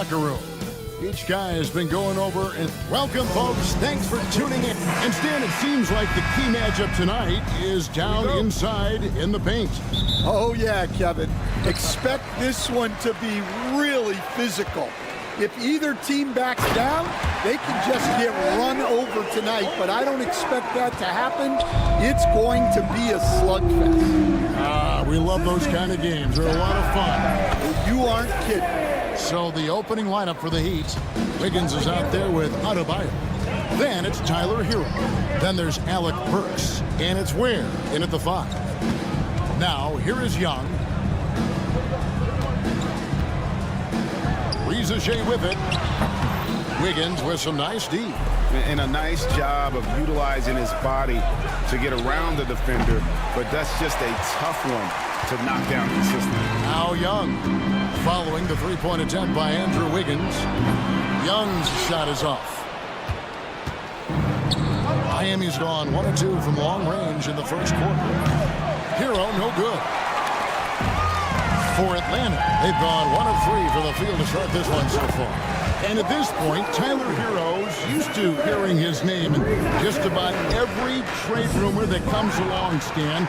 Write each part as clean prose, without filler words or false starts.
locker room. Each guy has been going over and welcome, folks. Thanks for tuning in. And Stan, it seems like the key matchup tonight is down inside in the paint. Oh, yeah, Kevin. Expect this one to be really physical. If either team backs down, they can just get run over tonight, but I don't expect that to happen. It's going to be a slugfest. We love those kind of games. They're a lot of fun. You aren't kidding. So the opening lineup for the Heat, Wiggins is out there with Adebayo. Then it's Tyler Hero. Then there's Alec Burks. And it's Ware in at the 5. Now, here is Young. Shea with it. Wiggins with some nice D. And a nice job of utilizing his body to get around the defender, but that's just a tough one to knock down consistently. Now Young, following the three-point attempt by Andrew Wiggins. Young's shot is off. Miami's gone 1 of 2 from long range in the first quarter. Hero, no good. For Atlanta, they've gone 1 of 3 from the field to start this one so far. And at this point, Tyler Hero's used to hearing his name in just about every trade rumor that comes along, Stan.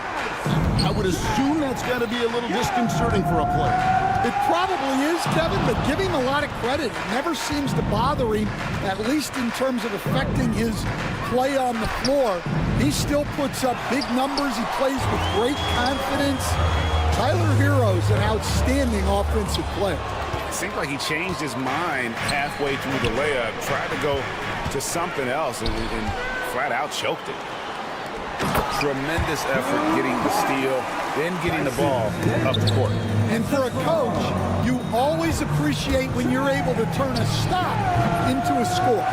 I would assume that's got to be a little disconcerting for a player. It probably is, Kevin, but give him a lot of credit. It never seems to bother him, at least in terms of affecting his play on the floor. He still puts up big numbers. He plays with great confidence. Tyler Hero's an outstanding offensive player. It seemed like he changed his mind halfway through the layup, tried to go to something else, and flat out choked it. Tremendous effort getting the steal, then getting the ball up the court. And for a coach, you always appreciate when you're able to turn a stop into a score.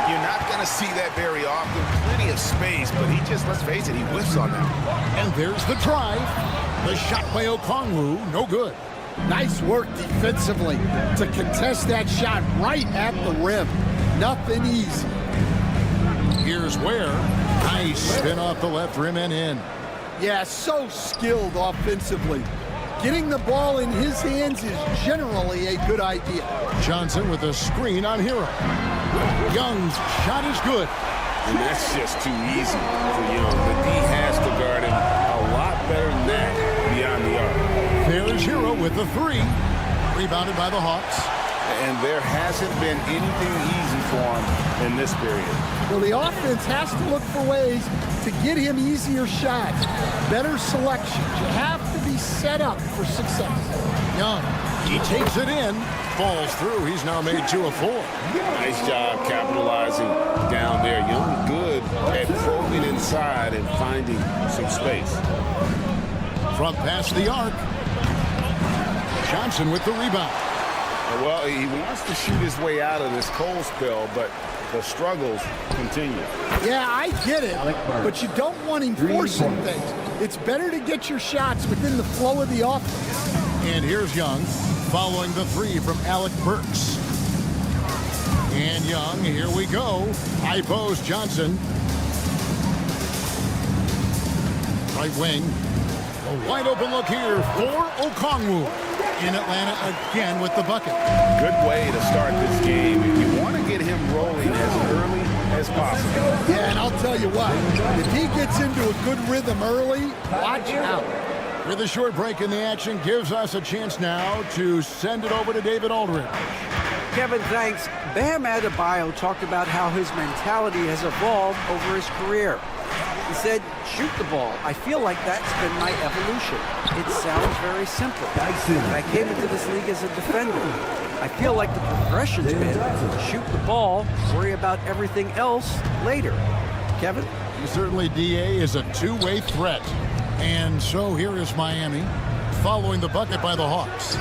You're not going to see that very often. Plenty of space, but he just, let's face it, he whiffs on that. And there's the drive. The shot by Okongwu, no good. Nice work defensively to contest that shot right at the rim. Nothing easy. Here's Ware. Nice spin off the left rim and in. Yeah, so skilled offensively. Getting the ball in his hands is generally a good idea. Johnson with a screen on Hero. Young's shot is good. And that's just too easy for Young. The D has to guard him a lot better than that beyond the arc. There's Hero with the 3. Rebounded by the Hawks. And there hasn't been anything easy for him in this period. Well, the offense has to look for ways to get him easier shots, better selections. You have to be set up for success. Young, he takes it in, falls through. He's now made 2 of 4. Nice job capitalizing down there. Young good at probing inside and finding some space. From past the arc, Johnson with the rebound. Well, he wants to shoot his way out of this cold spell, but the struggles continue. Yeah, I get it, but you don't want him forcing things. It's better to get your shots within the flow of the offense. And here's Young, following the 3 from Alec Burks. And Young, here we go. High post, Johnson. Right wing. A wide open look here for Okongwu. In Atlanta again with the bucket. Good way to start this game. If you want to get him rolling as early as possible. Yeah, and I'll tell you what, if he gets into a good rhythm early, watch out. With a short break in the action, gives us a chance now to send it over to David Aldridge. Kevin, thanks. Bam Adebayo talked about how his mentality has evolved over his career. He said, shoot the ball. I feel like that's been my evolution. It sounds very simple. I came into this league as a defender. I feel like the progression's been shoot the ball, worry about everything else later. Kevin? Certainly, DA is a two-way threat. And so here is Miami, following the bucket by the Hawks.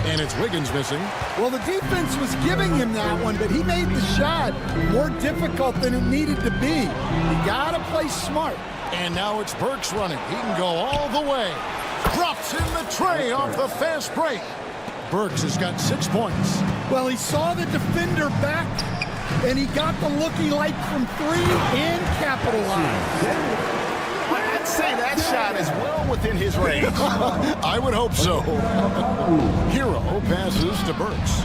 And it's Wiggins missing. Well, the defense was giving him that one, but he made the shot more difficult than it needed to be. You gotta play smart. And now it's Burks running. He can go all the way. Drops in the tray off the fast break. Burks has got 6 points. Well, he saw the defender back, and he got the look he liked from 3 and capitalized. I'd say that shot is well within his range. I would hope so. Hero passes to Burks.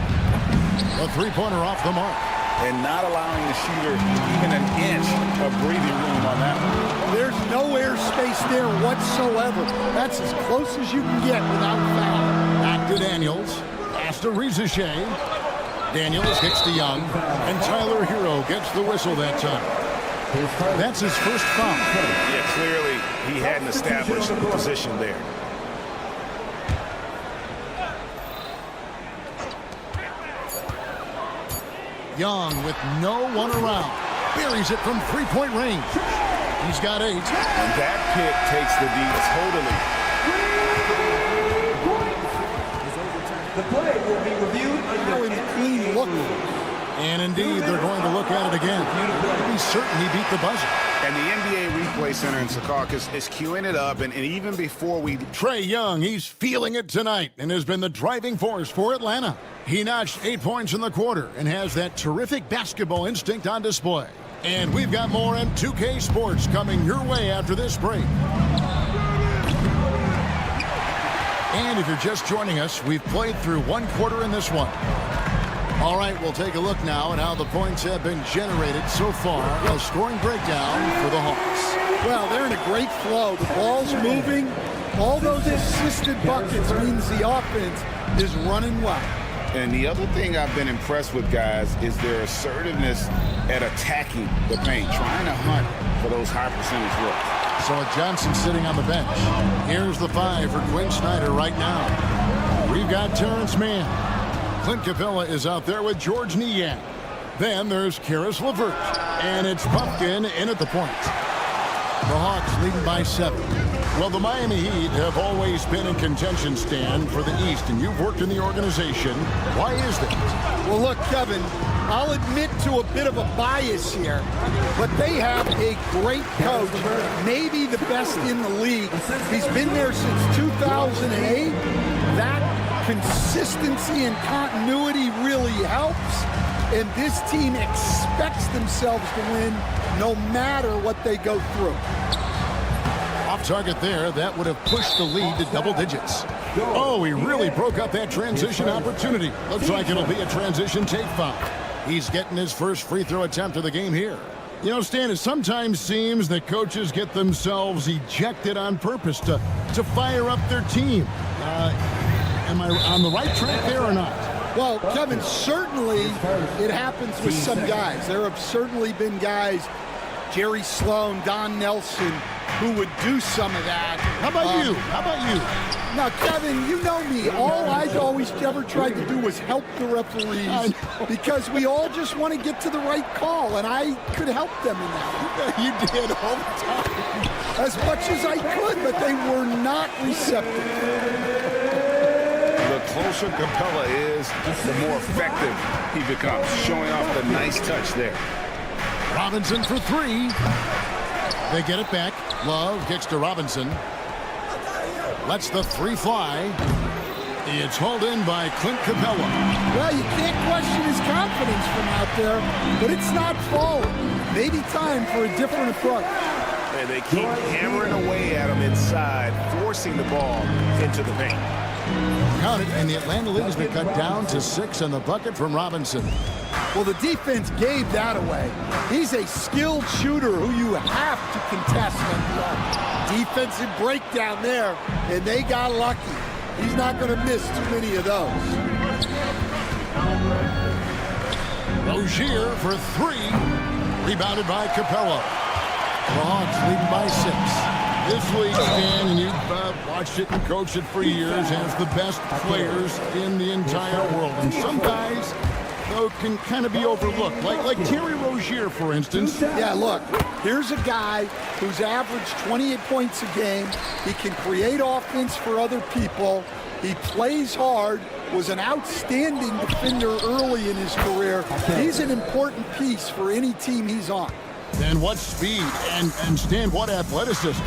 A three-pointer off the mark. And not allowing the shooter even an inch of breathing room on that one. There's no air space there whatsoever. That's as close as you can get without foul. Back to Daniels. Pass to Rizichet. Daniels kicks to Young. And Tyler Hero gets the whistle that time. That's his first foul. Yeah, clearly he hadn't established a position there. Young with no one around. Buries it from three-point range. He's got 8. And that pick takes the lead totally. The play will be reviewed Now in the clean look. And indeed, they're going to look at it again. To be certain he beat the buzzer. And the NBA Replay Center in Secaucus is queuing it up. And even before we... Trae Young, he's feeling it tonight and has been the driving force for Atlanta. He notched 8 points in the quarter and has that terrific basketball instinct on display. And we've got more on 2K Sports coming your way after this break. And if you're just joining us, we've played through one quarter in this one. All right, we'll take a look now at how the points have been generated so far. A scoring breakdown for the Hawks. Well, they're in a great flow. The ball's moving. All those assisted buckets means the offense is running well. And the other thing I've been impressed with, guys, is their assertiveness at attacking the paint, trying to hunt for those high percentage looks. So Johnson sitting on the bench. Here's the 5 for Quinn Snyder right now. We've got Terrence Mann. Clint Capella is out there with George Niang. Then there's Karis LeVert. And it's Pumpkin in at the point. The Hawks leading by 7. Well, the Miami Heat have always been in contention, Stan, for the East, and you've worked in the organization. Why is that? Well, look, Kevin, I'll admit to a bit of a bias here, but they have a great coach, maybe the best in the league. He's been there since 2008. That consistency and continuity really helps, and this team expects themselves to win no matter what they go through. Off target there, that would have pushed the lead to double digits. Oh, he really broke up that transition opportunity. Looks like it'll be a transition take foul. He's getting his first free throw attempt of the game here. You know, Stan, it sometimes seems that coaches get themselves ejected on purpose to fire up their team. Am I on the right track there or not? Well, Kevin, certainly it happens with some guys. There have certainly been guys, Jerry Sloan, Don Nelson, who would do some of that. How about you? How about you? Now, Kevin, you know me. All I've always ever tried to do was help the referees because we all just want to get to the right call, and I could help them in that. You did all the time. As much as I could, but they were not receptive. The closer Capella is, the more effective he becomes, showing off the nice touch there. Robinson for 3. They get it back. Love kicks to Robinson. Lets the 3 fly. It's hauled in by Clint Capella. Well, you can't question his confidence from out there, but it's not falling. Maybe time for a different approach. And they keep hammering away at him inside, forcing the ball into the paint. Count it, and the Atlanta lead has been cut down to 6 on the bucket from Robinson. Well, the defense gave that away. He's a skilled shooter who you have to contest. Defensive breakdown there, and they got lucky. He's not going to miss too many of those. Rozier for 3. Rebounded by Capella. The Hawks leading by 6. This league, Stan, and you've watched it and coached it for years, has the best players in the entire world. And some guys, though, can kind of be overlooked. Like Terry Rozier, for instance. Yeah, look, here's a guy who's averaged 28 points a game. He can create offense for other people. He plays hard, was an outstanding defender early in his career. He's an important piece for any team he's on. And what speed, and Stan, what athleticism.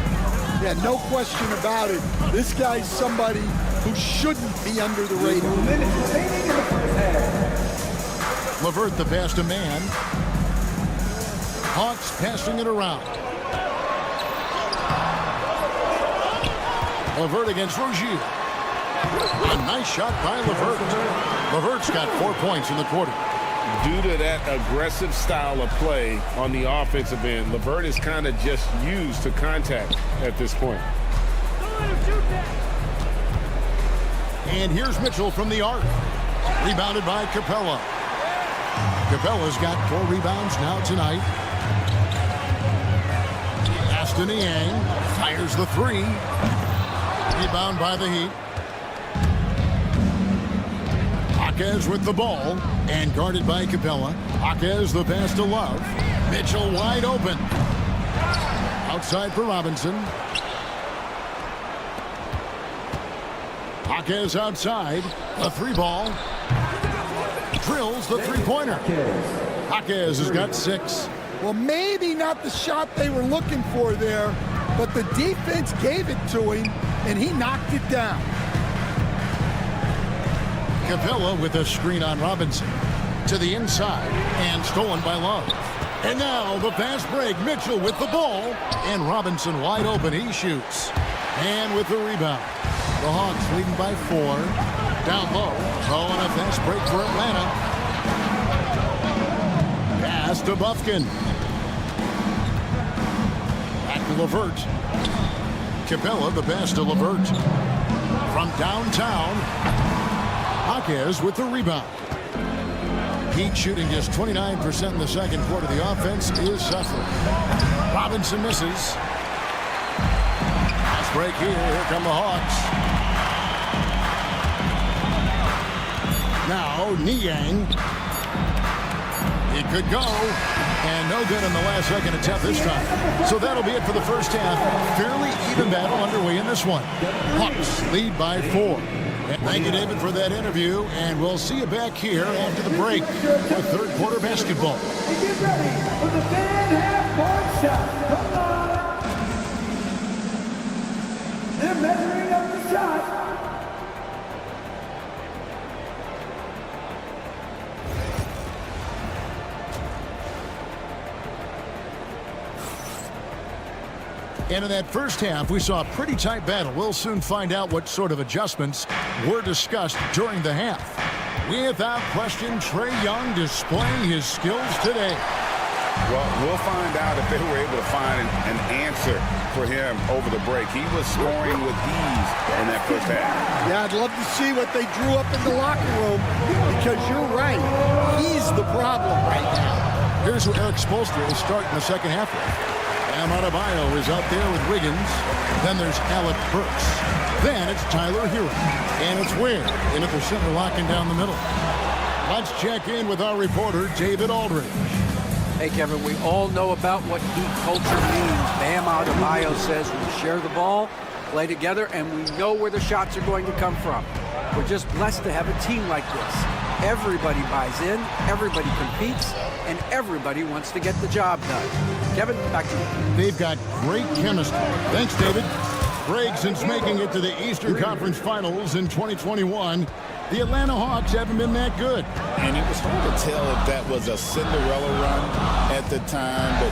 Yeah, no question about it. This guy's somebody who shouldn't be under the radar. LeVert the pass to man. Hawks passing it around. LeVert against Rozier. A nice shot by LeVert. LeVert's got 4 points in the quarter. Due to that aggressive style of play on the offensive end, LeVert is kind of just used to contact at this point. And here's Mitchell from the arc. Rebounded by Capella. Capella's got 4 rebounds now tonight. Aston Yang fires the 3. Rebound by the Heat. Jaquez with the ball and guarded by Capella. Jaquez the pass to Love. Mitchell wide open. Outside for Robinson. Jaquez outside. A 3-ball. Drills the 3-pointer. Jaquez has got 6. Well, maybe not the shot they were looking for there, but the defense gave it to him, and he knocked it down. Capella with a screen on Robinson. To the inside, and stolen by Love. And now the fast break. Mitchell with the ball, and Robinson wide open. He shoots. And with the rebound. The Hawks leading by 4. Down low. Oh, and a fast break for Atlanta. Pass to Bufkin. Back to LeVert. Capella, the pass to LeVert. From downtown. Jaquez with the rebound. Heat shooting just 29% in the second quarter. The offense is suffering. Robinson misses. Fast break here. Here come the Hawks. Now, Niang. It could go. And no good on the last second attempt this time. So that'll be it for the first half. Fairly even battle underway in this one. Hawks lead by 4. Thank you, David, for that interview. And we'll see you back here after the break for third quarter basketball. Get ready for the fan half-court shot. Come on. They're measuring up the shot. And in that first half, we saw a pretty tight battle. We'll soon find out what sort of adjustments were discussed during the half. Without question, Trae Young displaying his skills today. Well, we'll find out if they were able to find an answer for him over the break. He was scoring with ease in that first half. Yeah, I'd love to see what they drew up in the locker room, because you're right. He's the problem right now. Here's who Eric Spoelstra is starting the second half with. Bam Adebayo is out there with Wiggins. Then there's Alec Burks. Then it's Tyler Hero. And it's Ware in at the center, locking down the middle. Let's check in with our reporter, David Aldridge. Hey, Kevin, we all know about what Heat culture means. Bam Adebayo says we share the ball, play together, and we know where the shots are going to come from. We're just blessed to have a team like this. Everybody buys in, everybody competes, and everybody wants to get the job done. Kevin, back to you. They've got great chemistry. Thanks, David. Greg, since making it to the Eastern Conference Finals in 2021, the Atlanta Hawks haven't been that good. And it was hard to tell if that was a Cinderella run at the time, but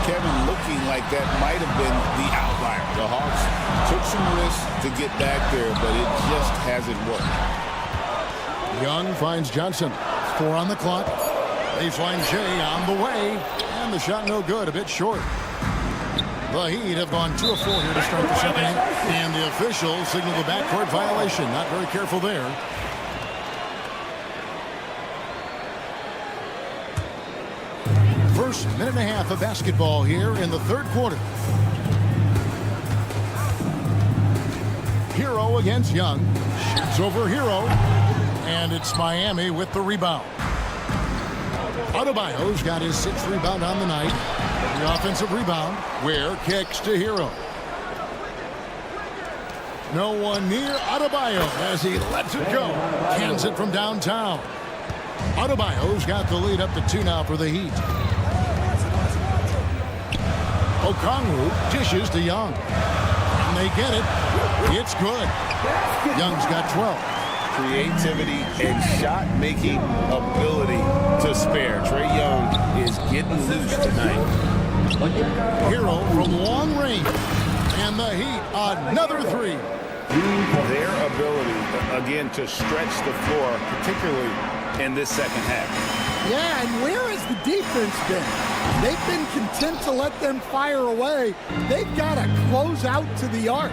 Kevin, looking like that might have been the outlier. The Hawks took some risks to get back there, but it just hasn't worked. Young finds Johnson. 4 on the clock. Baseline Jay on the way. And the shot no good, a bit short. The Heat have gone 2 of 4 here to start the second half. And the officials signal the backcourt violation. Not very careful there. First minute and a half of basketball here in the third quarter. Hero against Young. Shoots over Hero. And it's Miami with the rebound. Adebayo's got his 6th rebound on the night. The offensive rebound. Ware kicks to Hero. No one near Adebayo as he lets it go. Cans it from downtown. Adebayo's got the lead up to 2 now for the Heat. Okongwu dishes to Young. And they get it. It's good. Young's got 12. Creativity and shot-making ability to spare. Trae Young is getting loose tonight. Hero from long range. And the Heat, another 3. their ability, again, to stretch the floor, particularly in this second half. Yeah, and where has the defense been? They've been content to let them fire away. They've got to close out to the arc.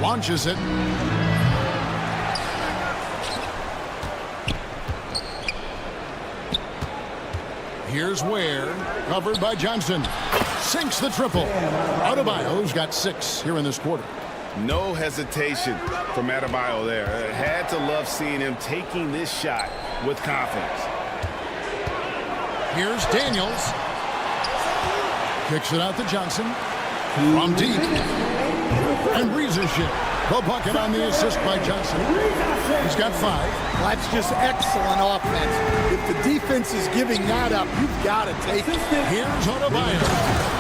Launches it. Here's Ware, covered by Johnson. Sinks the triple. Adebayo's got 6 here in this quarter. No hesitation from Adebayo there. Had to love seeing him taking this shot with confidence. Here's Daniels. Kicks it out to Johnson. From deep. And Reesership. The bucket on the assist by Johnson. He's got 5. That's just excellent offense. If the defense is giving that up, you've got to take it. Here's Adebayo.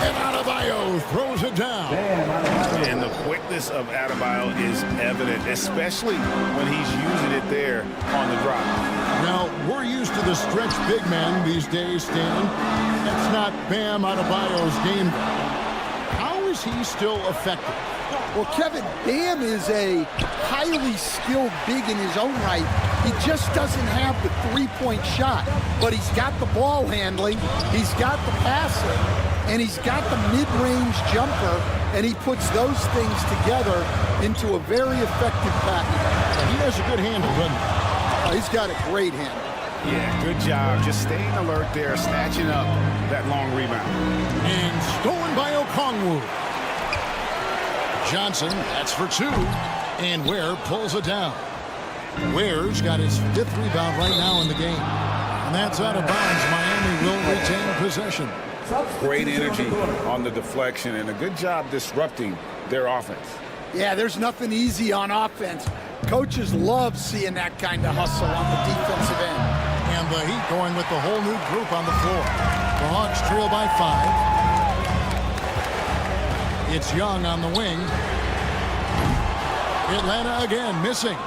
And Adebayo throws it down. And the quickness of Adebayo is evident, especially when he's using it there on the drop. Now, we're used to the stretch big man these days, Stan. That's not Bam Adebayo's game. How is he still effective? Well, Kevin, Bam is a highly skilled big in his own right. He just doesn't have the three-point shot, but he's got the ball handling, he's got the passing, and he's got the mid-range jumper, and he puts those things together into a very effective package. He has a good handle, doesn't he? He's got a great handle. Yeah, good job. Just staying alert there, snatching up that long rebound. And stolen by Okongwu. Johnson, that's for 2. And Ware pulls it down. Ware's got his 5th rebound right now in the game. And that's out of bounds. Miami will retain possession. Great energy on the deflection and a good job disrupting their offense. Yeah, there's nothing easy on offense. Coaches love seeing that kind of hustle on the defensive end. And the Heat going with the whole new group on the floor. The Hawks trail by 5. It's Young on the wing. Atlanta again missing.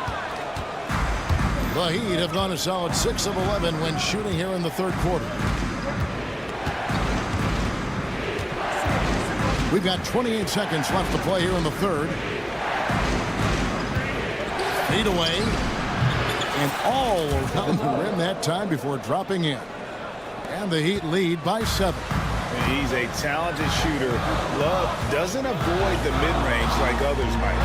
The Heat have gone a solid 6 of 11 when shooting here in the 3rd quarter. We've got 28 seconds left to play here in the 3rd. Feed away. And all around the rim that time before dropping in. And the Heat lead by 7. He's a talented shooter. Love doesn't avoid the mid-range like others might.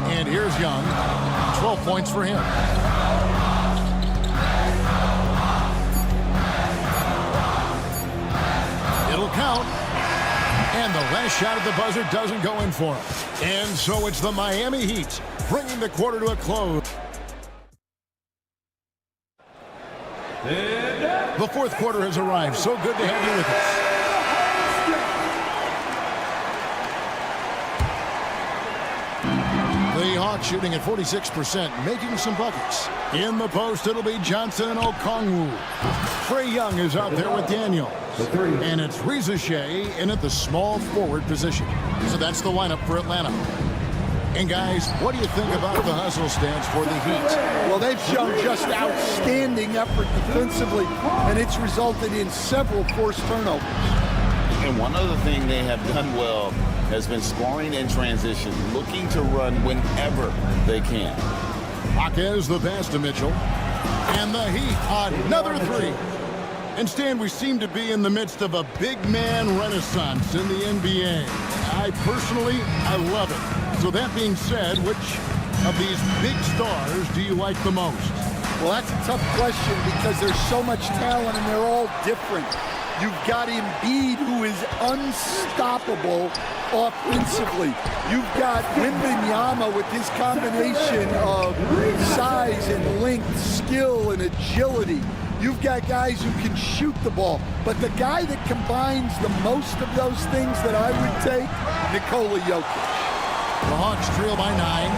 And here's Young. 12 points for him. It'll count. And the last shot at the buzzer doesn't go in for him. And so it's the Miami Heat bringing the quarter to a close. The 4th quarter has arrived. So good to have you with us. The Hawks shooting at 46%, making some buckets. In the post, it'll be Johnson and Okongwu. Trae Young is out there with Daniels. And it's Reesership in at the small forward position. So that's the lineup for Atlanta. And guys, what do you think about the hustle stance for the Heat? Well, they've shown just outstanding effort defensively, and it's resulted in several forced turnovers. And one other thing they have done well has been scoring in transition, looking to run whenever they can. Jaquez the pass to Mitchell. And the Heat, another 3. And Stan, we seem to be in the midst of a big man renaissance in the NBA. I love it. So that being said, which of these big stars do you like the most? Well, that's a tough question because there's so much talent and they're all different. You've got Embiid, who is unstoppable offensively. You've got Wembanyama with his combination of size and length, skill and agility. You've got guys who can shoot the ball. But the guy that combines the most of those things that I would take, Nikola Jokic. The Hawks trail by 9.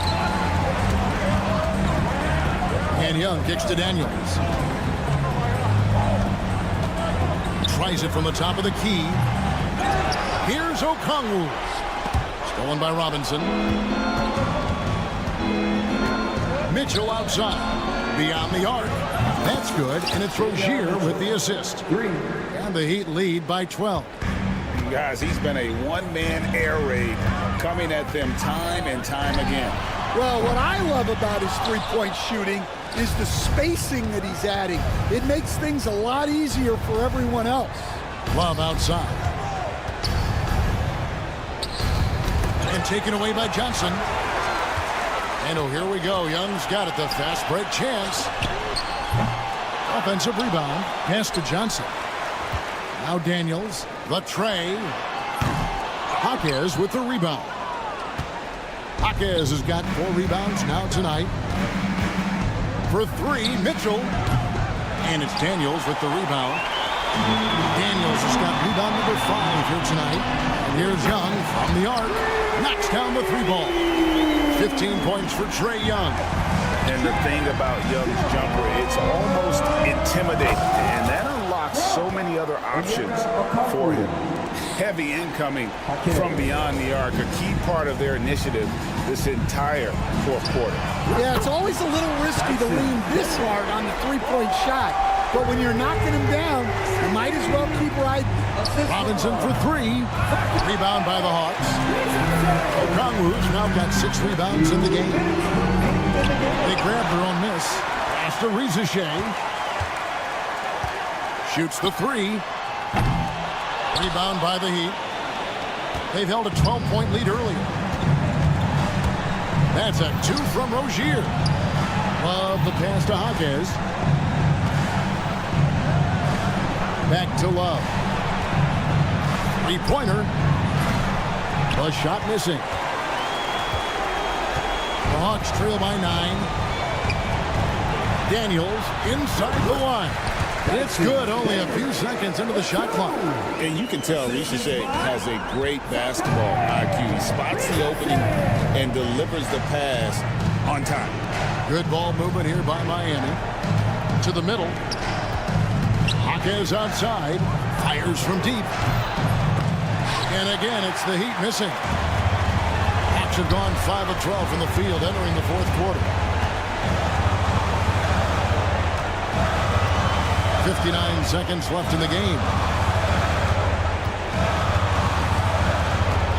And Young kicks to Daniels. Tries it from the top of the key. Here's Okongwu. Stolen by Robinson. Mitchell outside. Beyond the arc. That's good, and it's Rozier with the assist. And the Heat lead by 12. Guys, he's been a one-man air raid coming at them time and time again. Well, what I love about his three-point shooting is the spacing that he's adding. It makes things a lot easier for everyone else. Love outside. And taken away by Johnson. And oh, here we go. Young's got it. The fast break chance. Offensive rebound. Pass to Johnson. Now Daniels. The tray. Jaquez with the rebound. Jaquez has got 4 rebounds now tonight. For 3, Mitchell. And it's Daniels with the rebound. Daniels has got rebound number 5 here tonight. And here's Young from the arc. Knocks down the 3 ball. 15 points for Trae Young. And the thing about Young's jumper, it's almost intimidating. And that unlocks so many other options for him. Heavy incoming from beyond the arc, a key part of their initiative this entire fourth quarter. Yeah, it's always a little risky to lean this hard on the three-point shot. But when you're knocking him down, you might as well keep riding. Robinson for 3. Rebound by the Hawks. Okongwu's now got 6 rebounds in the game. They grab their own miss. Pass to Rizachet. Shoots the 3. Rebound by the Heat. They've held a 12-point lead earlier. That's a 2 from Rozier. Love the pass to Jaquez. Back to Love. 3-pointer. The shot missing. The Hawks trail by 9. Daniels inside the line. It's good, only a few seconds into the shot clock. And you can tell Rizachet has a great basketball IQ. He spots the opening and delivers the pass on time. Good ball movement here by Miami. To the middle. Jaquez outside. Fires from deep. And again, it's the Heat missing. Hawks have gone 5 of 12 from the field entering the fourth quarter. 59 seconds left in the game.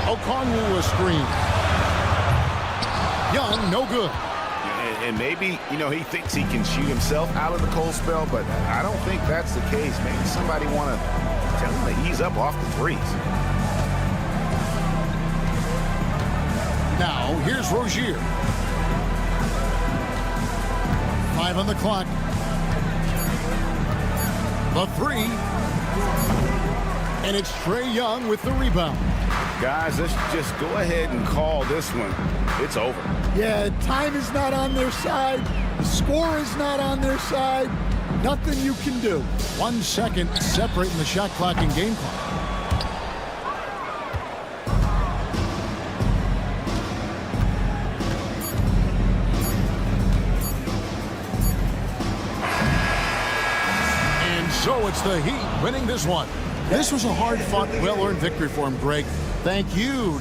Okongwu a screen. Young, no good. And maybe, he thinks he can shoot himself out of the cold spell, but I don't think that's the case. Maybe somebody want to tell him to ease up off the threes. Now, here's Rozier. 5 on the clock. The 3. And it's Trae Young with the rebound. Guys, let's just go ahead and call this one. It's over. Yeah, time is not on their side. The score is not on their side. Nothing you can do. 1 second separating the shot clock and game clock. So it's the Heat winning this one. This was a hard-fought, well-earned victory for him, Greg. Thank you.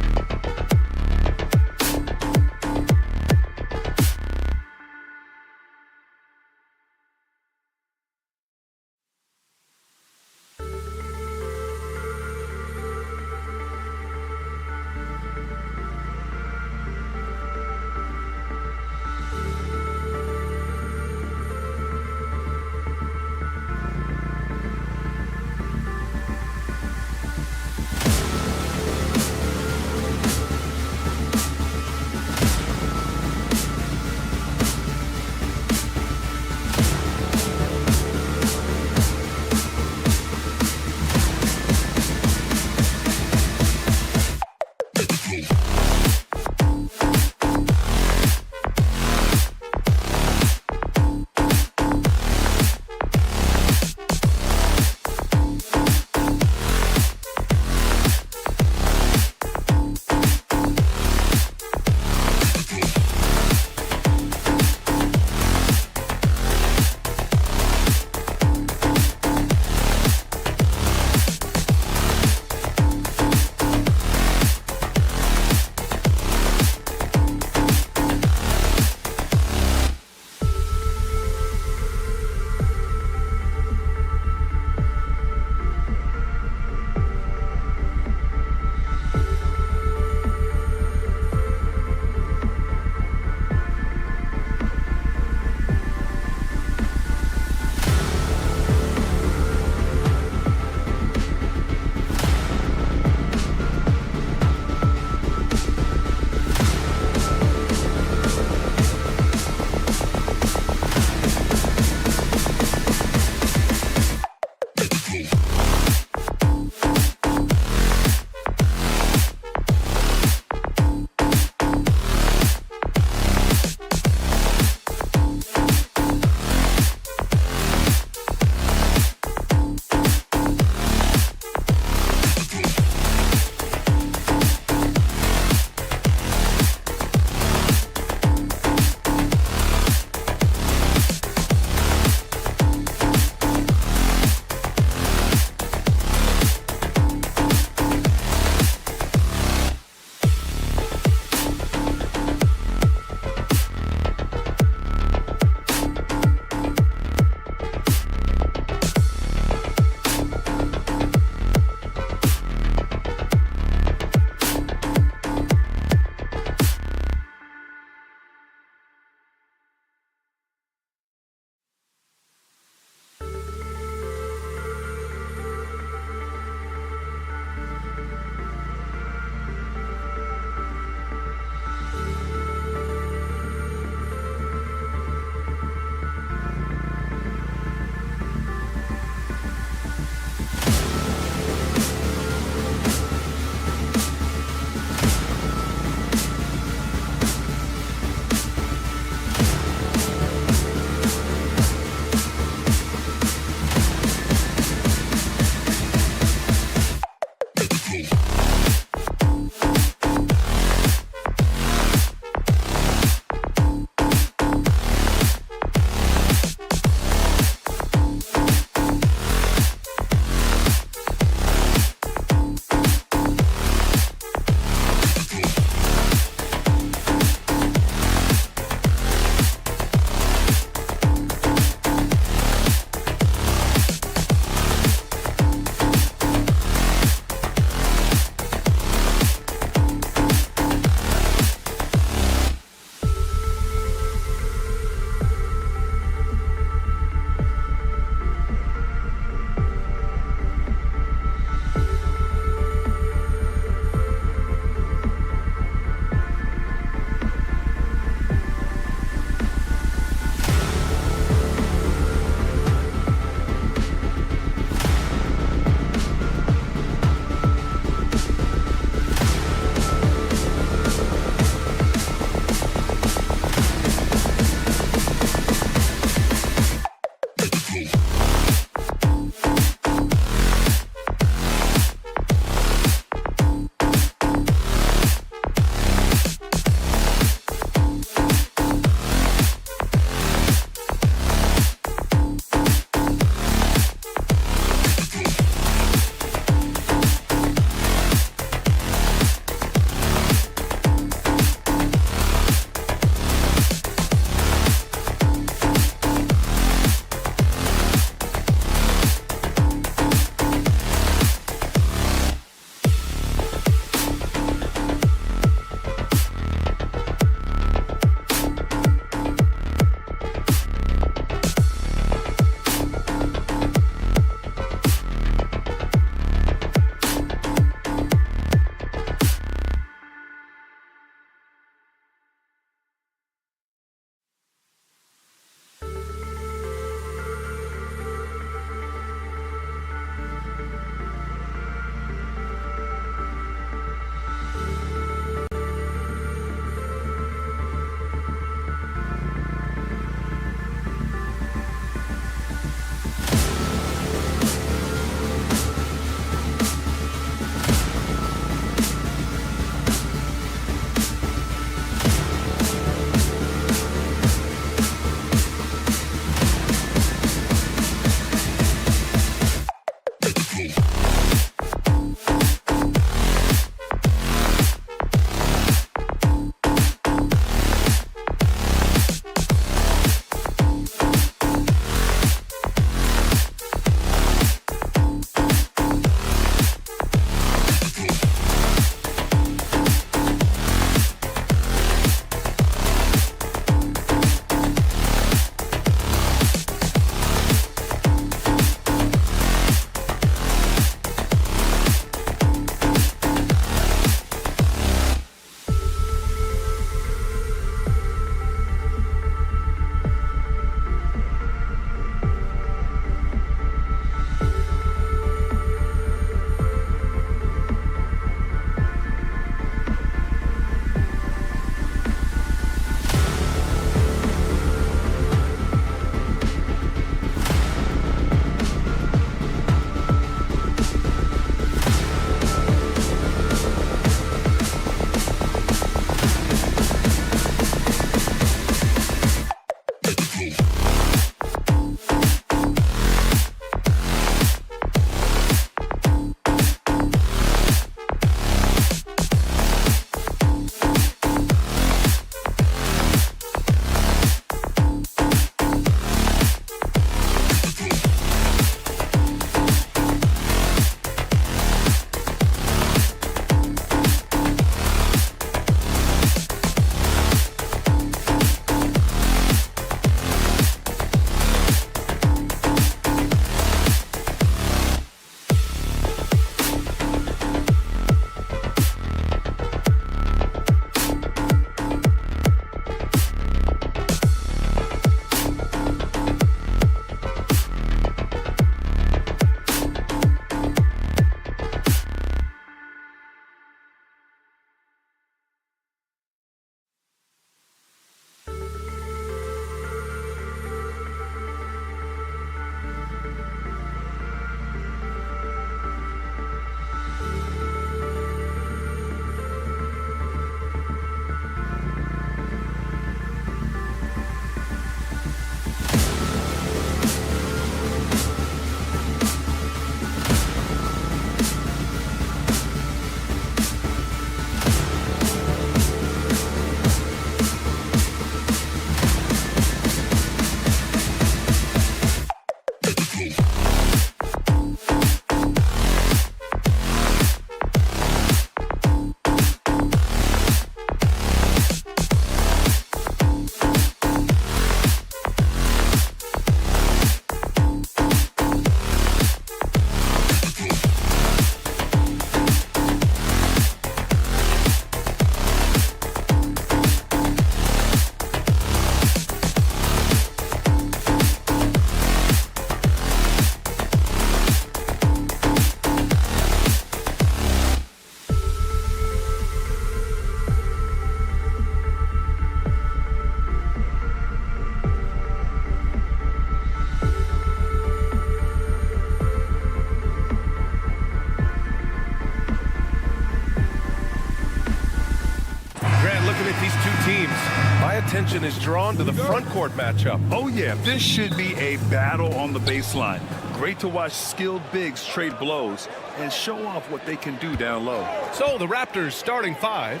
attention is drawn to the front court matchup. Oh yeah, this should be a battle on the baseline. Great to watch skilled bigs trade blows and show off what they can do down low. So the Raptors starting 5.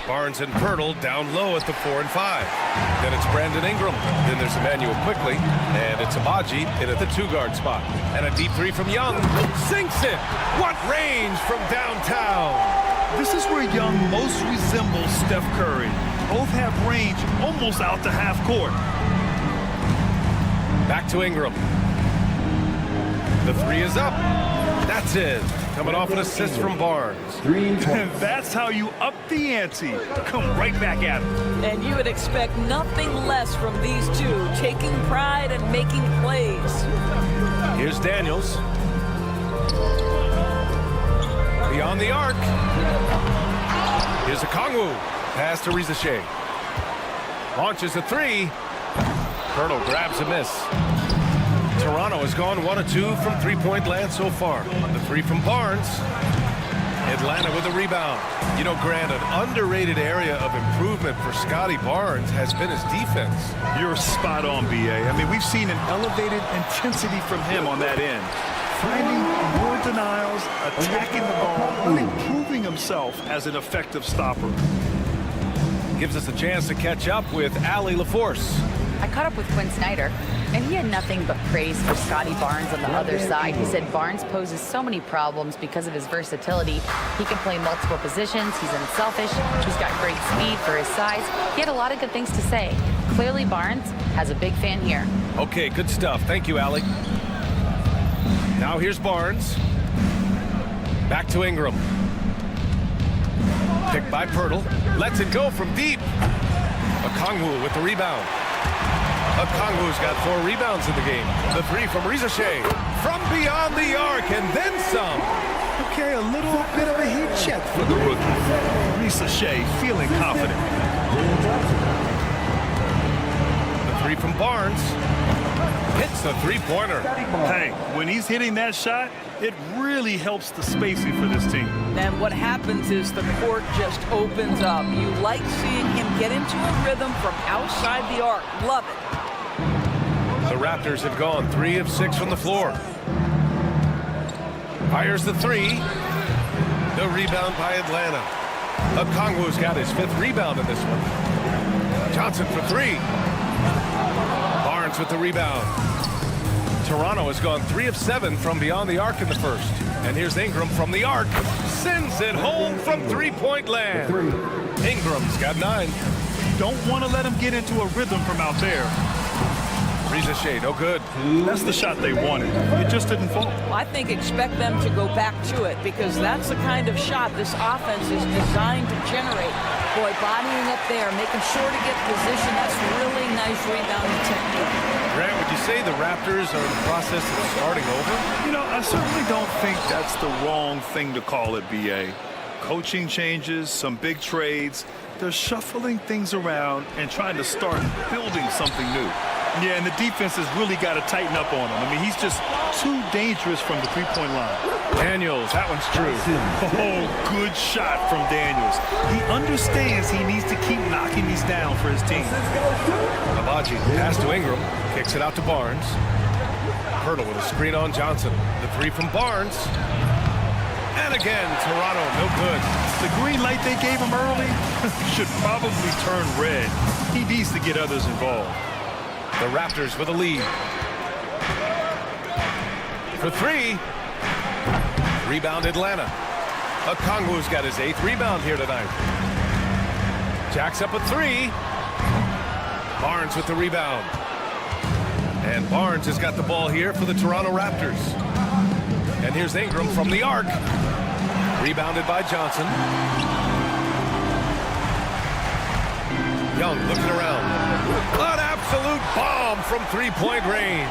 Barnes and Pirtle down low at the 4 and 5. Then it's Brandon Ingram. Then there's Emmanuel Quickly. And it's Abaji in at the 2-guard spot. And a deep 3 from Young. Sinks it. What range from downtown. This is where Young most resembles Steph Curry. Both have range almost out to half court. Back to Ingram. The 3 is up. That's it. Coming off an assist from Barnes. That's how you up the ante. Come right back at him. And you would expect nothing less from these two, taking pride and making plays. Here's Daniels. Beyond the arc. Here's a Kongwu. Pass to Rizache. Launches a 3. Pirtle grabs a miss. Toronto has gone 1 of 2 from three-point land so far. The 3 from Barnes. Atlanta with a rebound. You know, Grant, an underrated area of improvement for Scotty Barnes has been his defense. You're spot on, B.A. I mean, we've seen an elevated intensity from him on that end. Finding more denials, attacking the ball, really proving himself as an effective stopper. Gives us a chance to catch up with Allie LaForce. I caught up with Quinn Snyder, and he had nothing but praise for Scotty Barnes on the other side. He said Barnes poses so many problems because of his versatility. He can play multiple positions. He's unselfish. He's got great speed for his size. He had a lot of good things to say. Clearly, Barnes has a big fan here. Okay, good stuff. Thank you, Allie. Now here's Barnes. Back to Ingram. Picked by Pirtle. Lets it go from deep. Okongwu with the rebound. Okongwu's got 4 rebounds in the game. The 3 from Rizache. From beyond the arc and then some. Okay, a little bit of a heat check for the rookie. Rizache feeling confident. The 3 from Barnes. Hits the 3-pointer. Hey, when he's hitting that shot, it really helps the spacing for this team. And what happens is the court just opens up. You like seeing him get into a rhythm from outside the arc. Love it. The Raptors have gone 3 of 6 from the floor. Fires the 3. The rebound by Atlanta. Okongwu's got his 5th rebound in this one. Johnson for 3. Barnes with the rebound. Toronto has gone 3 of 7 from beyond the arc in the first. And here's Ingram from the arc. Sends it home from 3-point land. Ingram's got 9. Don't want to let him get into a rhythm from out there. Rizache, no good. That's the shot they wanted. It just didn't fall. I think expect them to go back to it because that's the kind of shot this offense is designed to generate. Boy, bodying up there, making sure to get position. That's really nice rebounding technique. Grant, would you say the Raptors are in the process of starting over? You know, I certainly don't think that's the wrong thing to call it, B.A. Coaching changes, some big trades. They're shuffling things around and trying to start building something new. Yeah, and the defense has really got to tighten up on him. I mean, he's just too dangerous from the 3-point line. Daniels, that one's true. Oh, good shot from Daniels. He understands he needs to keep knocking these down for his team. Abaji pass to Ingram, kicks it out to Barnes. Pirtle with a screen on Johnson. The 3 from Barnes. And again, Toronto, no good. The green light they gave him early should probably turn red. He needs to get others involved. The Raptors with a lead. For 3. Rebound Atlanta. Okongwu's got his 8th rebound here tonight. Jacks up a 3. Barnes with the rebound. And Barnes has got the ball here for the Toronto Raptors. And here's Ingram from the arc. Rebounded by Johnson. Young looking around. An absolute bomb from 3-point range.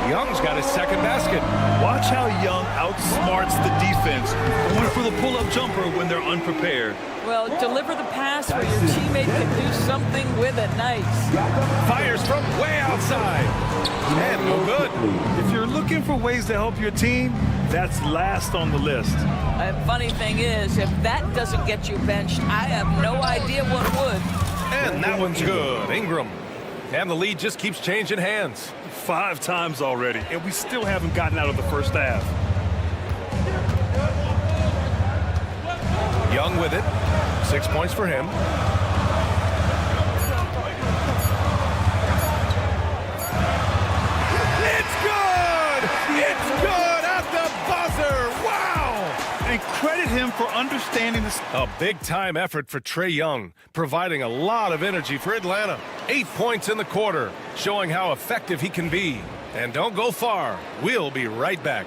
Young's got his 2nd basket. Watch how Young outsmarts the defense. Going for the pull-up jumper when they're unprepared. Well, deliver the pass where your teammate can do something with it. Nice. Fires from way outside. And no good. If you're looking for ways to help your team, that's last on the list. And funny thing is, if that doesn't get you benched, I have no idea what would. And that one's good. Ingram. And the lead just keeps changing hands. 5 times already, and we still haven't gotten out of the first half. Young with it. 6 points for him. It's good! It's good at the buzzer! Wow! And credit him for understanding this. A big-time effort for Trae Young, providing a lot of energy for Atlanta. 8 points in the quarter, showing how effective he can be. And don't go far. We'll be right back.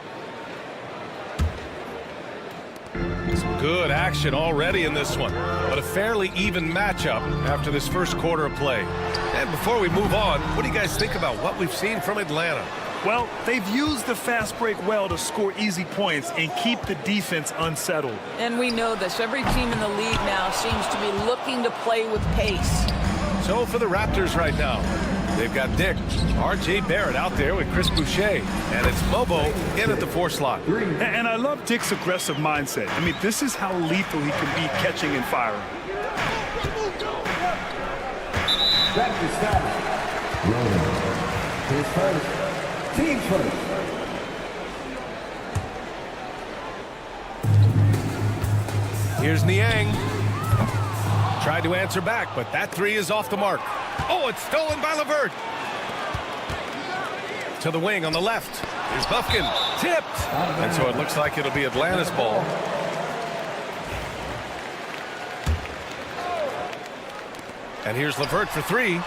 Some good action already in this one, but a fairly even matchup after this first quarter of play. And before we move on, what do you guys think about what we've seen from Atlanta? Well, they've used the fast break well to score easy points and keep the defense unsettled. And we know this. Every team in the league now seems to be looking to play with pace. So for the Raptors right now, they've got Dick, R.J. Barrett out there with Chris Boucher, and it's Bobo in at the 4 slot. And I love Dick's aggressive mindset. I mean, this is how lethal he can be catching and firing. Raptors style. Rolling. His first. Team first. Here's Niang. Tried to answer back, but that 3 is off the mark. Oh, it's stolen by LeVert. To the wing on the left. Here's Buffkin. Tipped. And so it looks like it'll be Atlanta's ball. And here's LeVert for 3.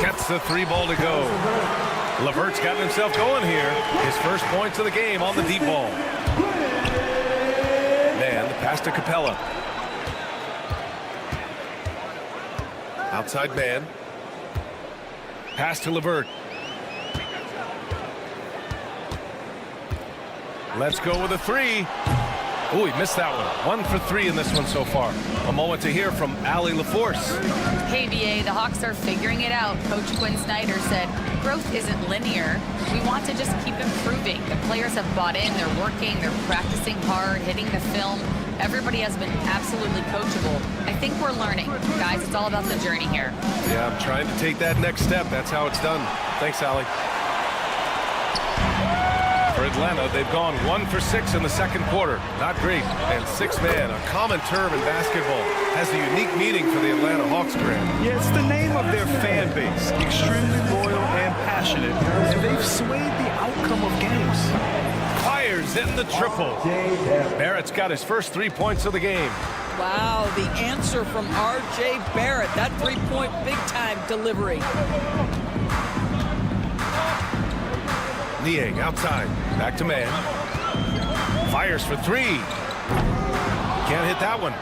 Gets the 3 ball to go. LeVert's got himself going here. His first points of the game on the deep ball. Man, the pass to Capella. Outside man. Pass to LeVert. Let's go with a 3. Oh, he missed that one. 1 for 3 in this one so far. A moment to hear from Allie LaForce. Hey, BA, the Hawks are figuring it out. Coach Quinn Snyder said, growth isn't linear. We want to just keep improving. The players have bought in. They're working. They're practicing hard, hitting the film. Everybody has been absolutely coachable. I think we're learning. Guys, it's all about the journey here. Yeah, I'm trying to take that next step. That's how it's done. Thanks, Allie. For Atlanta, they've gone 1 for 6 in the second quarter. Not great. And 6-man, a common term in basketball, has a unique meaning for the Atlanta Hawks brand. Yeah, it's the name of their fan base. Extremely loyal and passionate. And they've swayed the outcome of games. Fires in the triple. Barrett's got his first 3 points of the game. Wow, the answer from R.J. Barrett. That 3-point big-time delivery. Niang outside. Back to man. Fires for 3. Can't hit that one.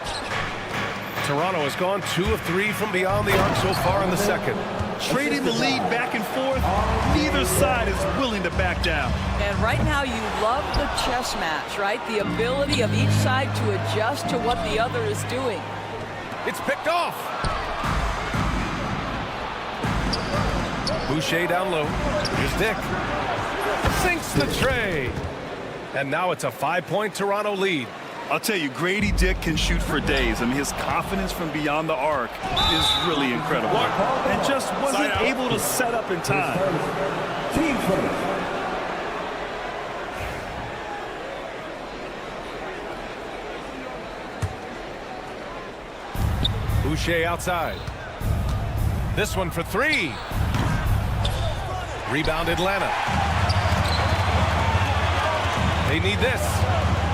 Toronto has gone 2 of 3 from beyond the arc so far in the second. Trading the lead back and forth, neither side is willing to back down. And right now you love the chess match, right? The ability of each side to adjust to what the other is doing. It's picked off. Boucher down low. Here's Dick. Sinks the tray. And now it's a 5-point Toronto lead. I'll tell you, Grady Dick can shoot for days. I mean, his confidence from beyond the arc is really incredible. And just wasn't able to set up in time. Team first. Boucher outside. This one for 3. Rebound Atlanta. They need this.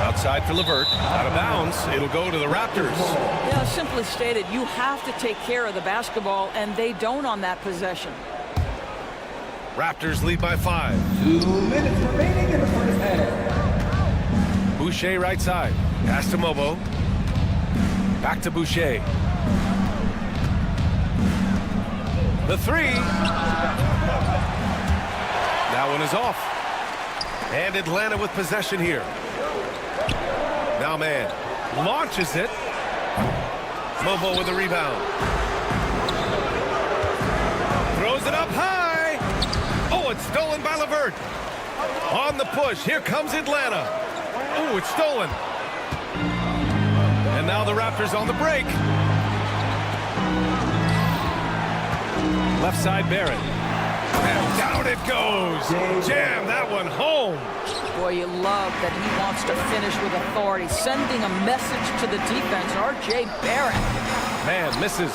Outside for LeVert. Out of bounds. It'll go to the Raptors. Yeah, simply stated, you have to take care of the basketball, and they don't on that possession. Raptors lead by 5. 2 minutes remaining in the first half. Boucher right side. Pass to Mobo. Back to Boucher. The 3. That one is off. And Atlanta with possession here. Now man launches it. Mobo with the rebound. Throws it up high. Oh, it's stolen by LeVert. On the push. Here comes Atlanta. Oh, it's stolen. And now the Raptors on the break. Left side, Barron. And down it goes. Jam that one home. Boy, you love that he wants to finish with authority, sending a message to the defense. R.J. Barron. Man misses.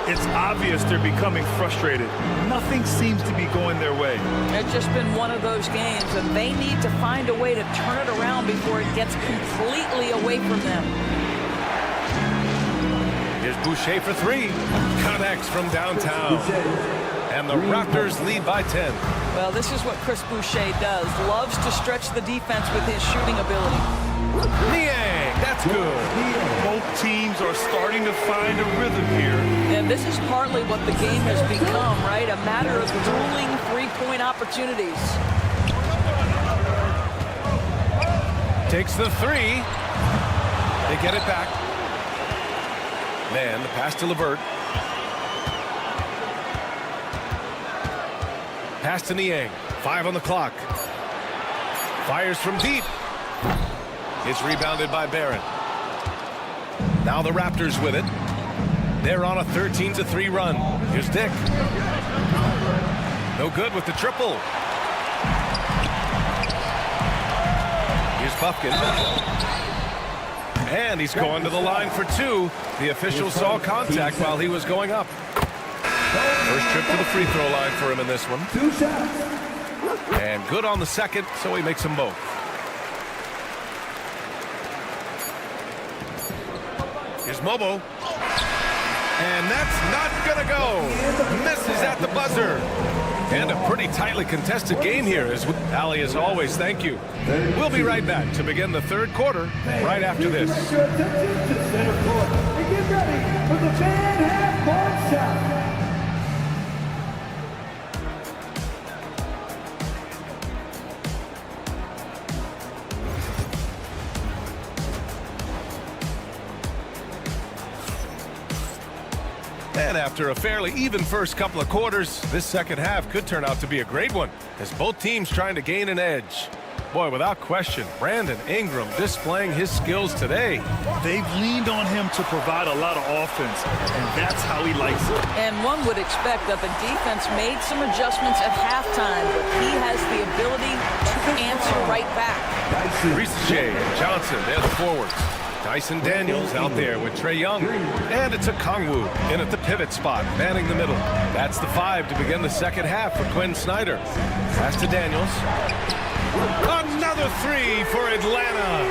It's obvious they're becoming frustrated. Nothing seems to be going their way. It's just been one of those games, and they need to find a way to turn it around before it gets completely away from them. Here's Boucher for three. Connects from downtown. And the Raptors lead by 10. Well, this is what Chris Boucher does. Loves to stretch the defense with his shooting ability. Niang, that's good. Both teams are starting to find a rhythm here. And this is partly what the game has become, right? A matter of dueling three-point opportunities. Takes the three. They get it back. Man, the pass to LeVert. Pass to Niang. 5 on the clock. Fires from deep. It's rebounded by Barron. Now the Raptors with it. They're on a 13-3 run. Here's Dick. No good with the triple. Here's Buffkin. And he's going to the line for two. The official saw contact while he was going up. First trip to the free throw line for him in this one. 2 shots. And good on the second, so he makes them both. Here's Mobo. And that's not gonna go. Misses at the buzzer. And a pretty tightly contested game here. Allie, as always, thank you. We'll be right back to begin the third quarter right after this. Direct your attention to center court and get ready for the fan half-court shot. And after a fairly even first couple of quarters, this second half could turn out to be a great one, as both teams trying to gain an edge. Boy, without question, Brandon Ingram displaying his skills today. They've leaned on him to provide a lot of offense, and that's how he likes it. And one would expect that the defense made some adjustments at halftime, but he has the ability to answer right back. Risacher and Johnson, they're the forwards. Dyson Daniels out there with Trae Young. And it's a Kongwu in at the pivot spot, manning the middle. That's the 5 to begin the second half for Quinn Snyder. Pass to Daniels. Another 3 for Atlanta.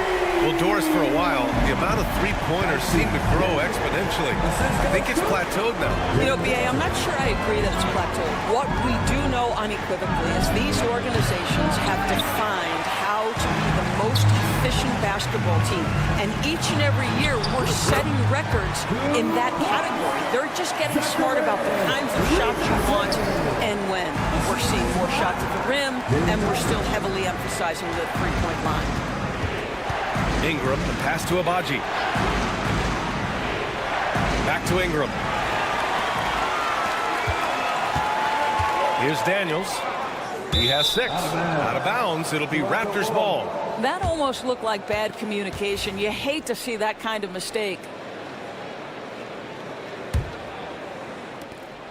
Well, Doris, for a while, the amount of three-pointers seemed to grow exponentially. I think it's plateaued now. You know, B.A., I'm not sure I agree that it's plateaued. What we do know unequivocally is these organizations have defined how to be the most efficient basketball team. And each and every year, we're setting records in that category. They're just getting smart about the kinds of shots you want and when. We're seeing more shots at the rim, and we're still heavily emphasizing the three-point line. Ingram, the pass to Abaji. Back to Ingram. Here's Daniels. He has 6. Out of bounds. It'll be Raptors ball. That almost looked like bad communication. You hate to see that kind of mistake.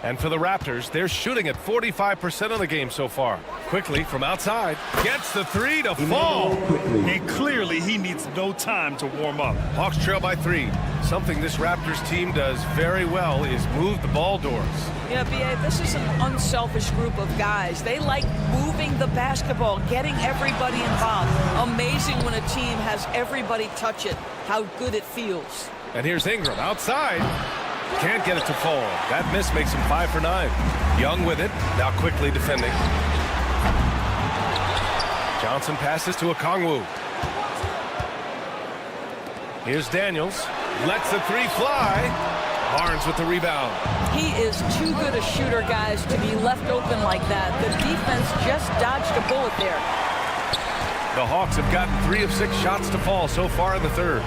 And for the Raptors, they're shooting at 45% of the game so far. Quickly from outside. Gets the 3 to fall. And clearly he needs no time to warm up. Hawks trail by 3. Something this Raptors team does very well is move the ball doors. Yeah, B.A., this is an unselfish group of guys. They like moving the basketball, getting everybody involved. Amazing when a team has everybody touch it, how good it feels. And here's Ingram outside. Can't get it to fall. That miss makes him 5 for 9. Young with it, now quickly defending. Johnson passes to Okongwu. Here's Daniels. Lets the 3 fly. Barnes with the rebound. He is too good a shooter, guys, to be left open like that. The defense just dodged a bullet there. The Hawks have gotten 3 of 6 shots to fall so far in the third.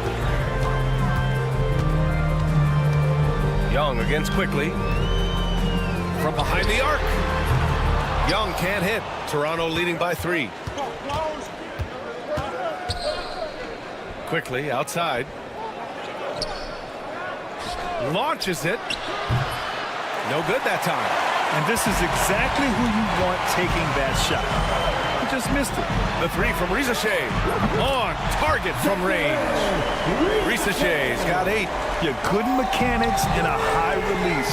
Young against Quickly. From behind the arc. Young can't hit. Toronto leading by 3. Quickly outside. Launches it. No good that time. And this is exactly who you want taking that shot. He just missed it. The three from Rizashea. On target from range. Rizashea's got 8. Your good mechanics and a high release.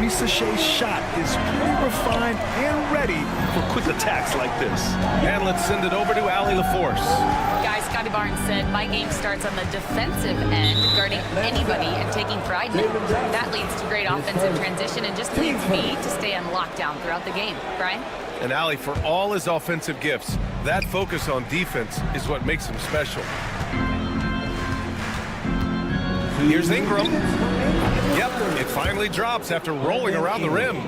Rizashea's shot is pretty refined and ready for quick attacks like this. And let's send it over to Allie LaForce. Guys, Scotty Barnes said, my game starts on the defensive end, guarding anybody and taking pride in it. That leads to great offensive transition and just leads me to stay on lockdown throughout the game. Brian? And Allie, for all his offensive gifts, that focus on defense is what makes him special. Here's Ingram. Yep, it finally drops after rolling around the rim.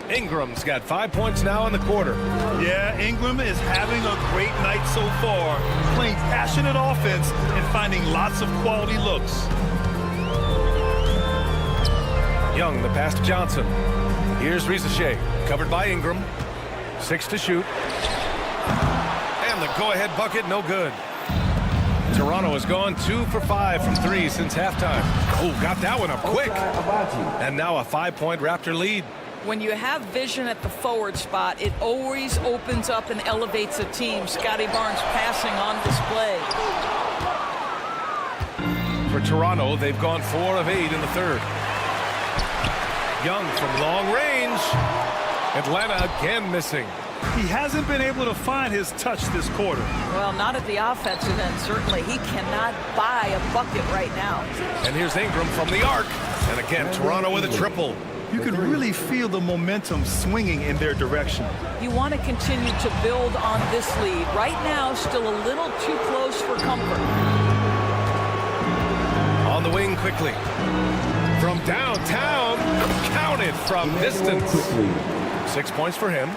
Ingram's got 5 points now in the quarter. Yeah, Ingram is having a great night so far, playing passionate offense and finding lots of quality looks. Young, the pass to Johnson. Here's Rizashea, covered by Ingram. 6 to shoot. And the go-ahead bucket, no good. Toronto has gone 2 for 5 from 3 since halftime. Oh, got that one up quick. And now a 5-point Raptor lead. When you have vision at the forward spot, it always opens up and elevates a team. Scotty Barnes passing on display. For Toronto, they've gone 4 of 8 in the third. Young from long range. Atlanta again missing. He hasn't been able to find his touch this quarter. Well, not at the offensive end, certainly. He cannot buy a bucket right now. And here's Ingram from the arc. And again, Toronto with a triple. You can really feel the momentum swinging in their direction. You want to continue to build on this lead. Right now, still a little too close for comfort. On the wing quickly. From downtown, counted from distance. 6 points for him.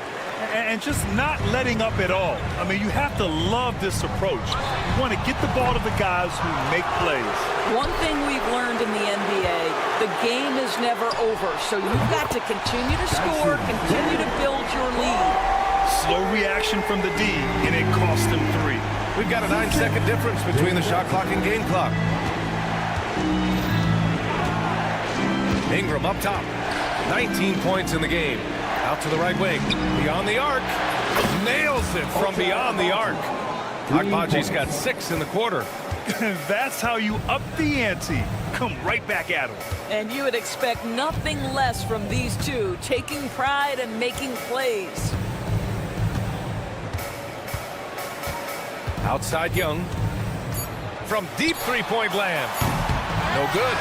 And just not letting up at all. I mean, you have to love this approach. You want to get the ball to the guys who make plays. One thing we've learned in the NBA, the game is never over. So you've got to continue to score, continue to build your lead. Slow reaction from the D, and it cost them 3. We've got a 9-second difference between the shot clock and game clock. Ingram up top. 19 points in the game. Out to the right wing. Beyond the arc. Nails it from beyond the arc. Agbaji's got 6 in the quarter. That's how you up the ante. Come right back at him. And you would expect nothing less from these two, taking pride and making plays. Outside Young. From deep three-point land. No good.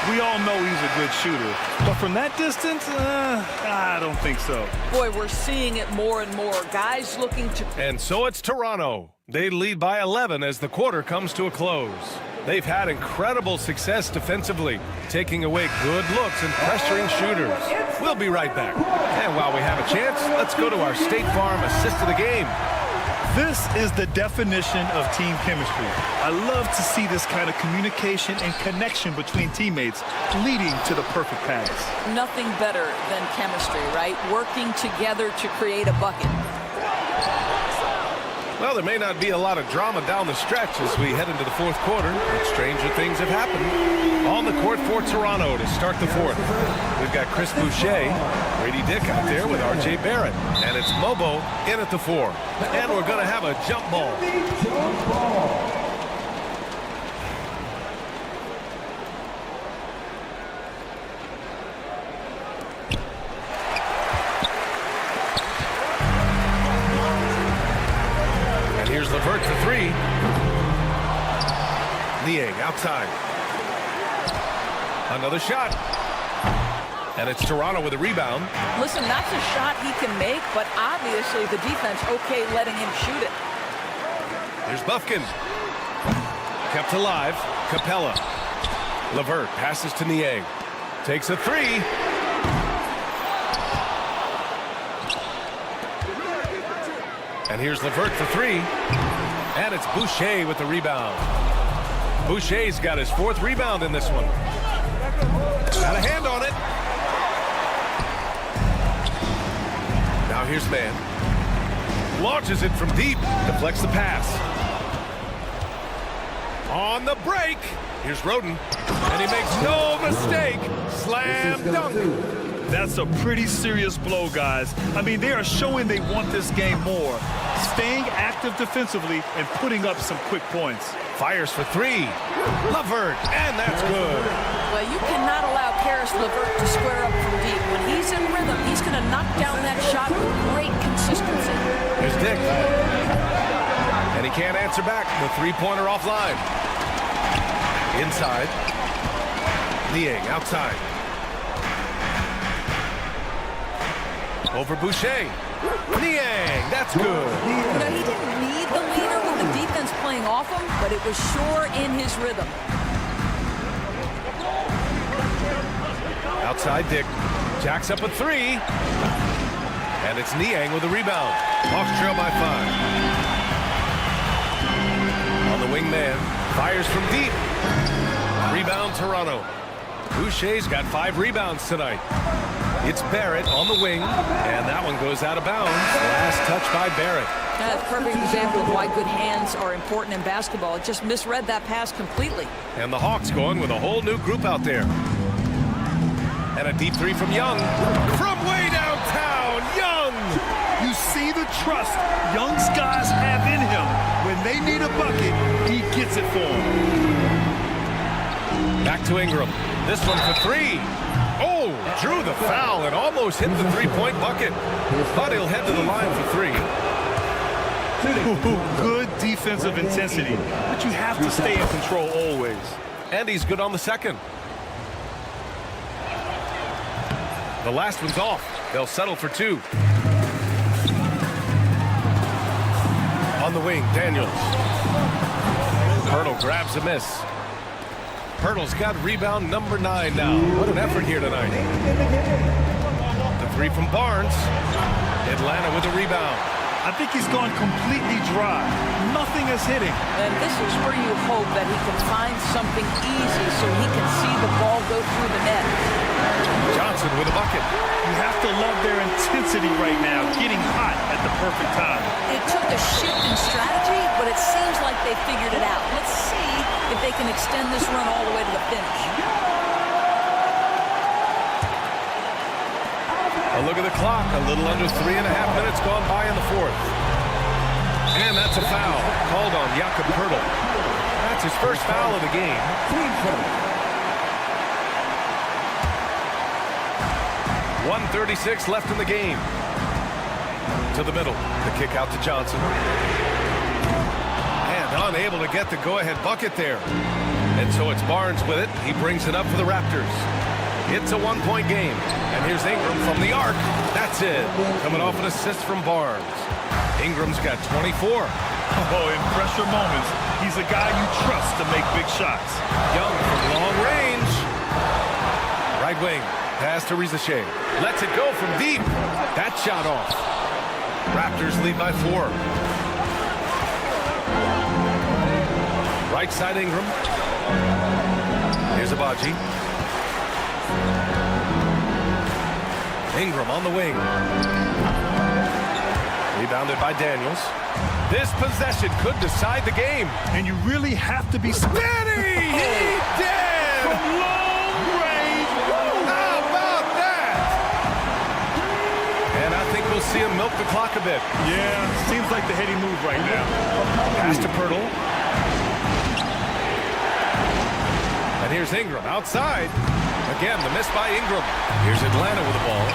We all know he's a good shooter, but from that distance, I don't think so. Boy, we're seeing it more and more. Guys looking to... And so it's Toronto. They lead by 11 as the quarter comes to a close. They've had incredible success defensively, taking away good looks and pressuring shooters. We'll be right back. And while we have a chance, let's go to our State Farm assist of the game. This is the definition of team chemistry. I love to see this kind of communication and connection between teammates leading to the perfect pass. Nothing better than chemistry, right? Working together to create a bucket. Well, there may not be a lot of drama down the stretch as we head into the fourth quarter, but stranger things have happened. On the court for Toronto to start the fourth. We've got Chris Boucher, Brady Dick out there with R.J. Barrett, and it's Mobo in at the 4. And we're going to have a jump ball. Here's LeVert for 3. Niang outside. Another shot. And it's Toronto with a rebound. Listen, that's a shot he can make, but obviously the defense okay letting him shoot it. Here's Bufkin. Kept alive. Capella. LeVert passes to Niang. Takes a 3. And here's LeVert for 3. And it's Boucher with the rebound. Boucher's got his 4th rebound in this one. Got a hand on it. Now here's Mann. Launches it from deep. Deflects the pass. On the break. Here's Roden. And he makes no mistake. Slam dunk. That's a pretty serious blow, guys. I mean, they are showing they want this game more, staying active defensively and putting up some quick points. Fires for three. LeVert, and that's good. Well, you cannot allow Karis LeVert to square up from deep. When he's in rhythm, he's going to knock down that shot with great consistency. Here's Dick. And he can't answer back. The three-pointer offline. Inside. Niang outside. Over Boucher. Niang, that's good. You know, he didn't need the leader with the defense playing off him, but it was sure in his rhythm. Outside Dick. Jacks up a three. And it's Niang with a rebound. Hawks trail by 5. On the wing man. Fires from deep. Rebound Toronto. Boucher's got 5 rebounds tonight. It's Barrett on the wing, and that one goes out of bounds. Last touch by Barrett. That's a perfect example of why good hands are important in basketball. It just misread that pass completely. And the Hawks going with a whole new group out there. And a deep three from Young. From way downtown, Young! You see the trust Young's guys have in him. When they need a bucket, he gets it for them. Back to Ingram. This one for three. Oh, drew the foul and almost hit the three-point bucket. But he'll head to the line for 3. Good defensive intensity, but you have to stay in control always. And he's good on the second. The last one's off. They'll settle for 2. On the wing, Daniels. Hurdle grabs a miss. Hurdle's got rebound number 9 now. What an effort here tonight. The three from Barnes. Atlanta with a rebound. I think he's gone completely dry. Nothing is hitting. And this is where you hope that he can find something easy so he can see the ball go through the net. Johnson with a bucket. You have to love their intensity right now, getting hot at the perfect time. It took a shift in strategy, but it seems like they figured it out. Let's see if they can extend this run all the way to the finish. A look at the clock. A little under 3.5 minutes gone by in the 4th. And that's a foul called on Jakob Poeltl. That's his first foul of the game. 1:36 left in the game. To the middle. The kick out to Johnson. And unable to get the go-ahead bucket there. And so it's Barnes with it. He brings it up for the Raptors. It's a 1-point game. And here's Ingram from the arc. That's it. Coming off an assist from Barnes. Ingram's got 24. Oh, in pressure moments, he's a guy you trust to make big shots. Young from long range. Right wing. Pass to Rizachet. Lets it go from deep. That shot off. Raptors lead by 4. Right side Ingram. Here's Abaji. Ingram on the wing. Rebounded by Daniels. This possession could decide the game. And you really have to be Benny! He did! from long range. How about that? And I think we'll see him milk the clock a bit. Yeah, seems like the heady move right now. Pass to Poeltl. And here's Ingram outside. Again, the miss by Ingram. Here's Atlanta with the ball.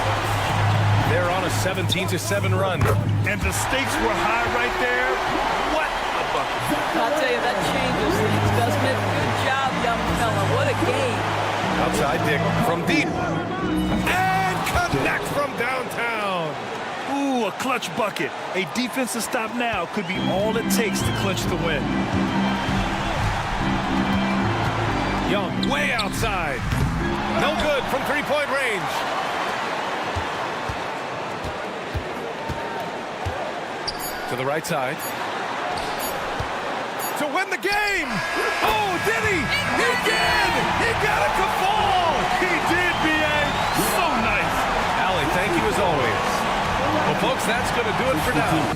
They're on a 17-7 run. And the stakes were high right there. What a bucket. I'll tell you, that changes things, doesn't it? Good job, young fella. What a game. Outside Dick from deep. And connect from downtown. Ooh, a clutch bucket. A defensive stop now could be all it takes to clinch the win. Young way outside. No good from three-point range. To the right side. To win the game! Oh, did he? He did! He got it to fall! He did, B.A. So nice. Allie, thank you as always. Well, folks, that's going to do it for now.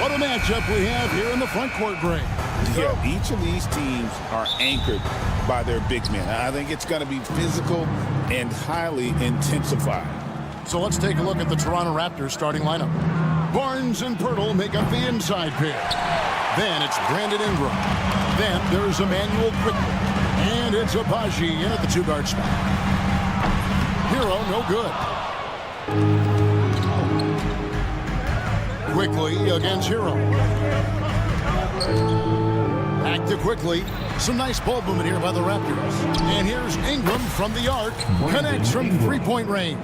What a matchup we have here in the front court, Greg. Yeah, each of these teams are anchored by their big men. I think it's going to be physical and highly intensified. So let's take a look at the Toronto Raptors starting lineup. Barnes and Pirtle make up the inside pair. Then it's Brandon Ingram. Then there's Emmanuel quickly. And it's Abaji in at the two-guard spot. Hero, no good. Quickly against Hero. Back to Quickly. Some nice ball movement here by the Raptors. And here's Ingram from the arc. Connects from three-point range.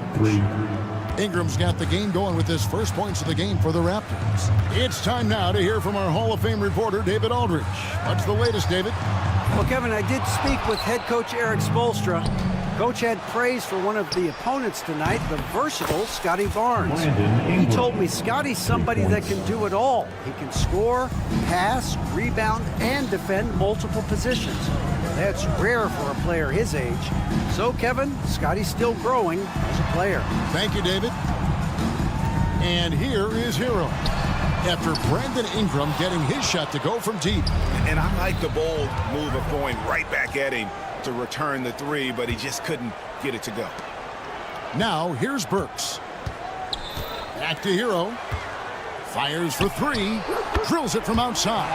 Ingram's got the game going with his first points of the game for the Raptors. It's time now to hear from our Hall of Fame reporter, David Aldridge. What's the latest, David? Well, Kevin, I did speak with head coach Eric Spoelstra. Coach had praise for one of the opponents tonight, the versatile Scotty Barnes. He told me Scotty's somebody that can do it all. He can score, pass, rebound, and defend multiple positions. That's rare for a player his age. So, Kevin, Scotty's still growing as a player. Thank you, David. And here is Hero. after Brandon Ingram getting his shot to go from deep. And I like the bold move of going right back at him to return the three, but he just couldn't get it to go. Now here's Burks. Back to Hero. Fires for three. Drills it from outside.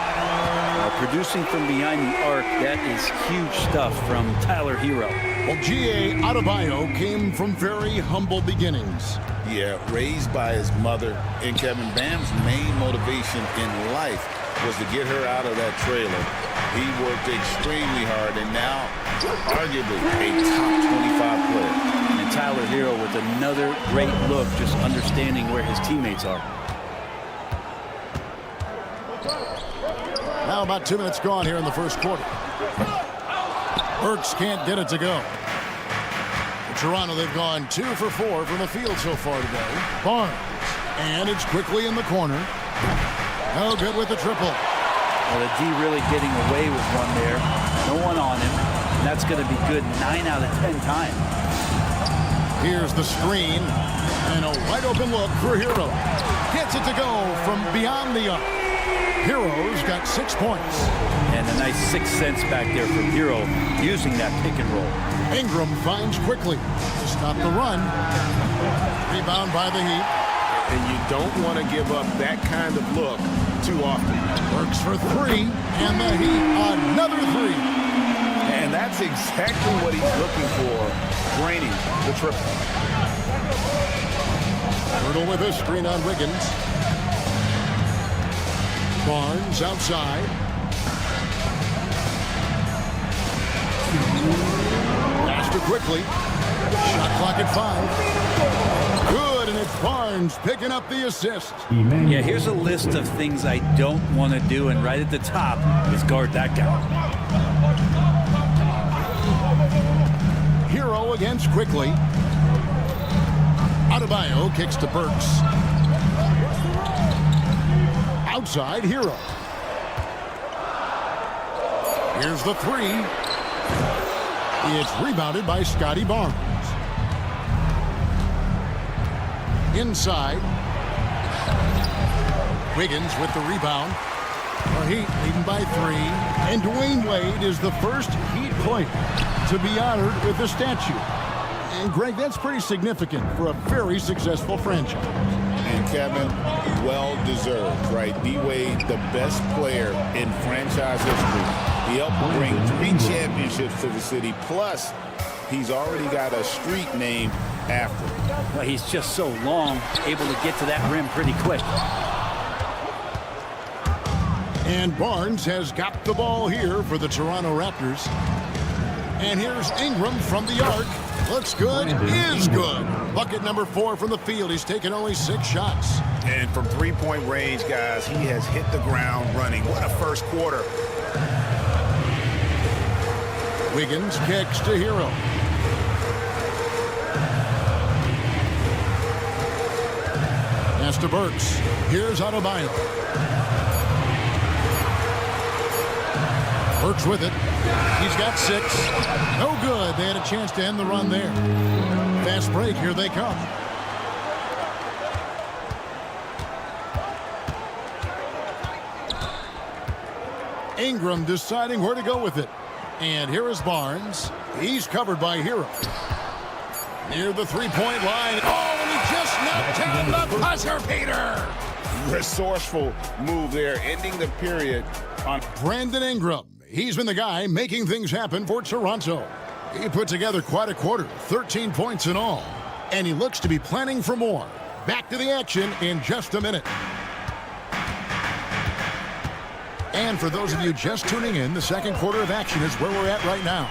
Producing from behind the arc, that is huge stuff from Tyler Hero. Well, G.A. Adebayo came from very humble beginnings. Yeah, raised by his mother. And Kevin, Bam's main motivation in life was to get her out of that trailer. He worked extremely hard and now arguably a top 25 player. And Tyler Hero with another great look, just understanding where his teammates are. Now about 2 minutes gone here in the first quarter. Burks can't get it to go. For Toronto, they've gone 2 for 4 from the field so far today. Barnes. And it's quickly in the corner. No good with the triple. Well, the D really getting away with one there. No one on him. And that's going to be good 9 out of 10 times. Here's the screen. And a wide open look for Hero. Gets it to go from beyond the arc. Hero's got 6 points. And a nice 6 cents back there from Hero using that pick and roll. Ingram finds quickly to stop the run. Rebound by the Heat. And you don't want to give up that kind of look too often. Works for three, and the Heat another three. And that's exactly what he's looking for, draining the triple. Hurdle with a screen on Wiggins. Barnes outside. Faster quickly. Shot clock at 5. Good, and it's Barnes picking up the assist. Yeah, here's a list of things I don't want to do, and right at the top is guard that guy. Hero against quickly. Adebayo kicks to Burks. Outside, Hero. Here's the three. It's rebounded by Scotty Barnes. Inside. Wiggins with the rebound. The Heat leading by 3. And Dwayne Wade is the first Heat player to be honored with the statue. And Greg, that's pretty significant for a very successful franchise. And Kevin, well deserved, right? D-Wade, the best player in franchise history. He helped bring 3 championships to the city. Plus, he's already got a street named after him. Well, he's just so long, able to get to that rim pretty quick. And Barnes has got the ball here for the Toronto Raptors. And here's Ingram from the arc. Looks good, is good. Bucket number 4 from the field. He's taken only 6 shots. And from three-point range, guys, he has hit the ground running. What a first quarter. Wiggins kicks to Hero. Pass to Burks. Here's Adebayo. Burks with it. He's got 6. No good. They had a chance to end the run there. Fast break. Here they come. Ingram deciding where to go with it. And here is Barnes. He's covered by Hero. Near the three-point line. Oh, and he just knocked down the buzzer beater. Resourceful move there, ending the period on Brandon Ingram. He's been the guy making things happen for Toronto. He put together quite a quarter, 13 points in all. And he looks to be planning for more. Back to the action in just a minute. And for those of you just tuning in, the second quarter of action is where we're at right now.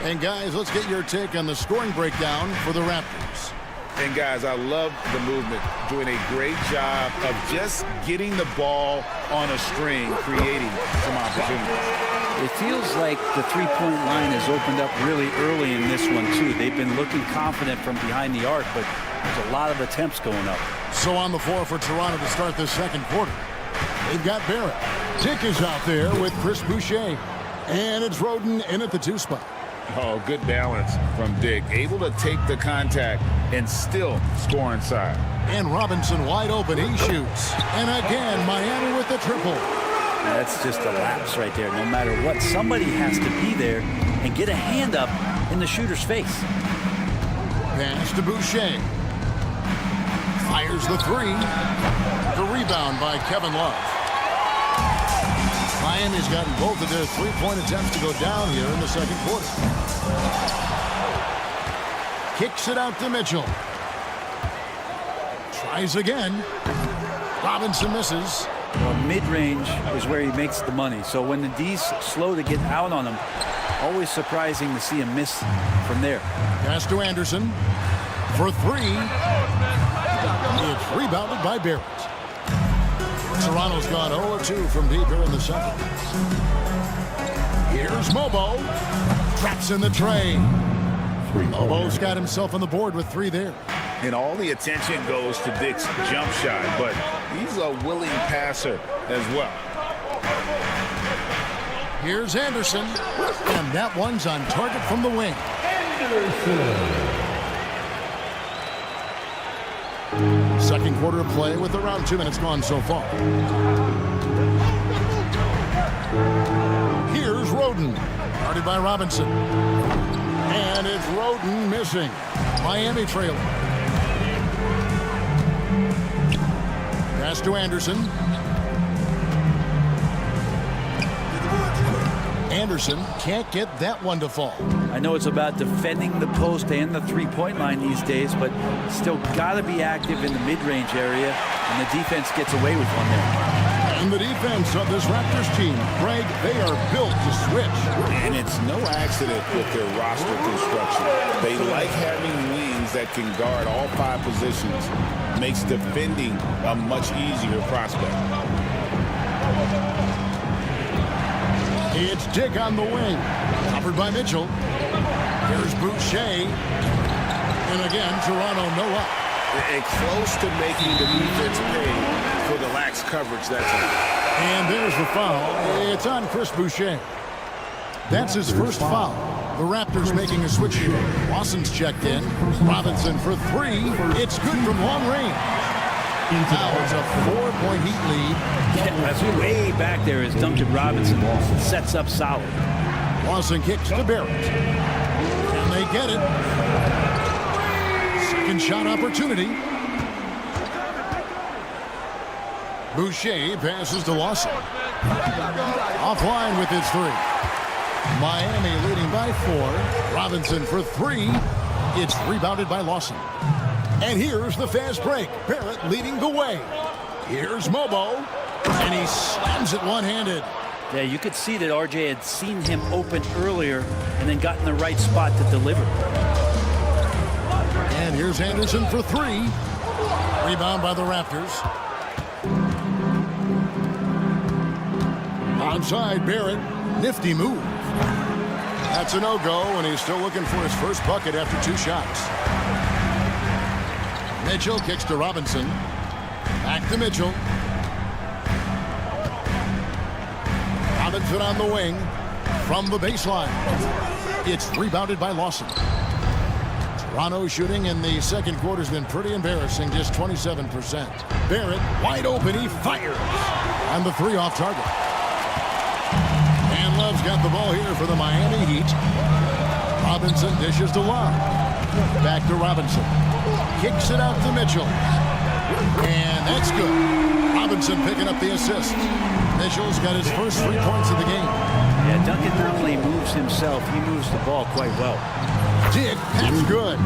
And guys, let's get your take on the scoring breakdown for the Raptors. And guys, I love the movement, doing a great job of just getting the ball on a string, creating some opportunities. It feels like the three-point line has opened up really early in this one, too. They've been looking confident from behind the arc, but there's a lot of attempts going up. So on the floor for Toronto to start this second quarter, they've got Barrett. Dick is out there with Chris Boucher. And it's Roden in at the 2 spot. Oh, good balance from Dick. Able to take the contact and still score inside. And Robinson wide open. He shoots. And again, Miami with the triple. That's just a lapse right there. No matter what, somebody has to be there and get a hand up in the shooter's face. Pass to Boucher. Fires the three. The rebound by Kevin Love. Miami's gotten both of their three-point attempts to go down here in the second quarter. Kicks it out to Mitchell. Tries again. Robinson misses. Well, mid-range is where he makes the money. So when the D's slow to get out on him, always surprising to see him miss from there. Pass to Anderson for three. It's rebounded by Barrett. Toronto's gone 0-2 from deep here in the second. Here's Mobo. Traps in the tray. Mobo's got himself on the board with three there. And all the attention goes to Dick's jump shot, but he's a willing passer as well. Here's Anderson. And that one's on target from the wing. Second quarter of play with around 2 minutes gone so far. Here's Roden. Guarded by Robinson. And it's Roden missing. Miami trailing. Pass to Anderson. Anderson can't get that one to fall. I know it's about defending the post and the three-point line these days, but still got to be active in the mid-range area, and the defense gets away with one there. And the defense of this Raptors team, Greg, they are built to switch. And it's no accident with their roster construction. They like having wings that can guard all 5 positions. Makes defending a much easier prospect. It's Dick on the wing. Covered by Mitchell. Here's Boucher. And again, Toronto no up. And close to making the defense pay for the lax coverage that's on. And there's the foul. It's on Chris Boucher. That's his first foul. The Raptors making a switch here. Lawson's checked in. Robinson for three. It's good from long range. Now it's a 4-point Heat lead. Yeah, that's way back there as Duncan Robinson sets up solid. Lawson kicks to Barrett. And they get it. Second shot opportunity. Boucher passes to Lawson. Offline with his three. Miami leading by 4. Robinson for three. It's rebounded by Lawson. And here's the fast break. Barrett leading the way. Here's Mobo. And he slams it one-handed. Yeah, you could see that RJ had seen him open earlier and then got in the right spot to deliver. And here's Anderson for three. Rebound by the Raptors. Onside Barrett. Nifty move. That's a no-go, and he's still looking for his first bucket after 2 shots. Mitchell kicks to Robinson. Back to Mitchell. Robinson on the wing from the baseline. It's rebounded by Lawson. Toronto shooting in the second quarter has been pretty embarrassing, just 27%. Barrett wide open, he fires. And the 3 off target. And Love's got the ball here for the Miami Heat. Robinson dishes to Love. Back to Robinson. Kicks it out to Mitchell. And that's good. Robinson picking up the assist. Mitchell's got his first 3 points of the game. Yeah, Duncan not only moves himself, he moves the ball quite well. Dick, that's good.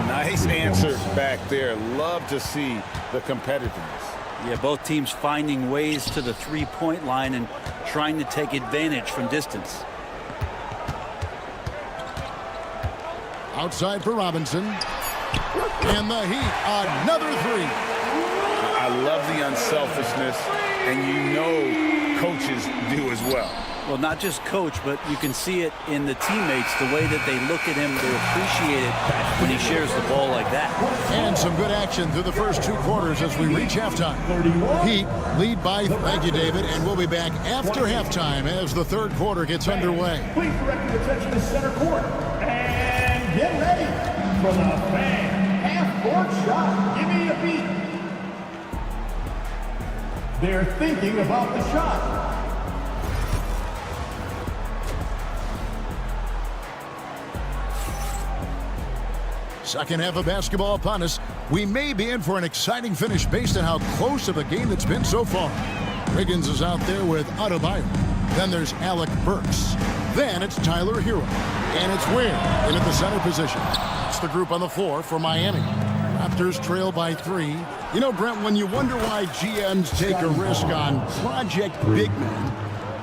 Nice answer back there. Love to see the competitiveness. Yeah, both teams finding ways to the 3-point line and trying to take advantage from distance. Outside for Robinson. And the Heat, another 3. I love the unselfishness, and you know coaches do as well. Well, not just coach, but you can see it in the teammates, the way that they look at him. They appreciate it when he shares the ball like that. And some good action through the first 2 quarters as we reach halftime. Heat lead by, thank you, David, and we'll be back after halftime as the 3rd quarter gets underway. Please direct your attention to center court. And get ready for the fan half-court shot. Give me a beat. They're thinking about the shot. Second half of basketball upon us. We may be in for an exciting finish based on how close of a game it's been so far. Wiggins is out there with Adebayo. Then there's Alec Burks. Then it's Tyler Hero. And it's Ware in at the center position. It's the group on the floor for Miami. Raptors trail by 3. You know, Brent, when you wonder why GMs take a risk on project big men,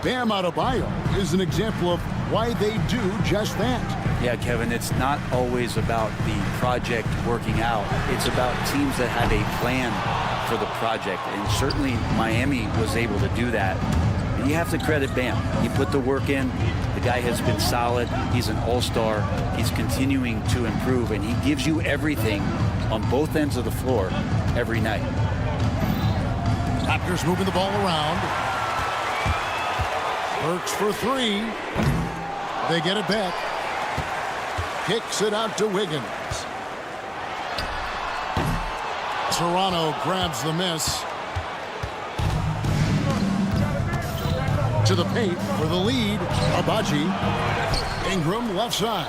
Bam Adebayo is an example of why they do just that. Yeah, Kevin, it's not always about the project working out. It's about teams that have a plan for the project, and certainly Miami was able to do that. And you have to credit Bam. He put the work in. The guy has been solid. He's an all-star. He's continuing to improve, and he gives you everything on both ends of the floor every night. Raptors moving the ball around. Burks for 3. They get it back. Kicks it out to Wiggins. Toronto grabs the miss. To the paint for the lead. Abaji. Ingram left side.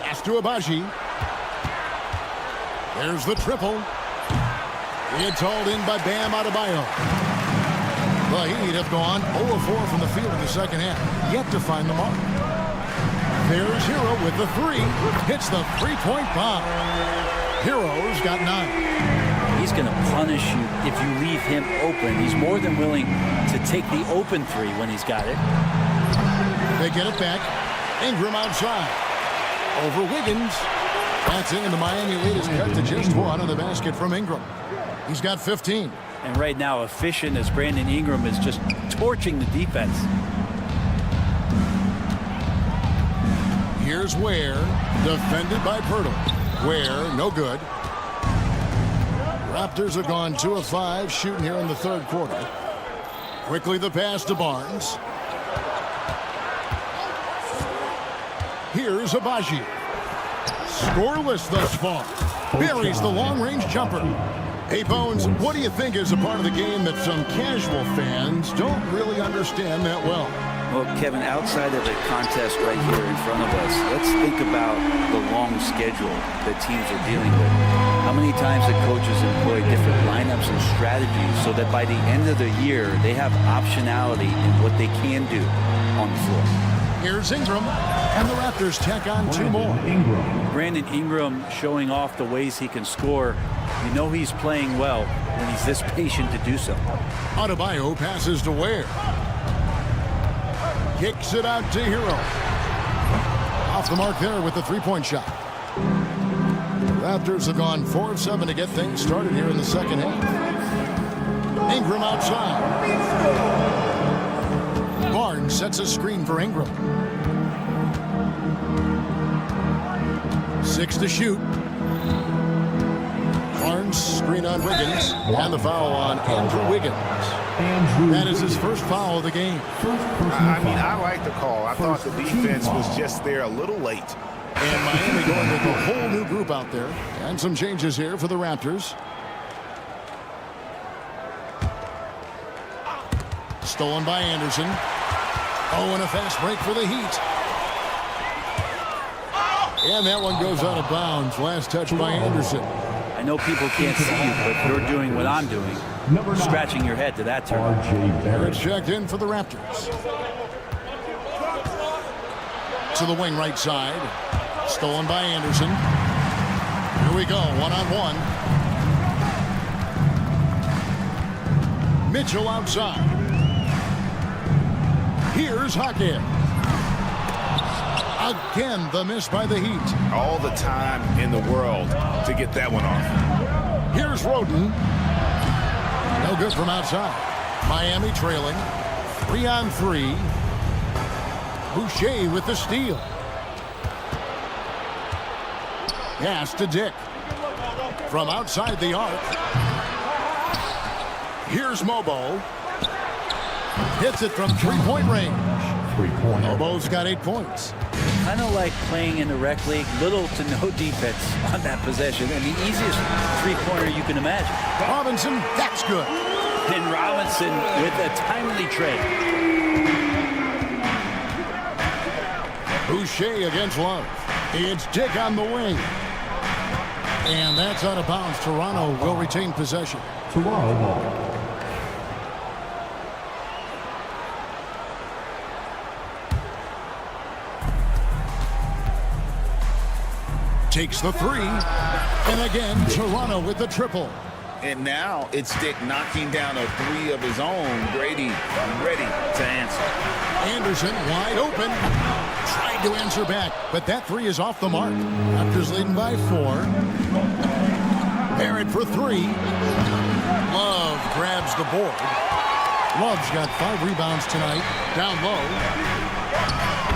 Pass to Abaji. There's the triple. It's hauled in by Bam Adebayo. The Heat have gone 0-4 from the field in the second half. Yet to find the mark. There's Hero with the 3. Hits the 3-point bomb. Hero's got 9. He's going to punish you if you leave him open. He's more than willing to take the open 3 when he's got it. They get it back. Ingram outside. Over Wiggins. That's in, and the Miami lead is cut to just 1 on the basket from Ingram. He's got 15. And right now, efficient as Brandon Ingram is just torching the defense. Here's Ware, defended by Pirtle. Ware, no good. Raptors have gone 2 of 5 shooting here in the 3rd quarter. Quickly the pass to Barnes. Here's Abaji. Scoreless thus far. Buries the long-range jumper. Hey, Bones, what do you think is a part of the game that some casual fans don't really understand that well? Well, Kevin, outside of the contest right here in front of us, let's think about the long schedule that teams are dealing with. How many times the coaches employ different lineups and strategies so that by the end of the year, they have optionality in what they can do on the floor. Here's Ingram, and the Raptors tack on 2 more. Brandon Ingram showing off the ways he can score. You know he's playing well when he's this patient to do so. Adebayo passes to Ware. Kicks it out to Hero. Off the mark there with the 3-point shot. The Raptors have gone 4 of 7 to get things started here in the second half. Ingram outside. Barnes sets a screen for Ingram. 6 to shoot. Barnes screen on Wiggins, and the foul on Andrew Wiggins. That is his first foul of the game. I mean, I like the call. I thought the defense was just there a little late. And Miami going with a whole new group out there. And some changes here for the Raptors. Stolen by Anderson. Oh, and a fast break for the Heat. And that one goes out of bounds. Last touch by Anderson. I know people can't see you, but you're doing what I'm doing. Scratching your head to that turn. Barrett checked in for the Raptors. To the wing right side. Stolen by Anderson. Here we go, 1-on-1. Mitchell outside. Here's Hackett. Again, the miss by the Heat. All the time in the world to get that one off. Here's Roden. No good from outside. Miami trailing 3-on-3. Boucher with the steal. Pass to Dick. From outside the arc. Here's Mobo. Hits it from three-point range. Mobo's got 8 points. Kind of like playing in the rec league, little to no defense on that possession, and the easiest three-pointer you can imagine. Robinson, that's good. And Robinson with a timely trade. Boucher against Love. It's Dick on the wing. And that's out of bounds. Toronto will retain possession. Toronto ball. Takes the three. And again, Toronto with the triple. And now it's Dick knocking down a three of his own. Brady ready to answer. Anderson wide open. Tried to answer back, but that three is off the mark. Raptors leading by 4. Barrett for 3. Love grabs the board. Love's got 5 rebounds tonight. Down low.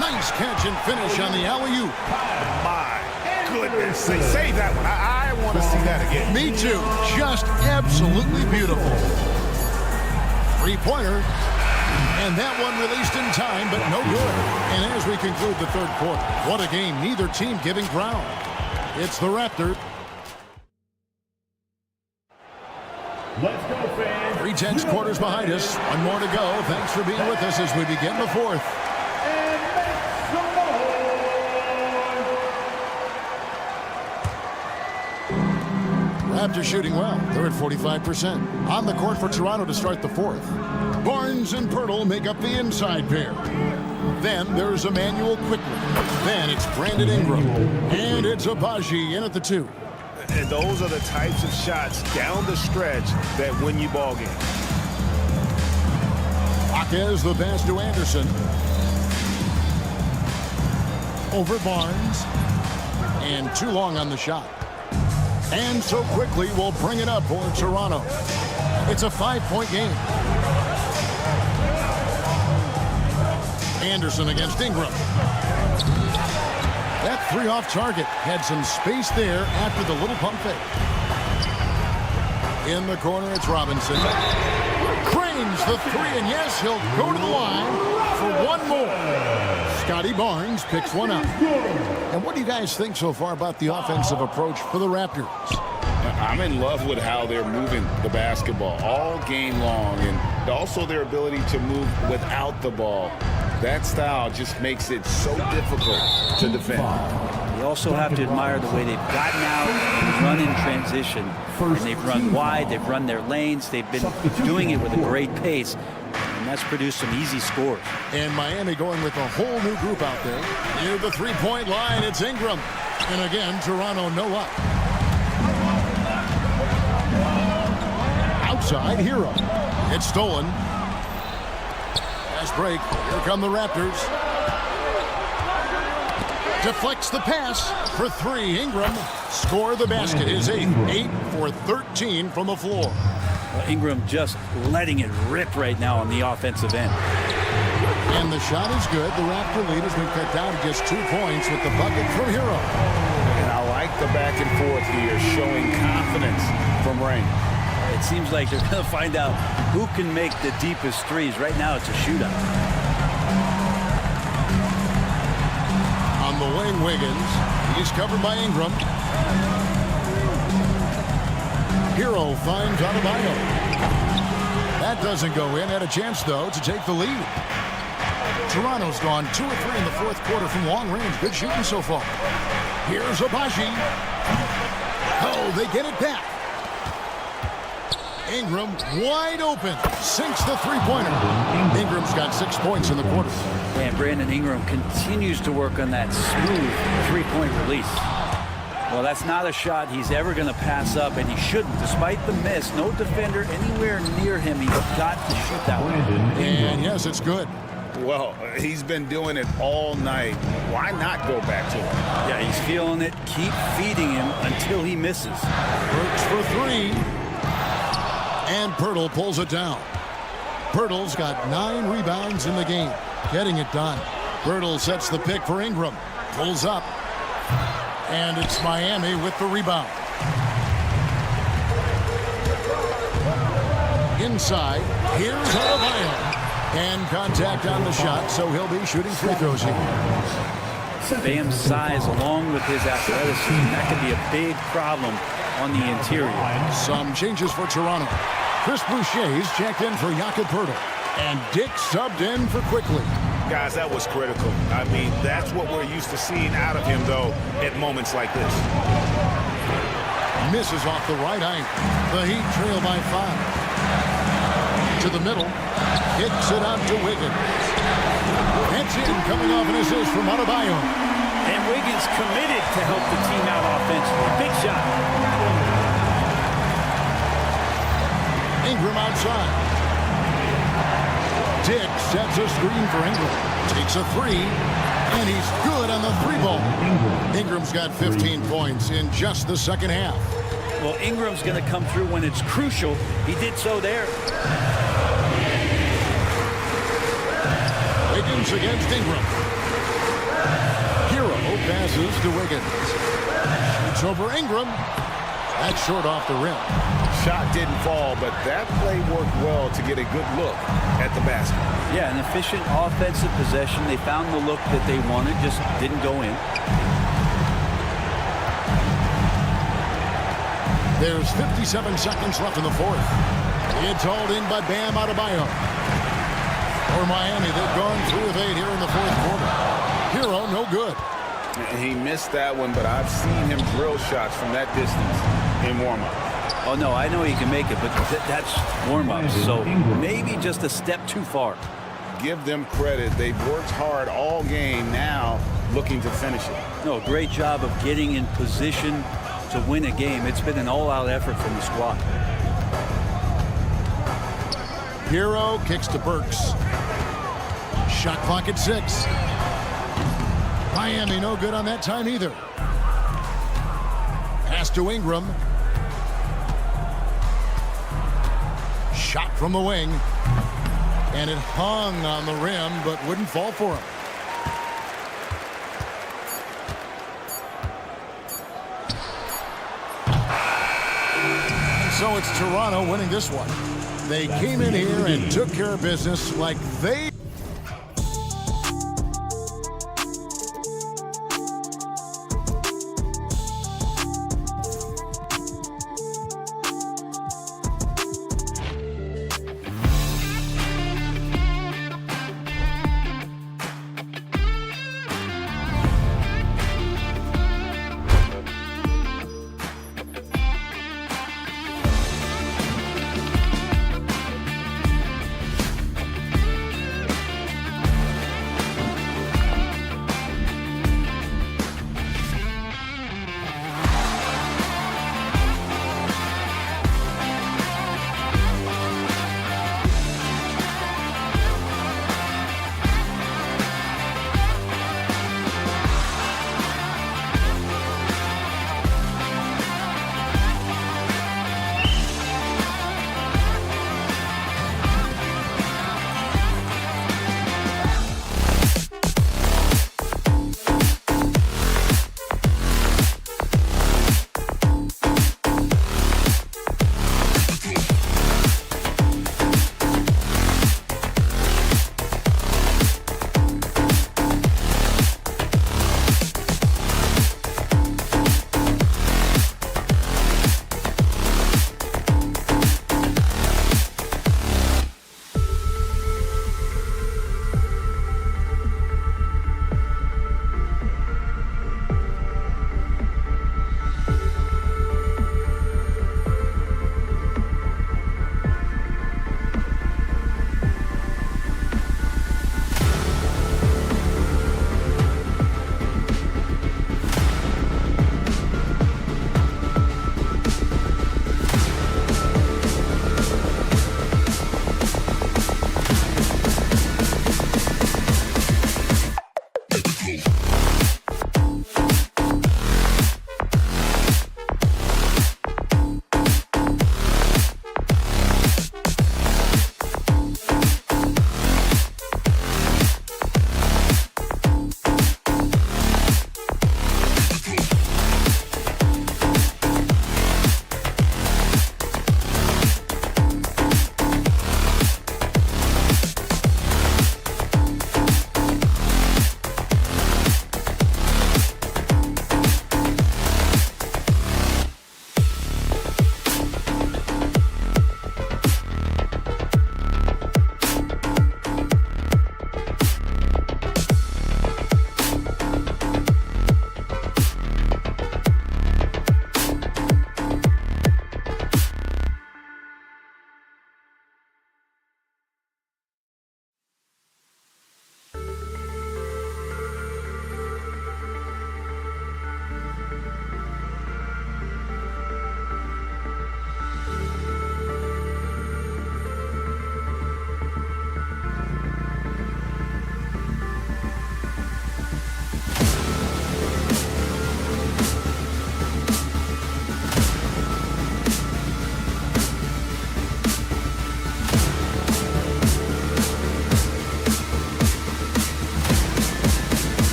Nice catch and finish on the alley-oop. My goodness. Save that one. I want to see that again. Me too. Just absolutely beautiful. Three-pointer. And that one released in time, but no good. And as we conclude the third quarter, what a game. Neither team giving ground. It's the Raptors. Let's go, fans. 3 tenths quarters behind us. One more to go. Thanks for being with us as we begin the fourth. And make some noise. Raptors shooting well. They're at 45%. On the court for Toronto to start the fourth. Barnes and Pirtle make up the inside pair. Then there's Emmanuel quickly. Then it's Brandon Ingram. And it's Abaji in at the 2. And those are the types of shots down the stretch that win you ball games. Jaquez the pass to Anderson. Over Barnes. And too long on the shot. And so quickly we'll bring it up for Toronto. It's a 5-point game. Anderson against Ingram. That three off target. Had some space there after the little pump fake. In the corner, it's Robinson. Cranes the 3, and yes, he'll go to the line for one more. Scotty Barnes picks one up. And what do you guys think so far about the offensive approach for the Raptors? I'm in love with how they're moving the basketball all game long, and also their ability to move without the ball. That style just makes it so difficult to defend. You also have to admire the way they've gotten out and run in transition. And they've run wide, they've run their lanes, they've been doing it with a great pace. And that's produced some easy scores. And Miami going with a whole new group out there. Near the three-point line, it's Ingram. And again, Toronto no luck. Outside, Hero. It's stolen. Fast break. Here come the Raptors. Deflects the pass for 3. Ingram score the basket. His 8th. 8 for 13 from the floor. Well, Ingram just letting it rip right now on the offensive end. And the shot is good. The Raptor lead has been cut down to just 2 points with the bucket from Hero. And I like the back and forth here, showing confidence from Rain. It seems like they're going to find out who can make the deepest threes. Right now, it's a shootout. On the wing, Wiggins. He's covered by Ingram. Hero finds Adebayo. That doesn't go in. Had a chance, though, to take the lead. Toronto's gone 2 or 3 in the fourth quarter from long range. Good shooting so far. Here's Abaji. Oh, they get it back. Ingram wide open. Sinks the three-pointer. Ingram's got 6 points in the quarter. And Brandon Ingram continues to work on that smooth three-point release. Well, that's not a shot he's ever going to pass up, and he shouldn't. Despite the miss, no defender anywhere near him. He's got to shoot that one. And yes, it's good. Well, he's been doing it all night. Why not go back to him? Yeah, he's feeling it. Keep feeding him until he misses. Works for 3. And Pirtle pulls it down. Bertle's got 9 rebounds in the game, getting it done. Bertle sets the pick for Ingram. Pulls up. And it's Miami with the rebound. Inside, here's Adebayo. And contact on the shot, so he'll be shooting free throws here. Bam's size along with his athleticism, that could be a big problem on the interior. Some changes for Toronto. Chris Boucher's checked in for Jakob Poeltl. And Dick subbed in for Quickly. Guys, that was critical. I mean, that's what we're used to seeing out of him, though, at moments like this. Misses off the right angle. The Heat trail by 5. To the middle. Kicks it out to Wiggins. That's in, coming off an assist from Adebayo. And Wiggins committed to help the team out offensively. Big shot. Ingram outside. Dick sets a screen for Ingram. Takes a 3. And he's good on the 3-ball. Ingram's got 15 points in just the second half. Well, Ingram's going to come through when it's crucial. He did so there. Wiggins against Ingram. Hero passes to Wiggins. Shoots over Ingram. That's short off the rim. Shot didn't fall, but that play worked well to get a good look at the basket. Yeah, an efficient offensive possession. They found the look that they wanted, just didn't go in. There's 57 seconds left in the fourth. It's hauled in by Bam Adebayo. For Miami, they've gone 3 of 8 here in the fourth quarter. Hero, no good. He missed that one, but I've seen him drill shots from that distance in warm-up. Oh, no, I know he can make it, but that's warm-up, so maybe just a step too far. Give them credit. They've worked hard all game, now looking to finish it. No, great job of getting in position to win a game. It's been an all-out effort from the squad. Hero kicks to Burks. Shot clock at 6. Miami no good on that time either. Pass to Ingram. Shot from the wing. And it hung on the rim, but wouldn't fall for him. So it's Toronto winning this one. They came in here and took care of business like they...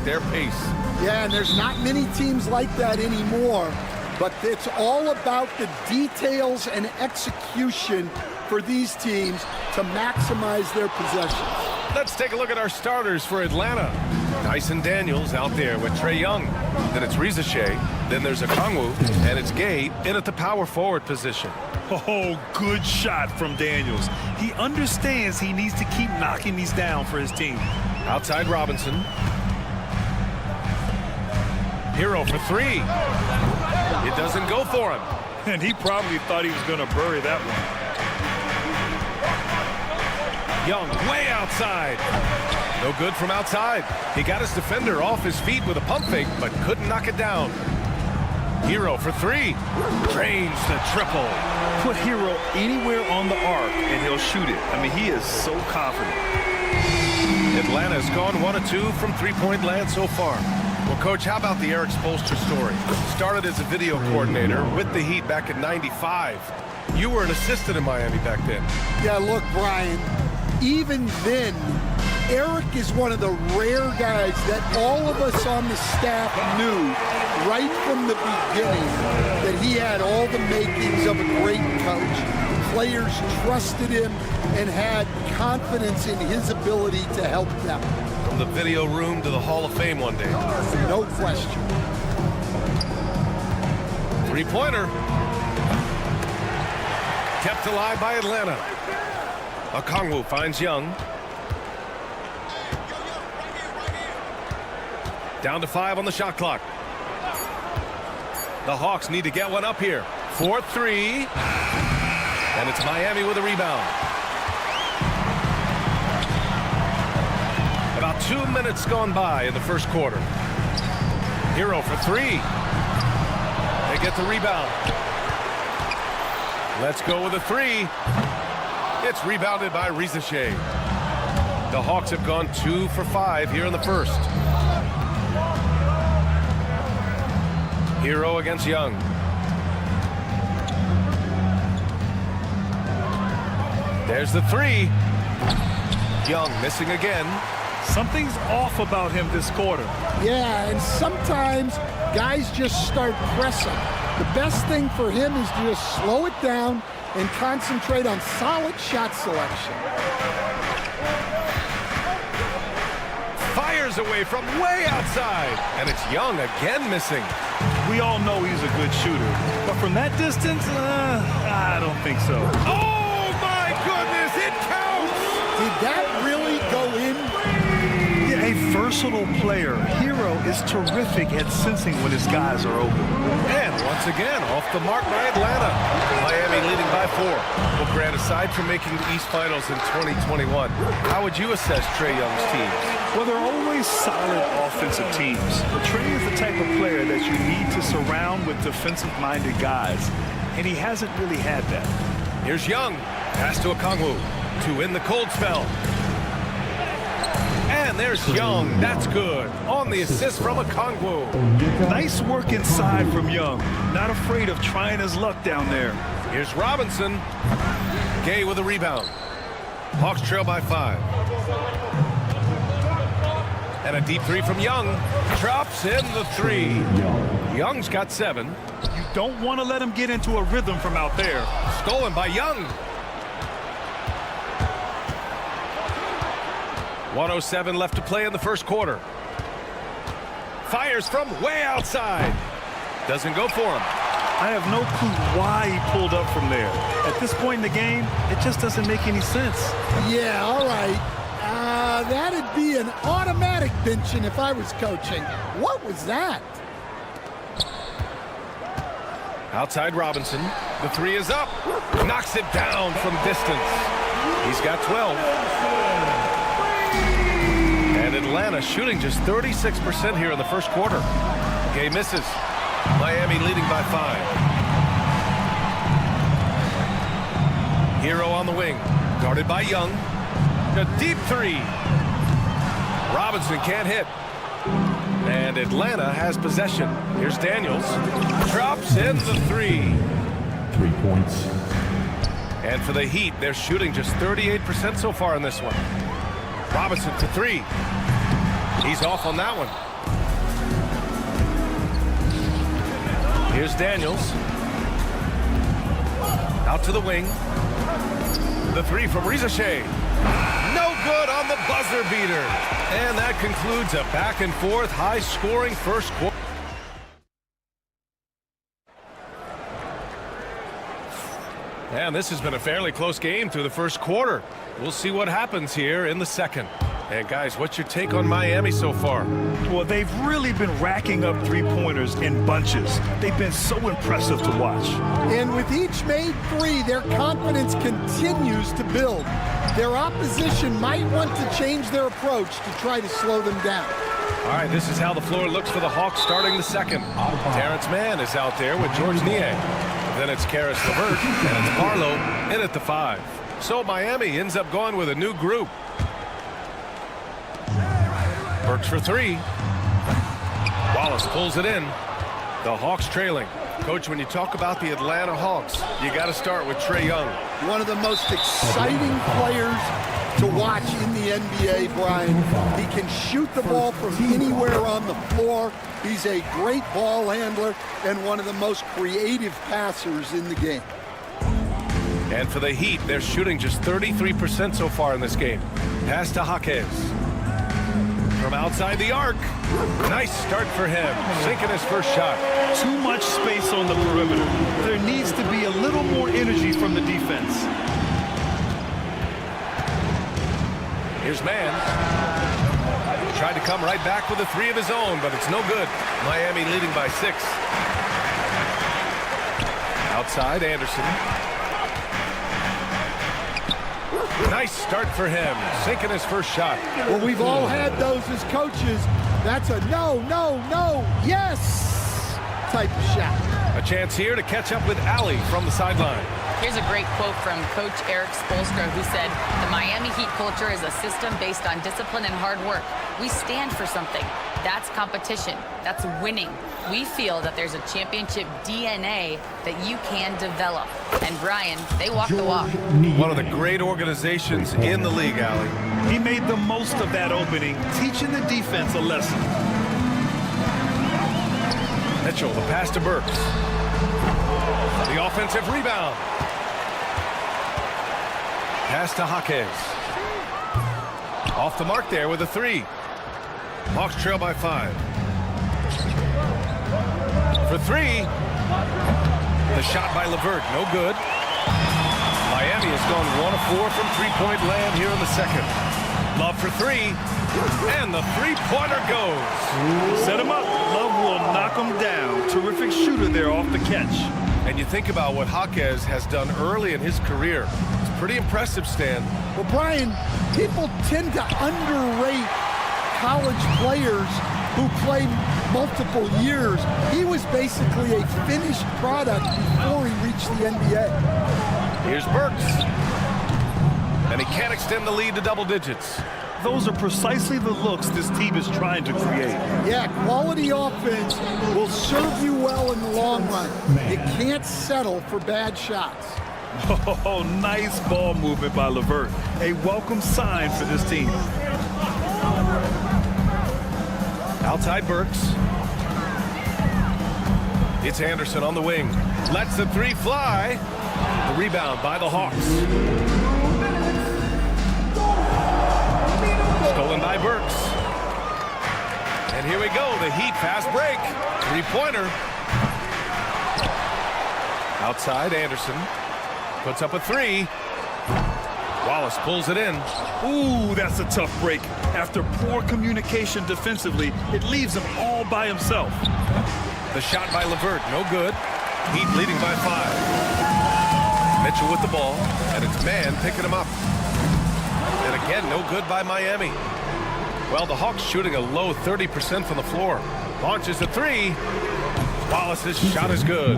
their pace. Yeah, and there's not many teams like that anymore, but it's all about the details and execution for these teams to maximize their possessions. Let's take a look at our starters for Atlanta. Dyson Daniels out there with Trae Young. Then it's Rizashay. Then there's Okongwu. And it's Gay in at the power forward position. Oh, good shot from Daniels. He understands he needs to keep knocking these down for his team. Outside Robinson. Hero for three. It doesn't go for him. And he probably thought he was going to bury that one. Young way outside. No good from outside. He got his defender off his feet with a pump fake, but couldn't knock it down. Hero for three. Drains the triple. Put Hero anywhere on the arc, and he'll shoot it. I mean, he is so confident. Atlanta's gone 1 of 2 from three-point land so far. Well, Coach, how about the Eric Spoelstra story? Started as a video coordinator with the Heat back in '95. You were an assistant in Miami back then. Yeah, look, Brian, even then, Eric is one of the rare guys that all of us on the staff knew right from the beginning that he had all the makings of a great coach. Players trusted him and had confidence in his ability to help them. From the video room to the Hall of Fame one day. No question. Three-pointer. Kept alive by Atlanta. Okongwu finds Young. Down to 5 on the shot clock. The Hawks need to get one up here. 4-3. And it's Miami with a rebound. About 2 minutes gone by in the first quarter. Hero for three. They get the rebound. Let's go with a three. It's rebounded by Rizashay. The Hawks have gone 2 for 5 here in the first. Hero against Young. There's the three. Young missing again. Something's off about him this quarter. Yeah, and sometimes guys just start pressing. The best thing for him is to just slow it down and concentrate on solid shot selection. Fires away from way outside. And it's Young again missing. We all know he's a good shooter. But from that distance, I don't think so. Oh, my goodness, it counts! Did that really go in? Yeah, a versatile player. Hero is terrific at sensing when his guys are open. And once again, off the mark by Atlanta. Miami leading by 4. Well, Grant, aside from making the East Finals in 2021, how would you assess Trae Young's teams? Well, they're always solid offensive teams. But Trae is the type of player that you need to surround with defensive-minded guys, and he hasn't really had that. Here's Young. Pass to Okongwu to end the cold spell. And there's Young. That's good. On the assist from Okongwu. Nice work inside from Young. Not afraid of trying his luck down there. Here's Robinson. Gay with a rebound. Hawks trail by 5. And a deep three from Young. Drops in the three. Young's got 7. You don't want to let him get into a rhythm from out there. Stolen by Young. 1:07 left to play in the first quarter. Fires from way outside. Doesn't go for him. I have no clue why he pulled up from there. At this point in the game, it just doesn't make any sense. Yeah, all right. That'd be an automatic benching if I was coaching. What was that? Outside Robinson. The three is up. Knocks it down from distance. He's got 12. And Atlanta shooting just 36% here in the first quarter. Gay misses. Miami leading by 5. Hero on the wing. Guarded by Young. A deep three. Robinson can't hit. And Atlanta has possession. Here's Daniels. Drops in the three. 3 points. And for the Heat, they're shooting just 38% so far in this one. Robinson for three. He's off on that one. Here's Daniels. Out to the wing. The three from Rizachet. No good on the buzzer beater. And that concludes a back and forth, high-scoring first quarter. And this has been a fairly close game through the first quarter. We'll see what happens here in the second. And guys, what's your take on Miami so far? Well, they've really been racking up three-pointers in bunches. They've been so impressive to watch. And with each made three, their confidence continues to build. Their opposition might want to change their approach to try to slow them down. All right, this is how the floor looks for the Hawks starting the second. Terrence Mann is out there with George Niang. Then it's Karis LeVert, and it's Barlow in at the 5. So Miami ends up going with a new group. Burks for 3. Wallace pulls it in. The Hawks trailing. Coach, when you talk about the Atlanta Hawks, you got to start with Trae Young. One of the most exciting players to watch in the NBA, Brian. He can shoot the ball from anywhere on the floor. He's a great ball handler and one of the most creative passers in the game. And for the Heat, they're shooting just 33% so far in this game. Pass to Jaquez. From outside the arc. Nice start for him. Sinking his first shot. Too much space on the perimeter. There needs to be a little more energy from the defense. Here's Mann. Tried to come right back with a 3 of his own, but it's no good. Miami leading by 6. Outside, Anderson. Nice start for him. Sinking his first shot. Well, we've all had those as coaches. That's a no, no, no, yes type of shot. A chance here to catch up with Allie from the sideline. Here's a great quote from Coach Eric Spoelstra, who said, "The Miami Heat culture is a system based on discipline and hard work. We stand for something. That's competition. That's winning. We feel that there's a championship DNA that you can develop." And Brian, they walk the walk. One of the great organizations in the league, Allie. He made the most of that opening, teaching the defense a lesson. Mitchell, the pass to Burks. The offensive rebound. Pass to Jaquez. Off the mark there with a 3. Hawks trail by 5. For 3. The shot by LeVert, no good. Miami has gone 1 of 4 from three-point land here in the second. Love for 3. And the three-pointer goes. Set him up. Love will knock him down. Terrific shooter there off the catch. And you think about what Jaquez has done early in his career. It's pretty impressive, Stan. Well, Brian, people tend to underrate college players who play multiple years. He was basically a finished product before he reached the NBA. Here's Burks. And he can't extend the lead to double digits. Those are precisely the looks this team is trying to create. Yeah, quality offense will serve you well in the long run. You can't settle for bad shots. Oh, nice ball movement by LeVert. A welcome sign for this team. Outside Burks. It's Anderson on the wing. Lets the 3 fly. The rebound by the Hawks. Stolen by Burks. And here we go, the Heat fast break. 3-pointer. Outside, Anderson. Puts up a 3. Wallace pulls it in. Ooh, that's a tough break. After poor communication defensively, it leaves him all by himself. The shot by LeVert, no good. Heat leading by 5. Mitchell with the ball, and it's Mann picking him up. And again, no good by Miami. Well, the Hawks shooting a low 30% from the floor. Launches a 3. Wallace's shot is good.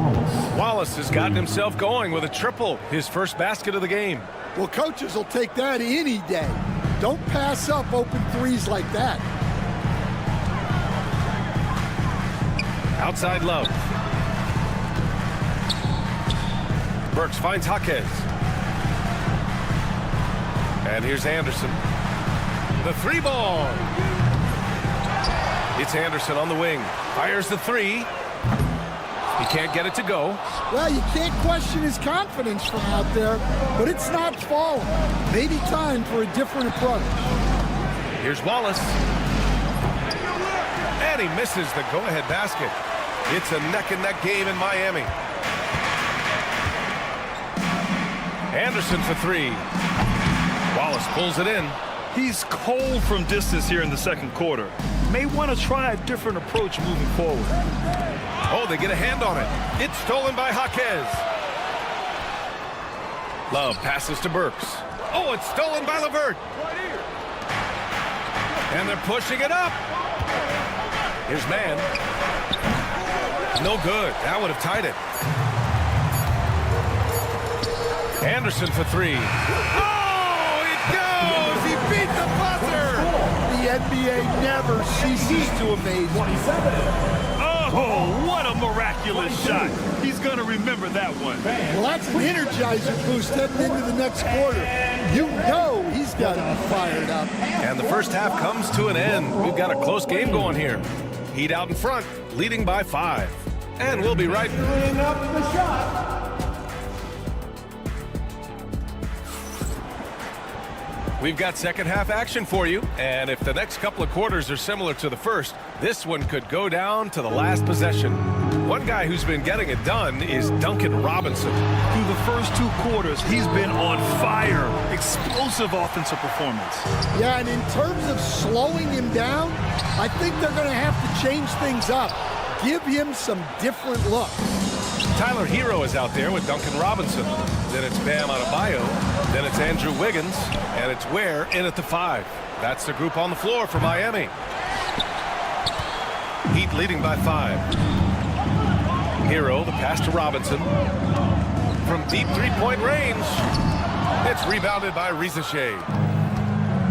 Wallace has gotten himself going with a triple, his first basket of the game. Well, coaches will take that any day. Don't pass up open threes like that. Outside Love. Burks finds Jaquez. And here's Anderson. The 3 ball. It's Anderson on the wing. Fires the 3. He can't get it to go. Well, you can't question his confidence from out there, but it's not falling. Maybe time for a different approach. Here's Wallace. And he misses the go-ahead basket. It's a neck-and-neck game in Miami. Anderson for three. Wallace pulls it in. He's cold from distance here in the second quarter. May want to try a different approach moving forward. Oh, they get a hand on it. It's stolen by Jaquez. Love passes to Burks. Oh, it's stolen by LeVert. And they're pushing it up. Here's Mann. No good. That would have tied it. Anderson for three. Oh, it goes! He beat the buzzer! The NBA never ceases to amaze me. Oh, what a miraculous shot. He's going to remember that one. Well, that's an energizer boost heading into the next quarter. You know he's got to be fired up. And the first half comes to an end. We've got a close game going here. Heat out in front, leading by 5. And we'll be right Bringing up the shot. We've got second half action for you, and if the next couple of quarters are similar to the first, this one could go down to the last possession. One guy who's been getting it done is Duncan Robinson. Through the first 2 quarters, he's been on fire. Explosive offensive performance. Yeah, and in terms of slowing him down, I think they're going to have to change things up. Give him some different looks. Tyler Hero is out there with Duncan Robinson. Then it's Bam Adebayo. Then it's Andrew Wiggins. And it's Ware in at the 5. That's the group on the floor for Miami. Heat leading by 5. Hero, the pass to Robinson. From deep three-point range. It's rebounded by Risacher.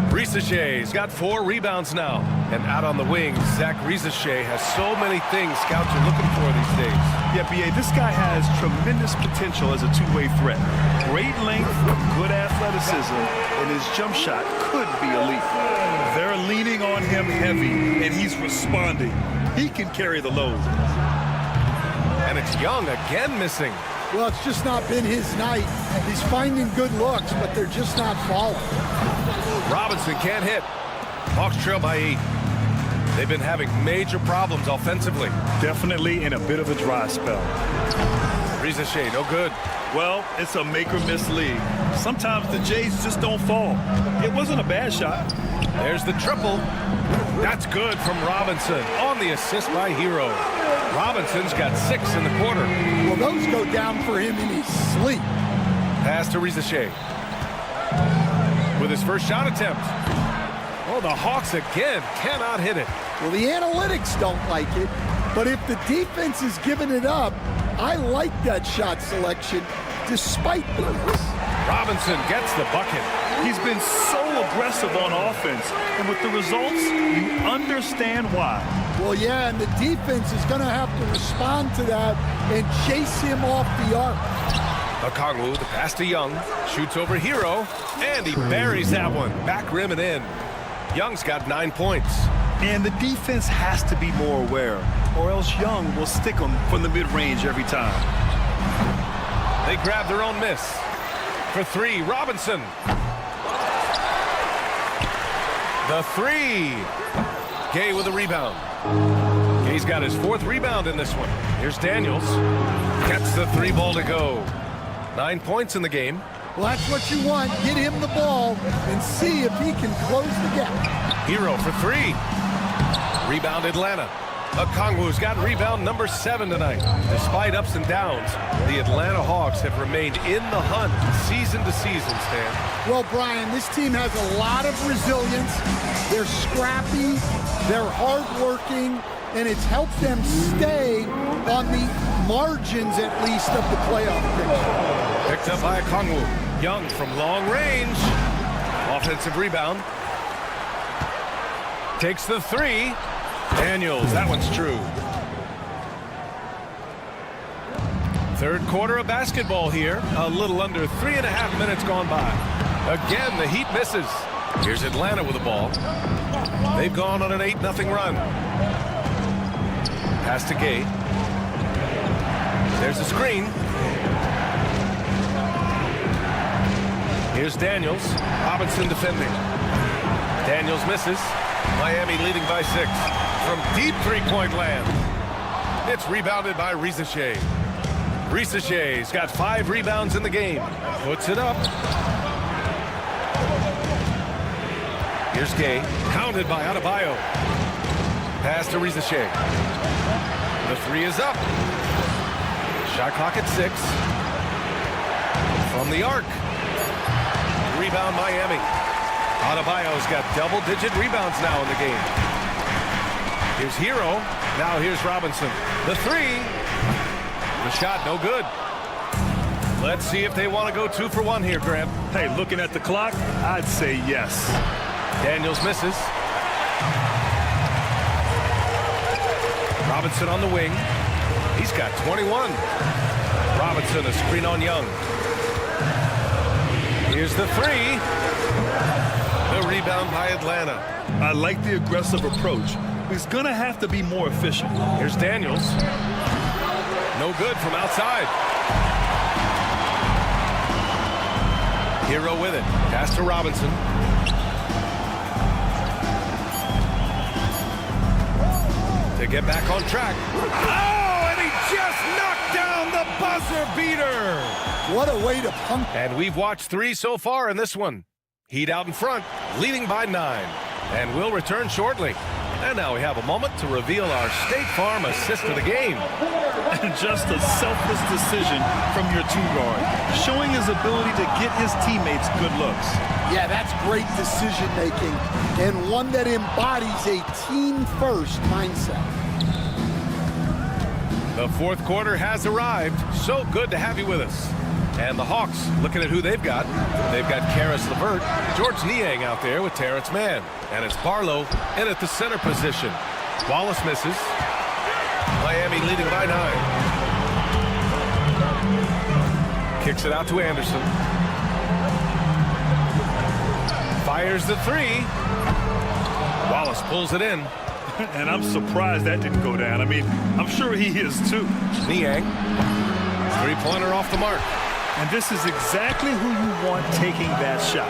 Risaché's got 4 rebounds now. And out on the wing, Zach Risacher has so many things scouts are looking for these days. Yeah, B.A., this guy has tremendous potential as a two-way threat. Great length, good athleticism, and his jump shot could be elite. They're leaning on him heavy, and he's responding. He can carry the load. And it's Young again missing. Well, it's just not been his night. He's finding good looks, but they're just not falling. Robinson can't hit. Hawks trail by 8. They've been having major problems offensively. Definitely in a bit of a dry spell. Risacher, no good. Well, it's a make-or-miss league. Sometimes the Jays just don't fall. It wasn't a bad shot. There's the triple. That's good from Robinson on the assist by Hero. Robinson's got 6 in the quarter. Well, those go down for him in his sleep. Pass to Risacher. With his first shot attempt. Oh, the Hawks again cannot hit it. Well, the analytics don't like it, but if the defense is giving it up, I like that shot selection despite this. Robinson gets the bucket. He's been so aggressive on offense, and with the results, you understand why. Well, yeah, and the defense is going to have to respond to that and chase him off the arc. Okongwu, the pass to Young, shoots over Hero, and he buries that one. Back rim and in. Young's got 9 points. And the defense has to be more aware, or else Young will stick them from the mid-range every time. They grab their own miss. For 3, Robinson. The 3. Gay with a rebound. Gay's got his 4th rebound in this one. Here's Daniels. Gets the 3 ball to go. 9 points in the game. Well, that's what you want. Get him the ball and see if he can close the gap. Hero for 3. Rebound Atlanta. Okongwu's got rebound number 7 tonight. Despite ups and downs, the Atlanta Hawks have remained in the hunt season to season, Stan. Well, Brian, this team has a lot of resilience. They're scrappy, they're hardworking, and it's helped them stay on the margins, at least, of the playoff picture. Picked up by Okongwu. Young from long range. Offensive rebound. Takes the 3. Daniels, that one's true. Third quarter of basketball here. A little under 3.5 minutes gone by. Again, the Heat misses. Here's Atlanta with the ball. They've gone on an 8-0 run. Pass to Gay. There's the screen. Here's Daniels. Robinson defending. Daniels misses. Miami leading by 6 from deep three-point land. It's rebounded by Risacher. Risacher's got 5 rebounds in the game. Puts it up. Here's Gay. Pounded by Adebayo. Pass to Risacher. The 3 is up. Shot clock at 6. From the arc. Rebound Miami. Adebayo's got double-digit rebounds now in the game. Here's Hero. Now here's Robinson. The 3. The shot no good. Let's see if they want to go 2 for 1 here, Graham. Hey, looking at the clock, I'd say yes. Daniels misses. Robinson on the wing. He's got 21. Robinson a screen on Young. Here's the 3. The rebound by Atlanta. I like the aggressive approach. He's going to have to be more efficient. Here's Daniels. No good from outside. Hero with it. Pass to Robinson. To get back on track. Oh, and he just knocked down the buzzer beater. What a way to punk. And we've watched 3 so far in this one. Heat out in front, leading by 9. And we'll return shortly. And now we have a moment to reveal our State Farm assist of the game. And just a selfless decision from your 2-guard, showing his ability to get his teammates good looks. Yeah, that's great decision-making, and one that embodies a team-first mindset. The 4th quarter has arrived. So good to have you with us. And the Hawks, looking at who they've got. They've got Karis LeVert, George Niang out there with Terrence Mann. And it's Barlow in at the center position. Wallace misses. Miami leading by 9. Kicks it out to Anderson. Fires the 3. Wallace pulls it in. And I'm surprised that didn't go down. I mean, I'm sure he is too. Niang. 3-pointer off the mark. And this is exactly who you want taking that shot.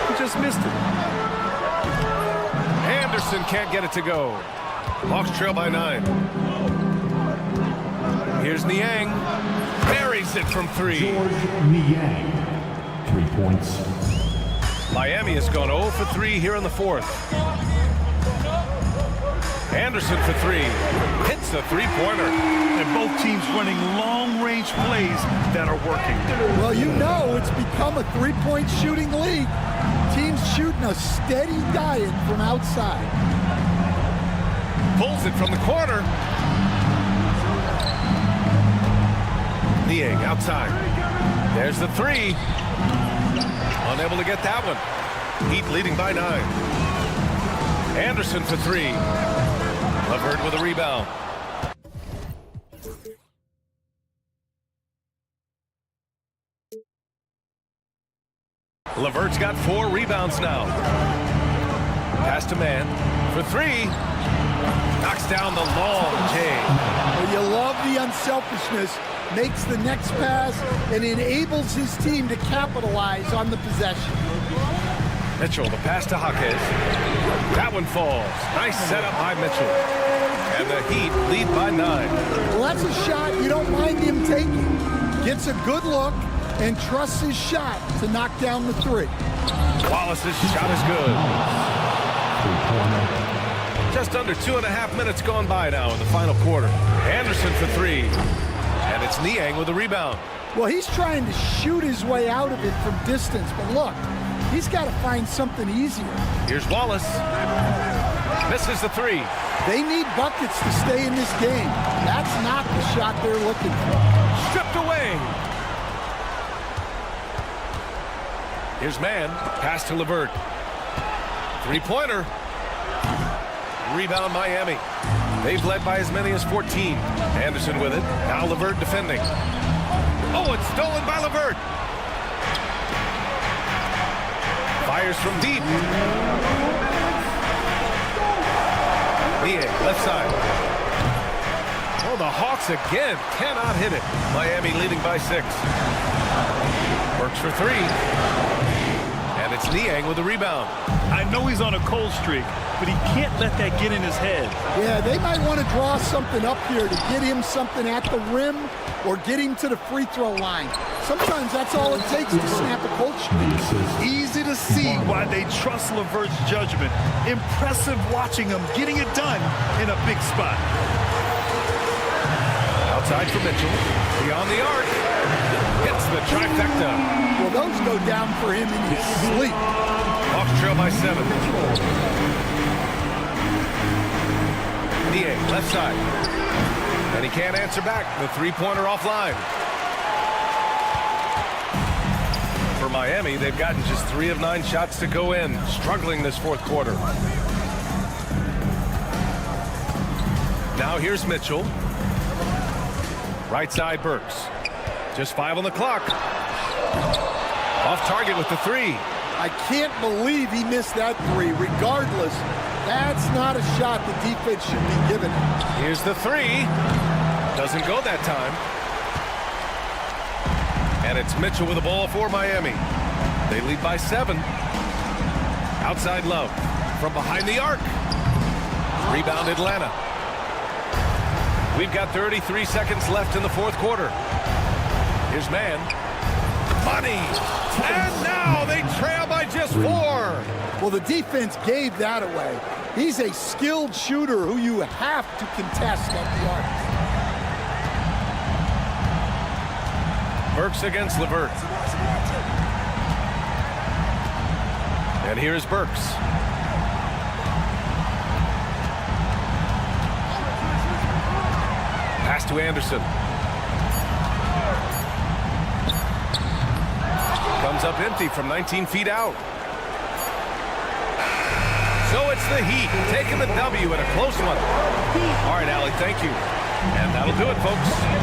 He just missed it. Anderson can't get it to go. Hawks trail by 9. Here's Niang. Buries it from 3. George Niang, 3 points. Miami has gone 0 for 3 here in the 4th. Anderson for 3. Hits the 3-pointer. And both teams running long-range plays that are working. Well, you know it's become a 3-point shooting league. Teams shooting a steady diet from outside. Pulls it from the corner. Niang outside. There's the 3. Unable to get that one. Heat leading by 9. Anderson for 3. LeVert with a rebound. LeVert's got 4 rebounds now. Pass to Mann for 3. Knocks down the long J. Well, you love the unselfishness. Makes the next pass and enables his team to capitalize on the possession. Mitchell, the pass to Jaquez. That one falls. Nice setup by Mitchell. And the Heat lead by 9. Well, that's a shot you don't mind him taking. Gets a good look and trusts his shot to knock down the 3. Wallace's shot is good. Just under 2.5 minutes gone by now in the final quarter. Anderson for 3. And it's Niang with a rebound. Well, he's trying to shoot his way out of it from distance, but look, he's got to find something easier. Here's Wallace. Misses the 3. They need buckets to stay in this game. That's not the shot they're looking for. Stripped away. Here's Mann. Pass to LeVert. 3-pointer. Rebound Miami. They've led by as many as 14. Anderson with it. Now LeVert defending. Oh, it's stolen by LeVert. Fires from deep. Niang, left side. Oh, the Hawks again cannot hit it. Miami leading by 6. Works for 3. And it's Niang with the rebound. I know he's on a cold streak, but he can't let that get in his head. Yeah, they might want to draw something up here to get him something at the rim or get him to the free throw line. Sometimes that's all it takes to snap a cold streak. Easy to see why they trust LeVert's judgment. Impressive watching him getting it done in a big spot. Outside for Mitchell. Beyond the arc. Hits the trifecta. Well, those go down for him in his sleep. Hawks trail by 7. Niang, left side. And he can't answer back. The three-pointer offline. For Miami, they've gotten just 3 of 9 shots to go in. Struggling this fourth quarter. Now here's Mitchell. Right side, Burks. Just 5 on the clock. Off target with the 3. I can't believe he missed that 3. Regardless, that's not a shot the defense should be giving him. Here's the 3. Doesn't go that time. And it's Mitchell with the ball for Miami. They lead by 7. Outside Love. From behind the arc. Rebound Atlanta. We've got 33 seconds left in the fourth quarter. Here's Man. Money. And now they trail by just 4. Well, the defense gave that away. He's a skilled shooter who you have to contest at the arc. Burks against LeVert. And here's Burks. Pass to Anderson. Comes up empty from 19 feet out. So it's the Heat taking the W in a close one. All right, Allie, thank you. And that'll do it, folks.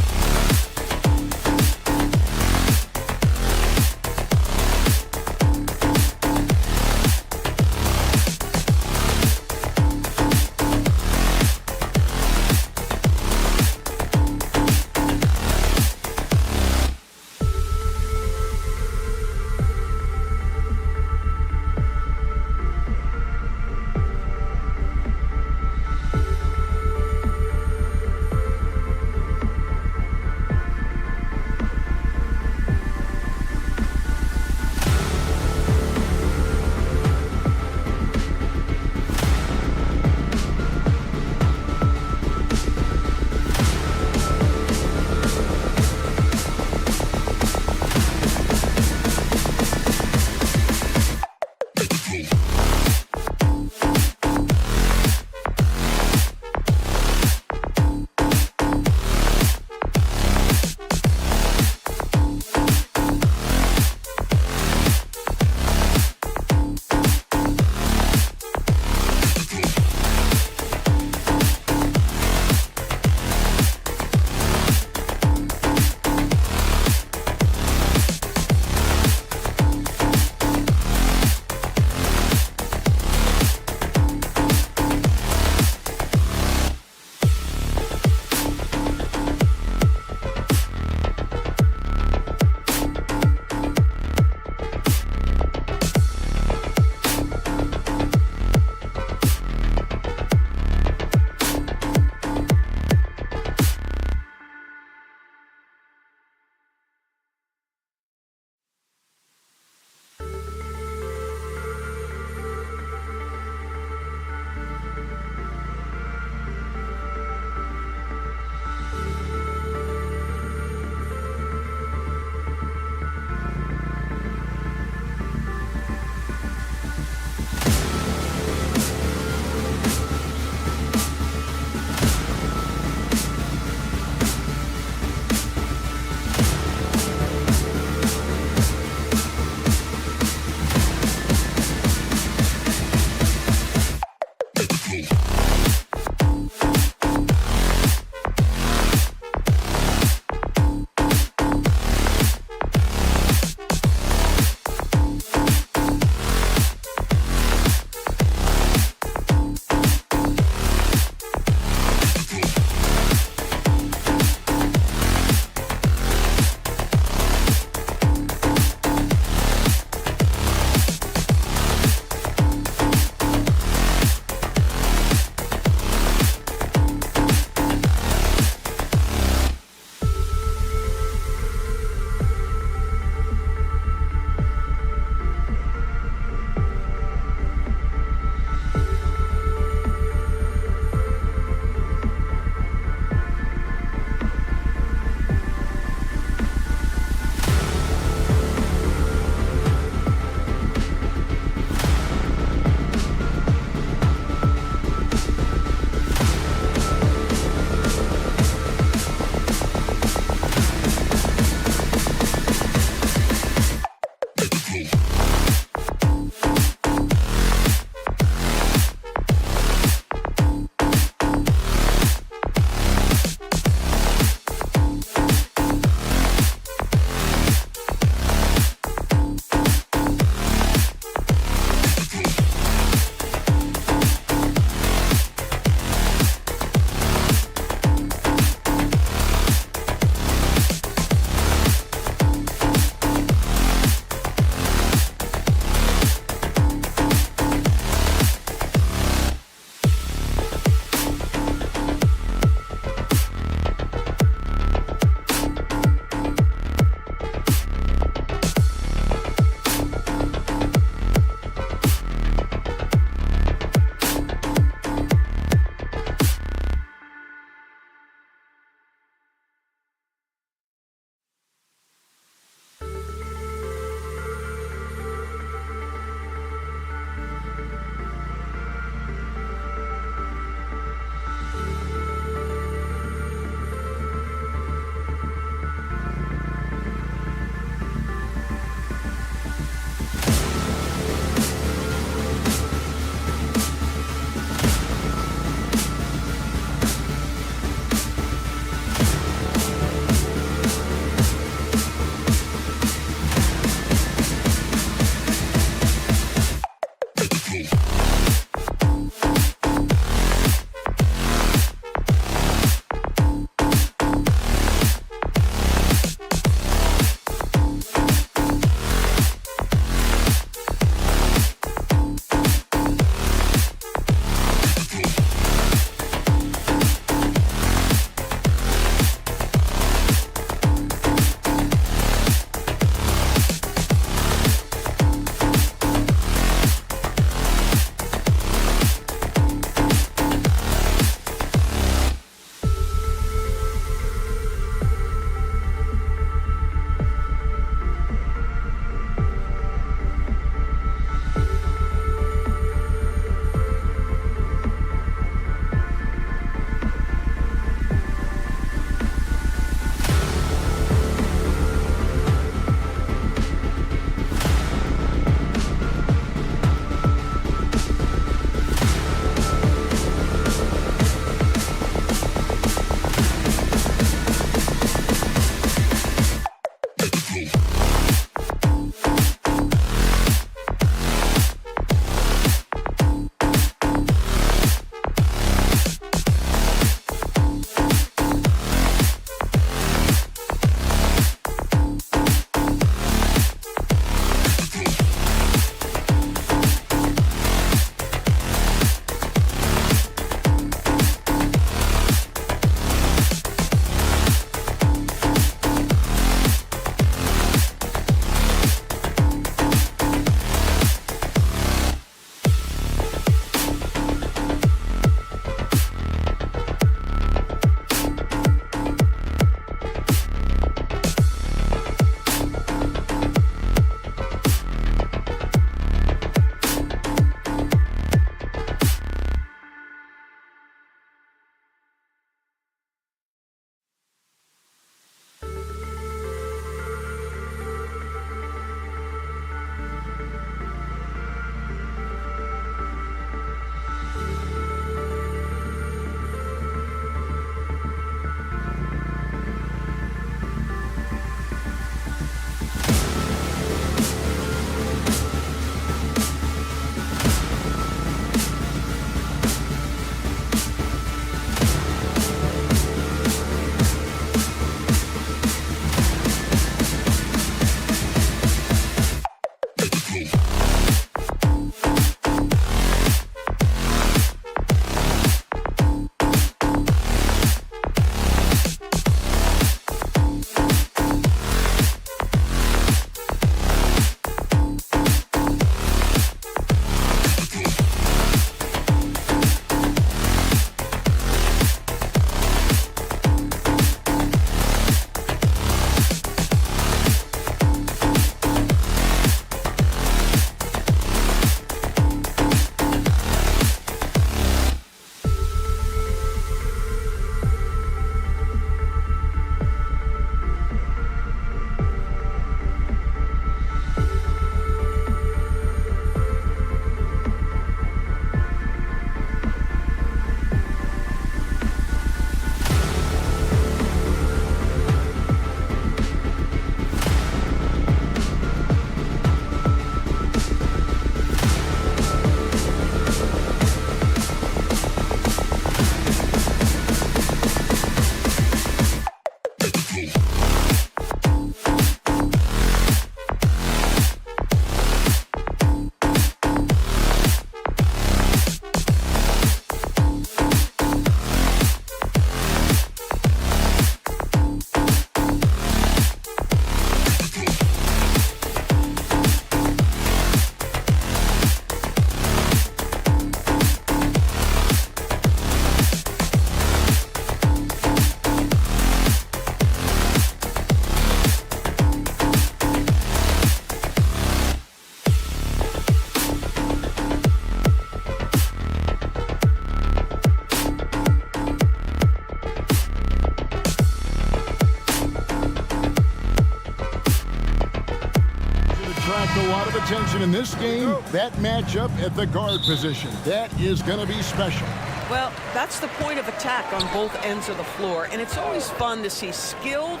attention in this game, that matchup at the guard position. That is going to be special. Well, that's the point of attack on both ends of the floor, and it's always fun to see skilled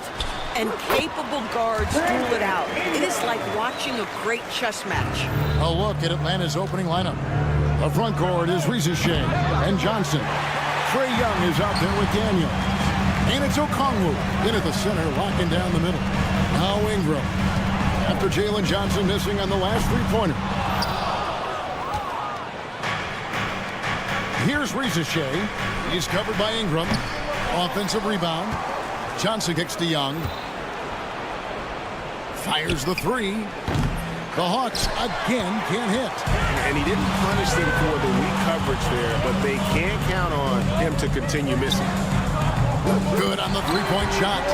and capable guards duel it out. It is like watching a great chess match. A look at Atlanta's opening lineup. The front court is Shea and Johnson. Trae Young is out there with Daniel. And it's Okongwu into the center, locking down the middle. Now Ingram. After Jalen Johnson missing on the last three-pointer. Here's Shea. He's covered by Ingram. Offensive rebound. Johnson kicks to Young. Fires the three. The Hawks again can't hit. And he didn't punish them for the weak coverage there, but they can't count on him to continue missing. Good on the three-point shot.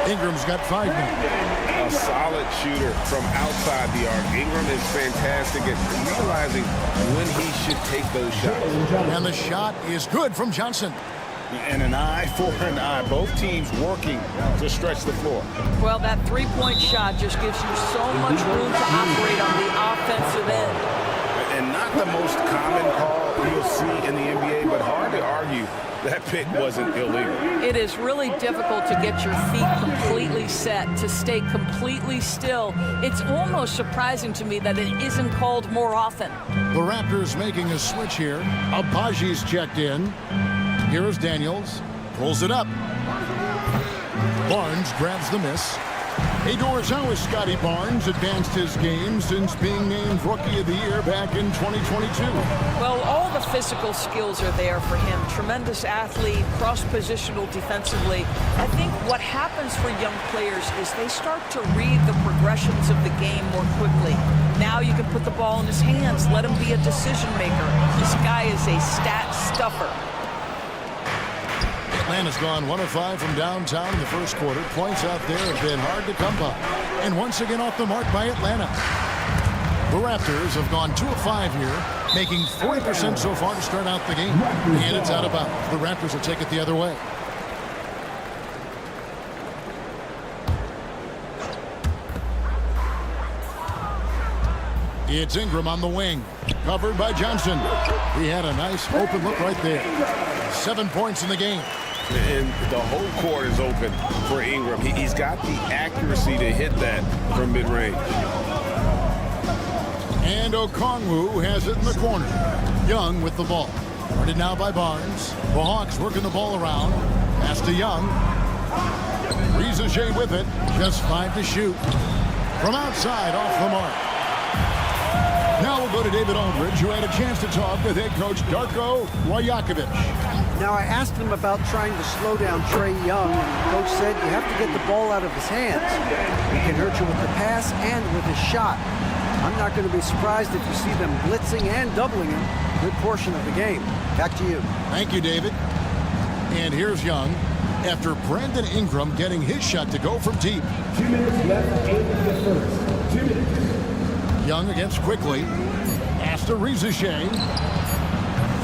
Ingram's got 5 now. A solid shooter from outside the arc. Ingram is fantastic at realizing when he should take those shots. And the shot is good from Johnson. And an eye for an eye. Both teams working to stretch the floor. Well, that three-point shot just gives you so much room to operate on the offensive end. And not the most common call you'll see in the NBA, but hard to argue that pick wasn't illegal. It is really difficult to get your feet completely set, to stay completely still. It's almost surprising to me that it isn't called more often. The Raptors making a switch here. Abaji's checked in. Here's Daniels. Pulls it up. Barnes grabs the miss. Adors, how has Scotty Barnes advanced his game since being named Rookie of the Year back in 2022? Well, all the physical skills are there for him. Tremendous athlete, cross-positional defensively. I think what happens for young players is they start to read the progressions of the game more quickly. Now you can put the ball in his hands, let him be a decision maker. This guy is a stat stuffer. Atlanta's gone 1 of 5 from downtown in the first quarter. Points out there have been hard to come by. And once again off the mark by Atlanta. The Raptors have gone 2 of 5 here, making 40% so far to start out the game. And it's out of bounds. The Raptors will take it the other way. It's Ingram on the wing, covered by Johnson. He had a nice open look right there. 7 points in the game. And the whole court is open for Ingram. He's got the accuracy to hit that from mid-range. And Okongwu has it in the corner. Young with the ball. Guarded now by Barnes. The Hawks working the ball around. Pass to Young. Shea with it. Just 5 to shoot. From outside, off the mark. Now we'll go to David Aldridge, who had a chance to talk with head coach Darko Rajakovic. Now, I asked him about trying to slow down Trae Young, and the coach said you have to get the ball out of his hands. He can hurt you with the pass and with his shot. I'm not going to be surprised if you see them blitzing and doubling him a good portion of the game. Back to you. Thank you, David. And here's Young after Brandon Ingram getting his shot to go from deep. 2 minutes left in the first. 2 minutes. Young against Quickly. Pass to Shea.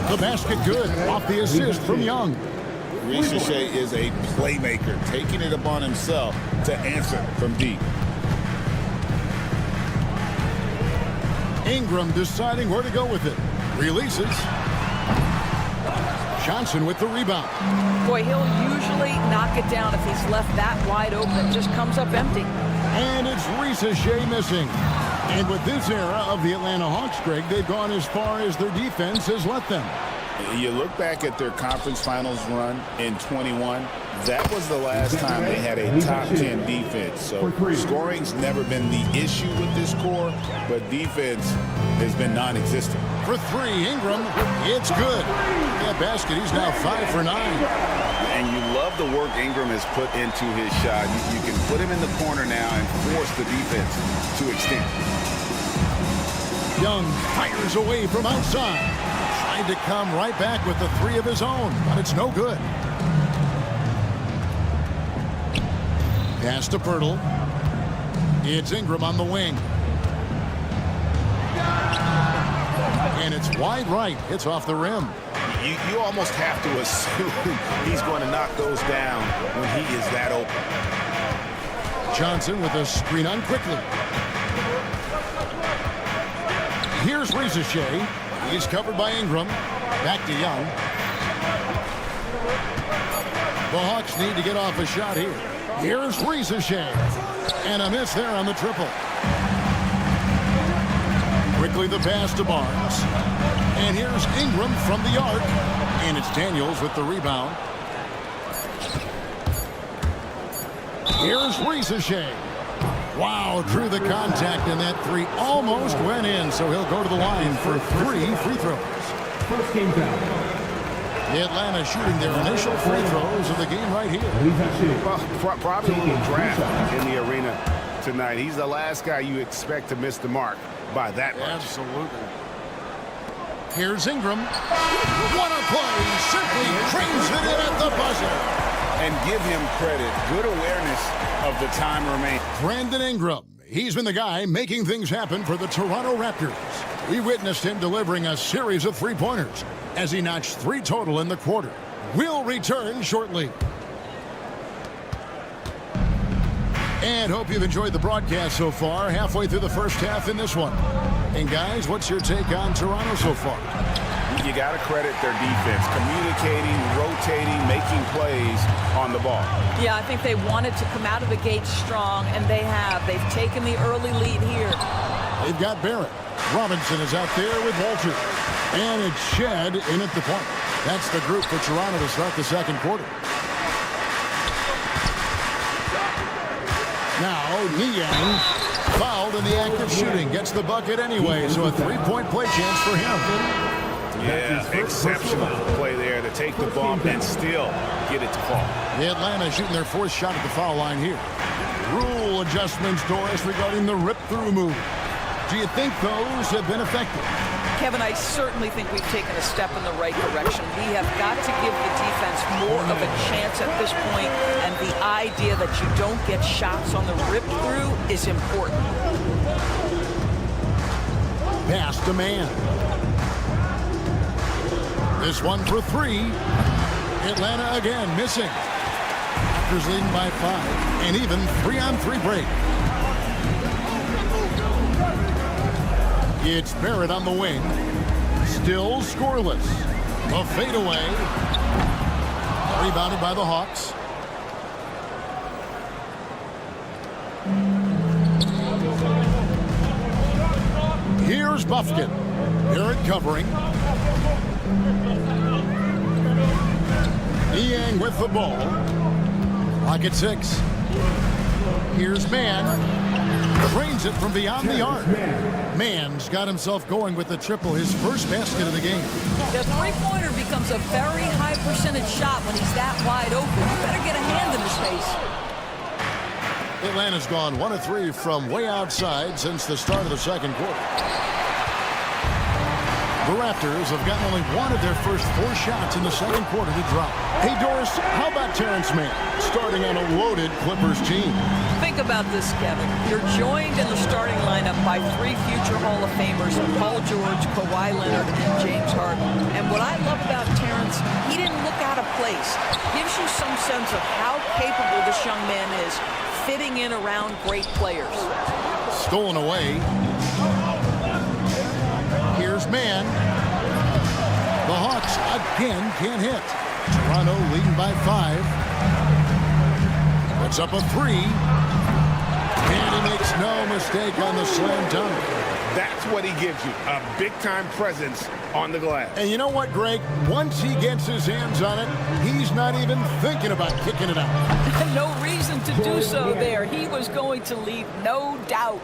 The basket good off the assist from Young. Shea is a playmaker, taking it upon himself to answer from deep. Ingram deciding where to go with it. Releases. Johnson with the rebound. Boy, he'll usually knock it down if he's left that wide open. Just comes up empty. And it's Shea missing. And with this era of the Atlanta Hawks, Greg, they've gone as far as their defense has let them. You look back at their conference finals run in 21, that was the last time they had a top 10 defense. So scoring's never been the issue with this core, but defense has been non-existent. For 3, Ingram, it's good. That basket, he's now 5 for 9. And you love the work Ingram has put into his shot. You can put him in the corner now and force the defense to extend. Young fires away from outside. Trying to come right back with the 3 of his own, but it's no good. Pass to Pirtle. It's Ingram on the wing. And it's wide right. It's off the rim. You almost have to assume he's going to knock those down when he is that open. Johnson with a screen on Quickly. Here's Ricochet. He's covered by Ingram. Back to Young. The Hawks need to get off a shot here. Here's Ricochet. And a miss there on the triple. Quickly the pass to Barnes. And here's Ingram from the arc. And it's Daniels with the rebound. Here's Ricochet. Wow, drew the contact, and that three almost went in, so he'll go to the line for 3 free throws. First game foul. The Atlanta shooting their initial free throws of the game right here. Well, probably a little draft in the arena tonight. He's the last guy you expect to miss the mark by that much. Absolutely. Here's Ingram. What a play! Simply trains it in at the buzzer. And give him credit. Good awareness of the time remaining. Brandon Ingram. He's been the guy making things happen for the Toronto Raptors. We witnessed him delivering a series of three-pointers as he notched 3 total in the quarter. We'll return shortly. And hope you've enjoyed the broadcast so far. Halfway through the first half in this one. And guys, what's your take on Toronto so far? You got to credit their defense, communicating, rotating, making plays on the ball. Yeah, I think they wanted to come out of the gate strong, and they have. They've taken the early lead here. They've got Barrett. Robinson is out there with Walter. And it's Shed in at the point. That's the group for Toronto to start the second quarter. Now, Niang, fouled in the act of shooting, gets the bucket anyway, so a 3-point play chance for him. Yeah, exceptional play there to take the bump and still get it to fall. The Atlanta shooting their 4th shot at the foul line here. Rule adjustments, Doris, regarding the rip-through move. Do you think those have been effective? Kevin, I certainly think we've taken a step in the right direction. We have got to give the defense more of a chance at this point, and the idea that you don't get shots on the rip-through is important. Pass to Man. This one for 3. Atlanta again missing. Raptors leading by 5. And even 3-on-3 break. It's Barrett on the wing. Still scoreless. A fadeaway. Rebounded by the Hawks. Here's Buffkin. Barrett covering. Niang with the ball. Pocket 6. Here's Man. Drains it from beyond the arc. Man's got himself going with the triple, his first basket of the game. The three-pointer becomes a very high percentage shot when he's that wide open. You better get a hand in his face. Atlanta's gone 1 of 3 from way outside since the start of the second quarter. The Raptors have gotten only 1 of their first 4 shots in the second quarter to drop. Hey, Doris, how about Terrence Mann starting on a loaded Clippers team? Think about this, Kevin. You're joined in the starting lineup by 3 future Hall of Famers, Paul George, Kawhi Leonard, and James Harden. And what I love about Terrence, he didn't look out of place. Gives you some sense of how capable this young man is fitting in around great players. Stolen away. Here's Man. The Hawks again can't hit. Toronto leading by 5. Puts up a 3. And he makes no mistake on the slam dunk. That's what he gives you, a big-time presence on the glass. And you know what, Greg? Once he gets his hands on it, he's not even thinking about kicking it out. No reason to do so there. He was going to leave, no doubt.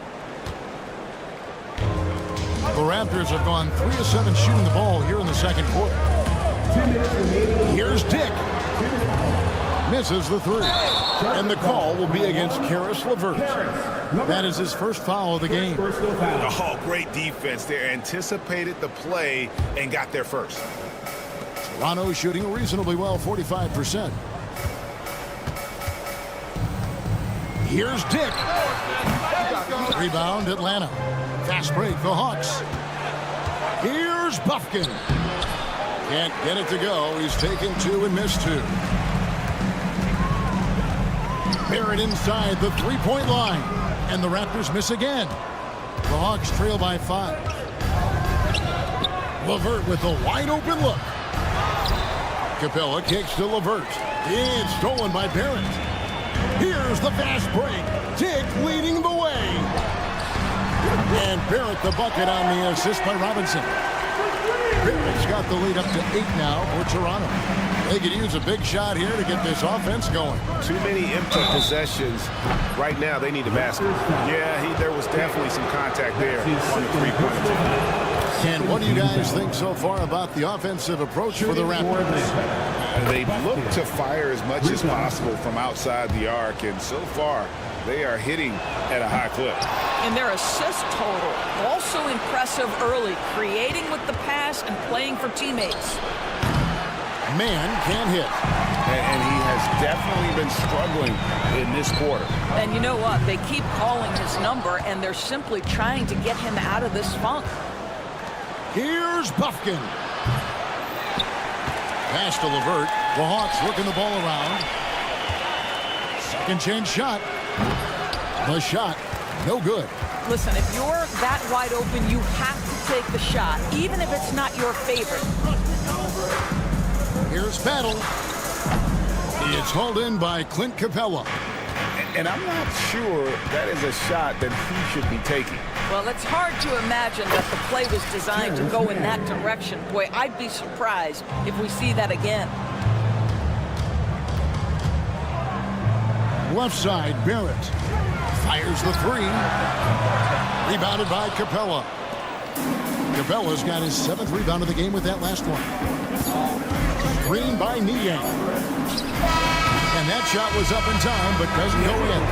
The Raptors have gone 3 of 7 shooting the ball here in the second quarter. Here's Dick. Misses the 3. And the call will be against Karis LeVert. That is his first foul of the game. Oh, great defense there. Anticipated the play and got there first. Toronto shooting reasonably well, 45%. Here's Dick. Rebound, Atlanta. Fast break, the Hawks. Here's Buffkin. Can't get it to go. He's taken 2 and missed 2. Barrett inside the 3-point line. And the Raptors miss again. The Hawks trail by 5. LeVert with a wide-open look. Capella kicks to LeVert. It's stolen by Barrett. Here's the fast break. Tick leading the way. And Barrett the bucket on the assist by Robinson. Barrett's got the lead up to 8 now for Toronto. They could use a big shot here to get this offense going. Too many empty possessions. Right now, they need a basket. Yeah, there was definitely some contact there on the three-point attempt. And what do you guys think so far about the offensive approach for the Raptors? They look to fire as much as possible from outside the arc, and so far, they are hitting at a high clip. And their assist total, also impressive early, creating with the pass and playing for teammates. Man can't hit. And he has definitely been struggling in this quarter. And you know what? They keep calling his number, and they're simply trying to get him out of this funk. Here's Buffkin. Pass to LeVert. The Hawks working the ball around. Second chance shot. The shot, no good. Listen, if you're that wide open, you have to take the shot, even if it's not your favorite. Here's Battle. It's hauled in by Clint Capella. And I'm not sure that is a shot that he should be taking. Well, it's hard to imagine that the play was designed to go in that direction. Boy, I'd be surprised if we see that again. Left side, Barrett. Fires the three. Rebounded by Capella. Capella's got his 7th rebound of the game with that last one. Screen by Niang. And that shot was up in time, but doesn't go in.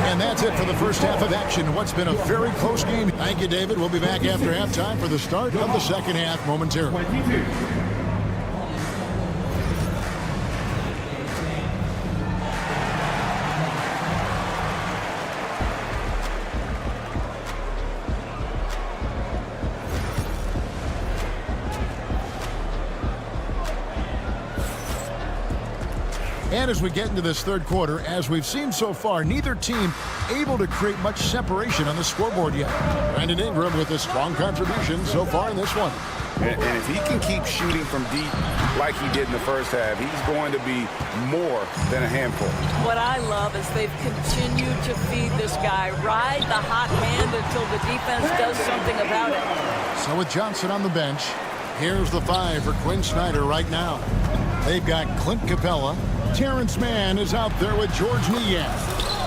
And that's it for the first half of action. What's been a very close game. Thank you, David. We'll be back after halftime for the start of the second half momentarily. And as we get into this third quarter, as we've seen so far, neither team able to create much separation on the scoreboard yet. Brandon Ingram with a strong contribution so far in this one. And if he can keep shooting from deep like he did in the first half, he's going to be more than a handful. What I love is they've continued to feed this guy, ride the hot hand until the defense does something about it. So with Johnson on the bench, here's the 5 for Quinn Snyder right now. They've got Clint Capella. Terrence Mann is out there with George Niang.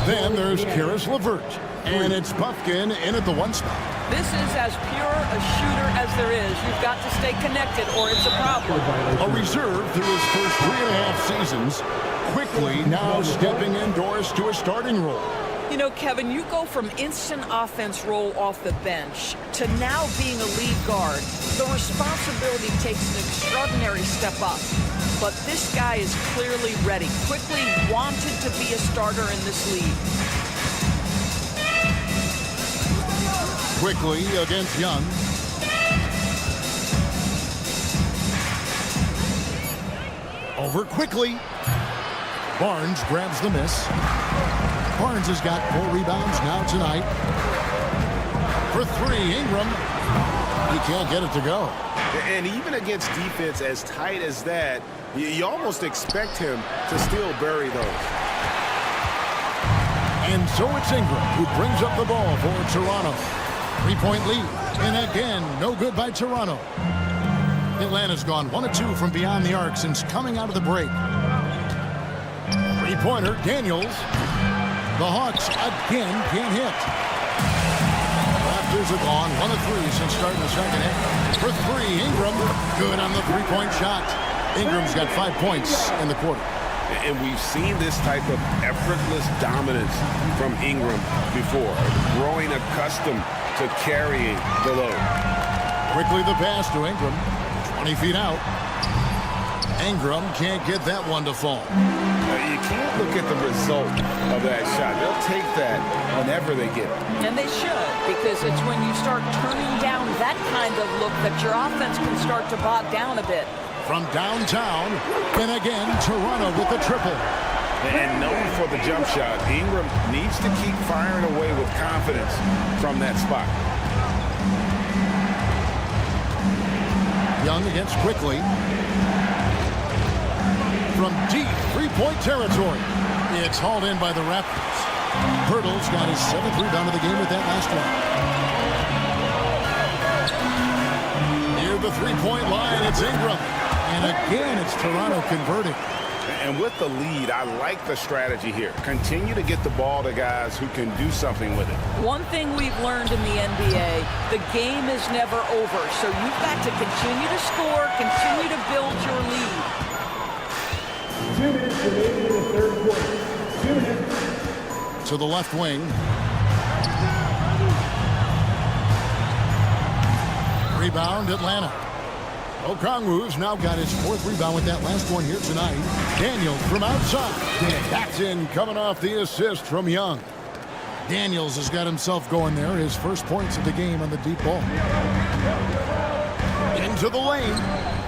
Then there's Karis LeVert. And it's Buffkin in at the 1 spot. This is as pure a shooter as there is. You've got to stay connected or it's a problem. A reserve through his first 3.5 seasons. Quickly now stepping indoors to a starting role. You know, Kevin, you go from instant offense role off the bench to now being a lead guard. The responsibility takes an extraordinary step up. But this guy is clearly ready, quickly wanted to be a starter in this league. Quickly against Young. Over quickly. Barnes grabs the miss. Barnes has got 4 rebounds now tonight. For 3, Ingram. He can't get it to go. And even against defense as tight as that, you almost expect him to still bury those. And so it's Ingram who brings up the ball for Toronto. 3-point lead. And again, no good by Toronto. Atlanta's gone 1 of 2 from beyond the arc since coming out of the break. 3-pointer, Daniels. The Hawks again can't hit. Raptors have gone 1 of 3 since starting the second half. For 3, Ingram. Good on the 3-point shot. Ingram's got 5 points in the quarter. And we've seen this type of effortless dominance from Ingram before, growing accustomed to carrying the load. Quickly the pass to Ingram. 20 feet out. Ingram can't get that one to fall. You can't look at the result of that shot. They'll take that whenever they get it. And they should, because it's when you start turning down that kind of look that your offense can start to bog down a bit. From downtown, and again, Toronto with the triple. And known for the jump shot, Ingram needs to keep firing away with confidence from that spot. Young against Quickly. From deep three-point territory. It's hauled in by the Raptors. Hurdle's got his 7th rebound of the game with that last one. Near the three-point line, it's Ingram. And again, it's Toronto converting. And with the lead, I like the strategy here. Continue to get the ball to guys who can do something with it. One thing we've learned in the NBA, the game is never over. So you've got to continue to score, continue to build your lead. 2 minutes remaining in the third quarter. 2 minutes. To the left wing. Rebound, Atlanta. Okongwu's now got his 4th rebound with that last one here tonight. Daniels from outside. That's in, coming off the assist from Young. Daniels has got himself going there. His first points of the game on the deep ball. Into the lane.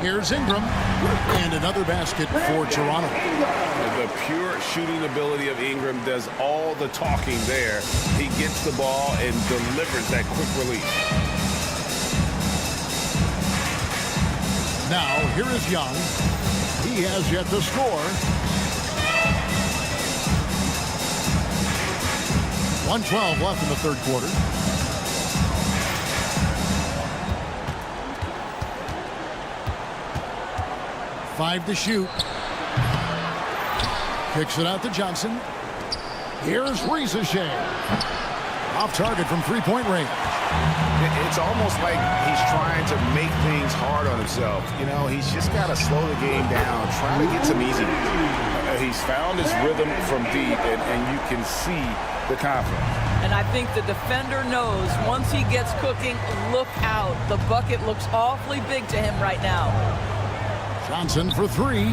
Here's Ingram. And another basket for Toronto. The pure shooting ability of Ingram does all the talking there. He gets the ball and delivers that quick release. Now, here is Young. He has yet to score. 1:12 left in the third quarter. Five to shoot. Kicks it out to Johnson. Here's Risacher. Off target from three-point range. It's almost like he's trying to make things hard on himself. You know, he's just got to slow the game down, try to get some easy. He's found his rhythm from deep, and you can see the confidence. And I think the defender knows once he gets cooking, look out. The bucket looks awfully big to him right now. Johnson for 3.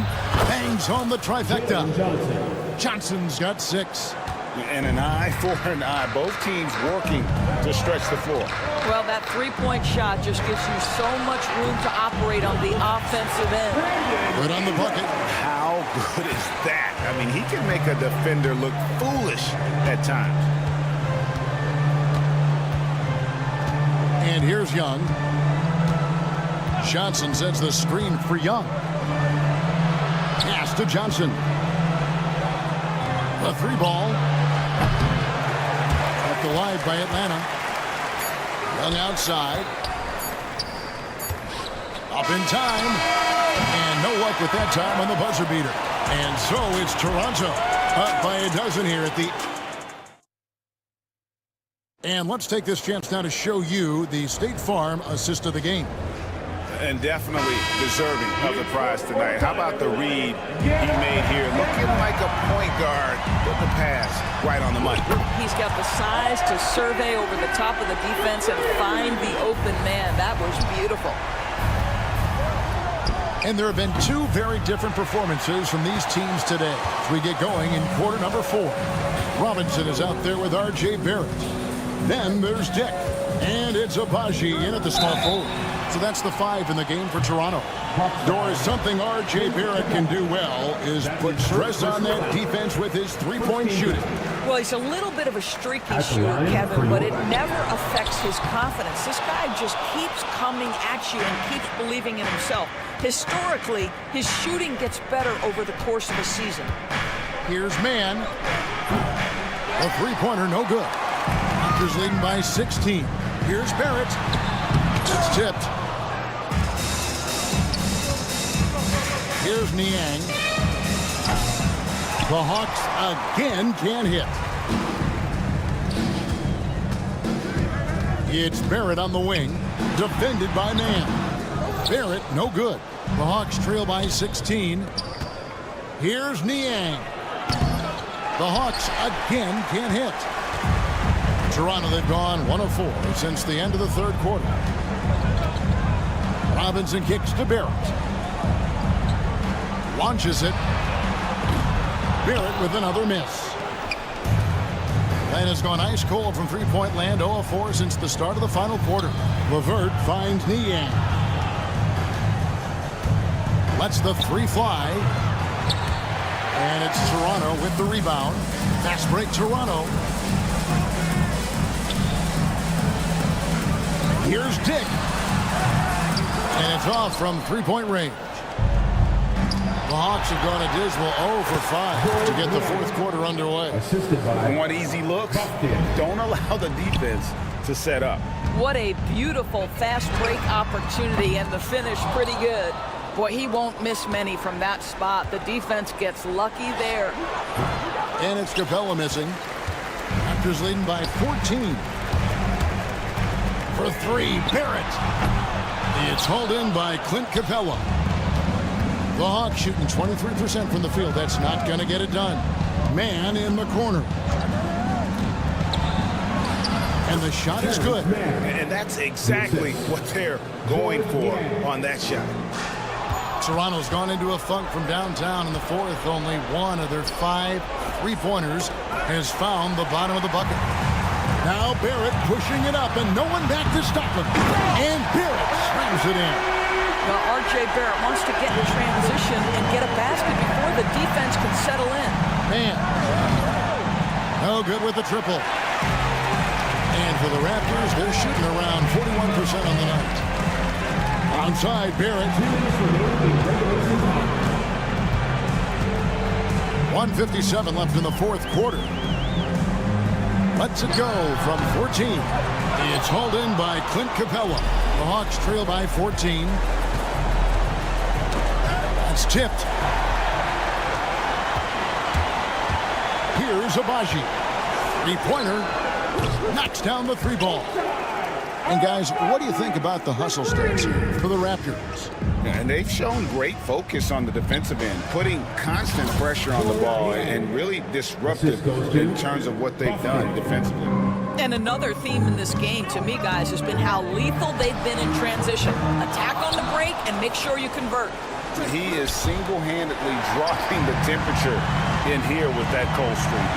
Bangs home the trifecta. Johnson's got 6. And an eye for an eye. Both teams working to stretch the floor. Well, that three-point shot just gives you so much room to operate on the offensive end. Good on the bucket. How good is that? I mean, he can make a defender look foolish at times. And here's Young. Johnson sets the screen for Young. Pass to Johnson. The 3-ball. Kept alive by Atlanta. Young outside. Up in time. And no luck with that time on the buzzer beater. And so it's Toronto up by a dozen here at the... And let's take this chance now to show you the State Farm assist of the game. And definitely deserving of the prize tonight. How about the read he made here? Looking like a point guard with the pass right on the money. He's got the size to survey over the top of the defense and find the open man. That was beautiful. And there have been 2 very different performances from these teams today as we get going in quarter number 4. Robinson is out there with R.J. Barrett. Then there's Dick. And it's Abaji in at the small forward. So that's the 5 in the game for Toronto. Doris, something R.J. Barrett can do well is put stress on that defense with his three-point shooting. Well, he's a little bit of a streaky shooter, Kevin, but it never affects his confidence. This guy just keeps coming at you and keeps believing in himself. Historically, his shooting gets better over the course of a season. Here's Mann. A three-pointer, no good. Raptors leading by 16. Here's Barrett. It's tipped. Here's Niang. The Hawks again can't hit. It's Barrett on the wing, defended by Mann. Barrett, no good. The Hawks trail by 16. Here's Niang. The Hawks again can't hit. Toronto, they've gone 1 of 4 since the end of the third quarter. Robinson kicks to Barrett. Launches it. Barrett with another miss. Atlanta's gone ice cold from three-point land, 0 of 4 since the start of the final quarter. LeVert finds Niang. Lets the 3 fly. And it's Toronto with the rebound. Fast break Toronto. Here's Dick. And it's off from three-point range. The Hawks have gone a dismal 0 for 5 to get the fourth quarter underway. Want easy looks? Don't allow the defense to set up. What a beautiful fast break opportunity, and the finish pretty good. Boy, he won't miss many from that spot. The defense gets lucky there. And it's Capella missing. Raptors leading by 14. For three, Barrett. It's hauled in by Clint Capella. The Hawks shooting 23% from the field. That's not going to get it done. Man in the corner. And the shot is good. And that's exactly what they're going for on that shot. Toronto's gone into a funk from downtown in the fourth. Only one of their 5 three-pointers has found the bottom of the bucket. Now Barrett pushing it up, and no one back to stop him. And Barrett slams it in. Well, R.J. Barrett wants to get in transition and get a basket before the defense can settle in. Man. No good with the triple. And for the Raptors, they're shooting around 41% on the night. Outside, Barrett. 1:57 left in the fourth quarter. Lets it go from 14. It's hauled in by Clint Capella. The Hawks trail by 14. That's tipped. Here's Abaji. Three-pointer. Knocks down the three ball. And guys, what do you think about the hustle stats here for the Raptors? And they've shown great focus on the defensive end, putting constant pressure on the ball and really disruptive in terms of what they've done defensively. And another theme in this game, to me, guys, has been how lethal they've been in transition. Attack on the break and make sure you convert. He is single-handedly dropping the temperature in here with that cold streak.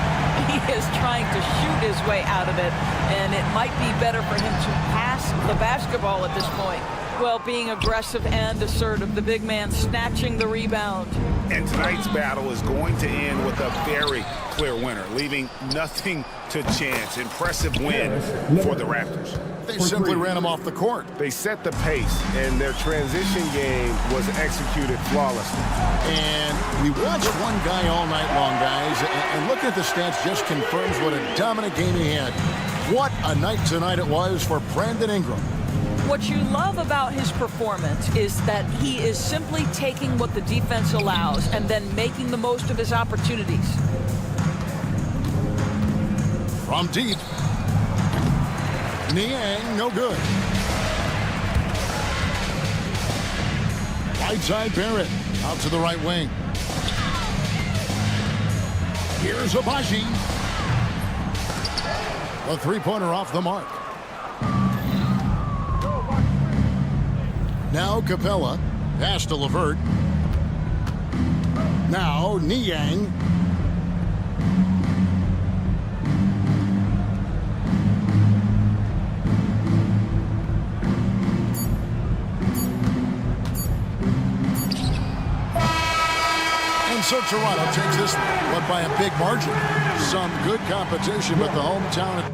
He is trying to shoot his way out of it, and it might be better for him to pass the basketball at this point. Well, being aggressive and assertive, the big man snatching the rebound. And tonight's battle is going to end with a very clear winner, leaving nothing to chance. Impressive win for the Raptors. They simply ran him off the court. They set the pace, and their transition game was executed flawlessly. And we watched one guy all night long, guys, and looking at the stats just confirms what a dominant game he had. What a night tonight it was for Brandon Ingram. What you love about his performance is that he is simply taking what the defense allows and then making the most of his opportunities. From deep. Niang, no good. Right side, Barrett. Out to the right wing. Here's Abaji. A three-pointer off the mark. Now Capella. Pass to LeVert. Now Niang. So Toronto takes this, but by a big margin. Some good competition, but the hometown.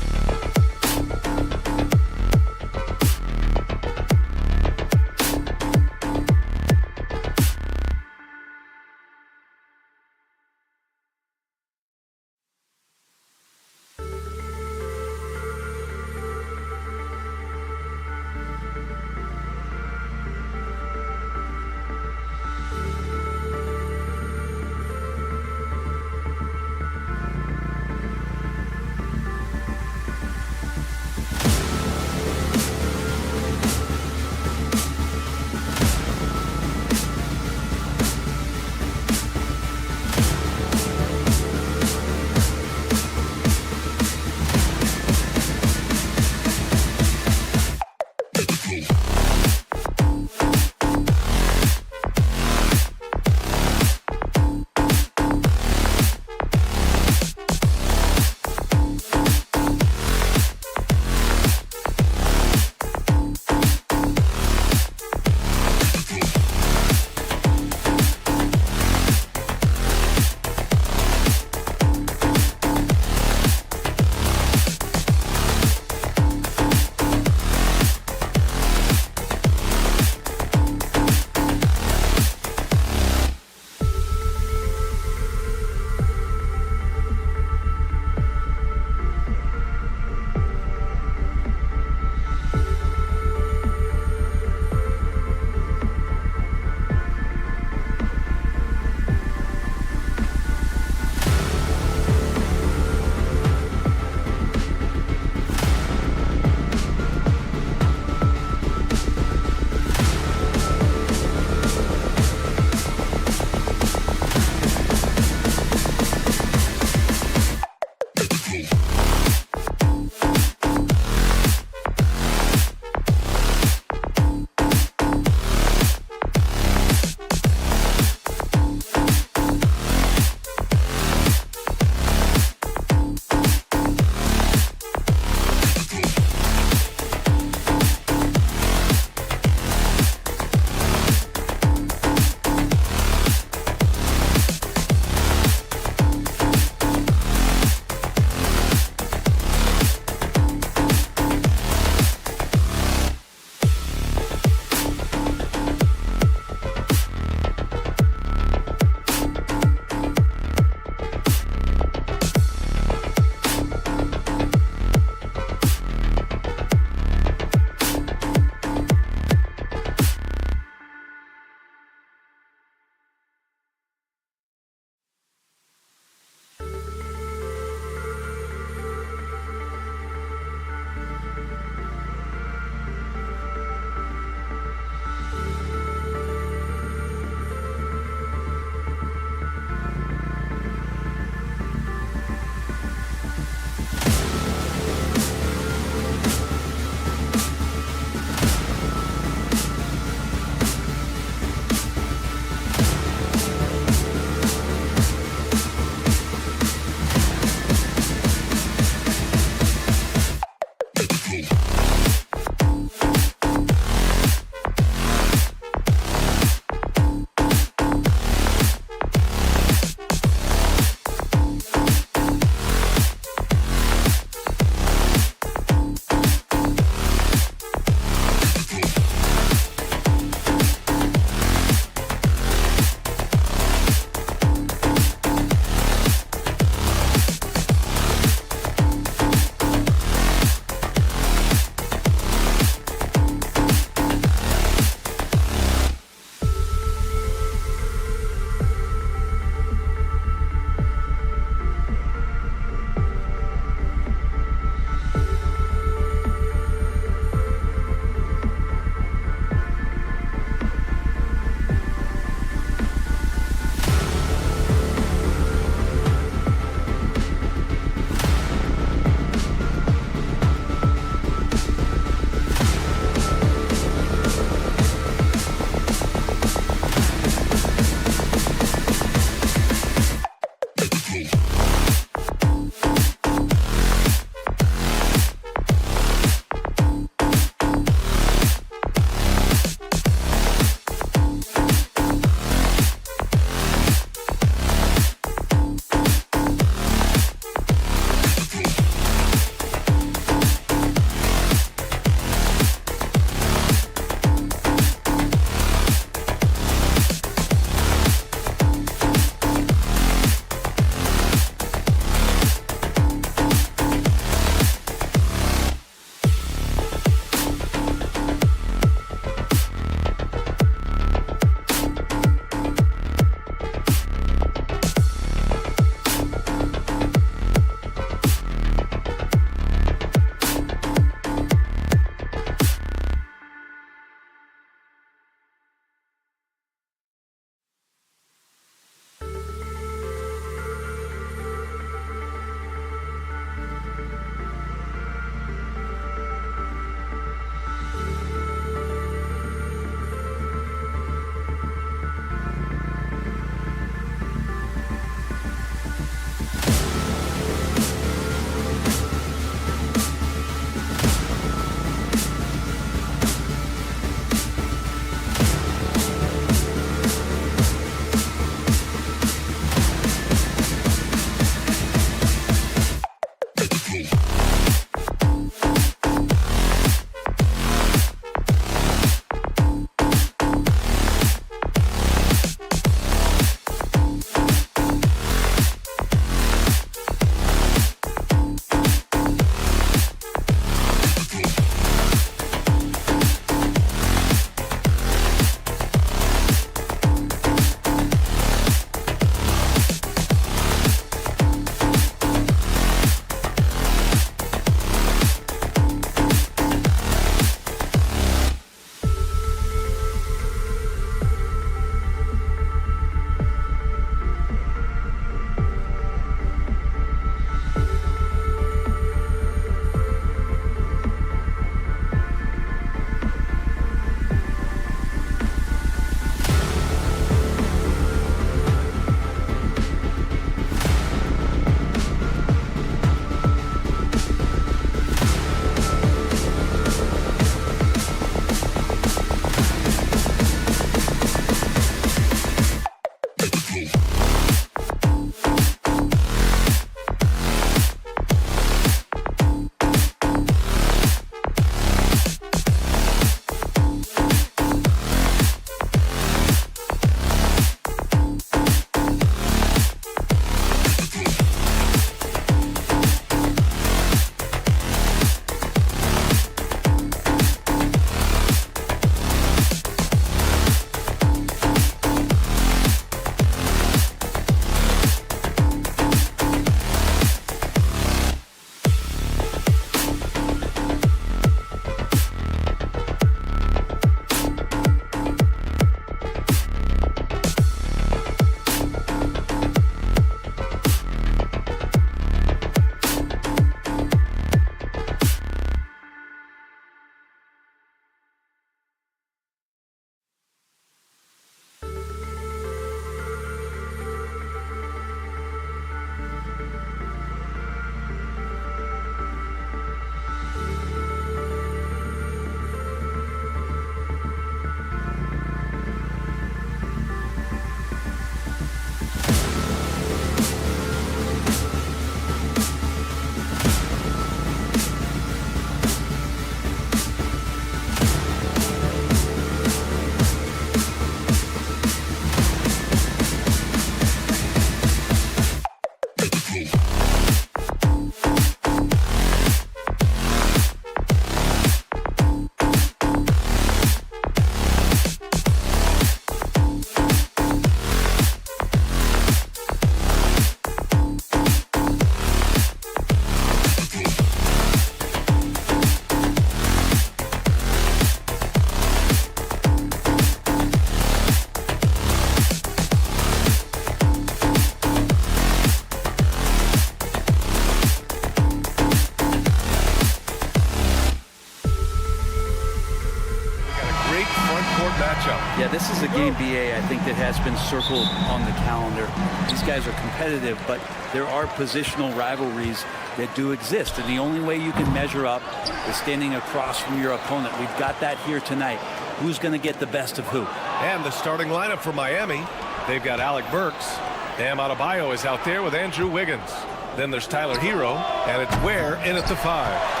is a game, BA, I think that has been circled on the calendar. These guys are competitive, but there are positional rivalries that do exist, and the only way you can measure up is standing across from your opponent. We've got that here tonight. Who's going to get the best of who? And the starting lineup for Miami, they've got Alec Burks. Bam Adebayo is out there with Andrew Wiggins. Then there's Tyler Hero, and it's Ware in at the 5.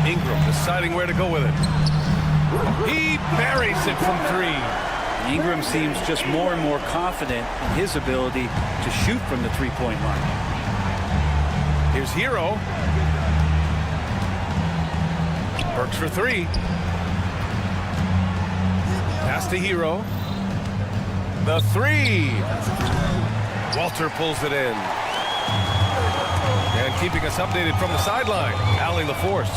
Ingram deciding where to go with it. He buries it from 3. Ingram seems just more and more confident in his ability to shoot from the three-point line. Here's Hero. Burks for 3. Pass to Hero. The 3. Walter pulls it in. And keeping us updated from the sideline, Allie LaForce.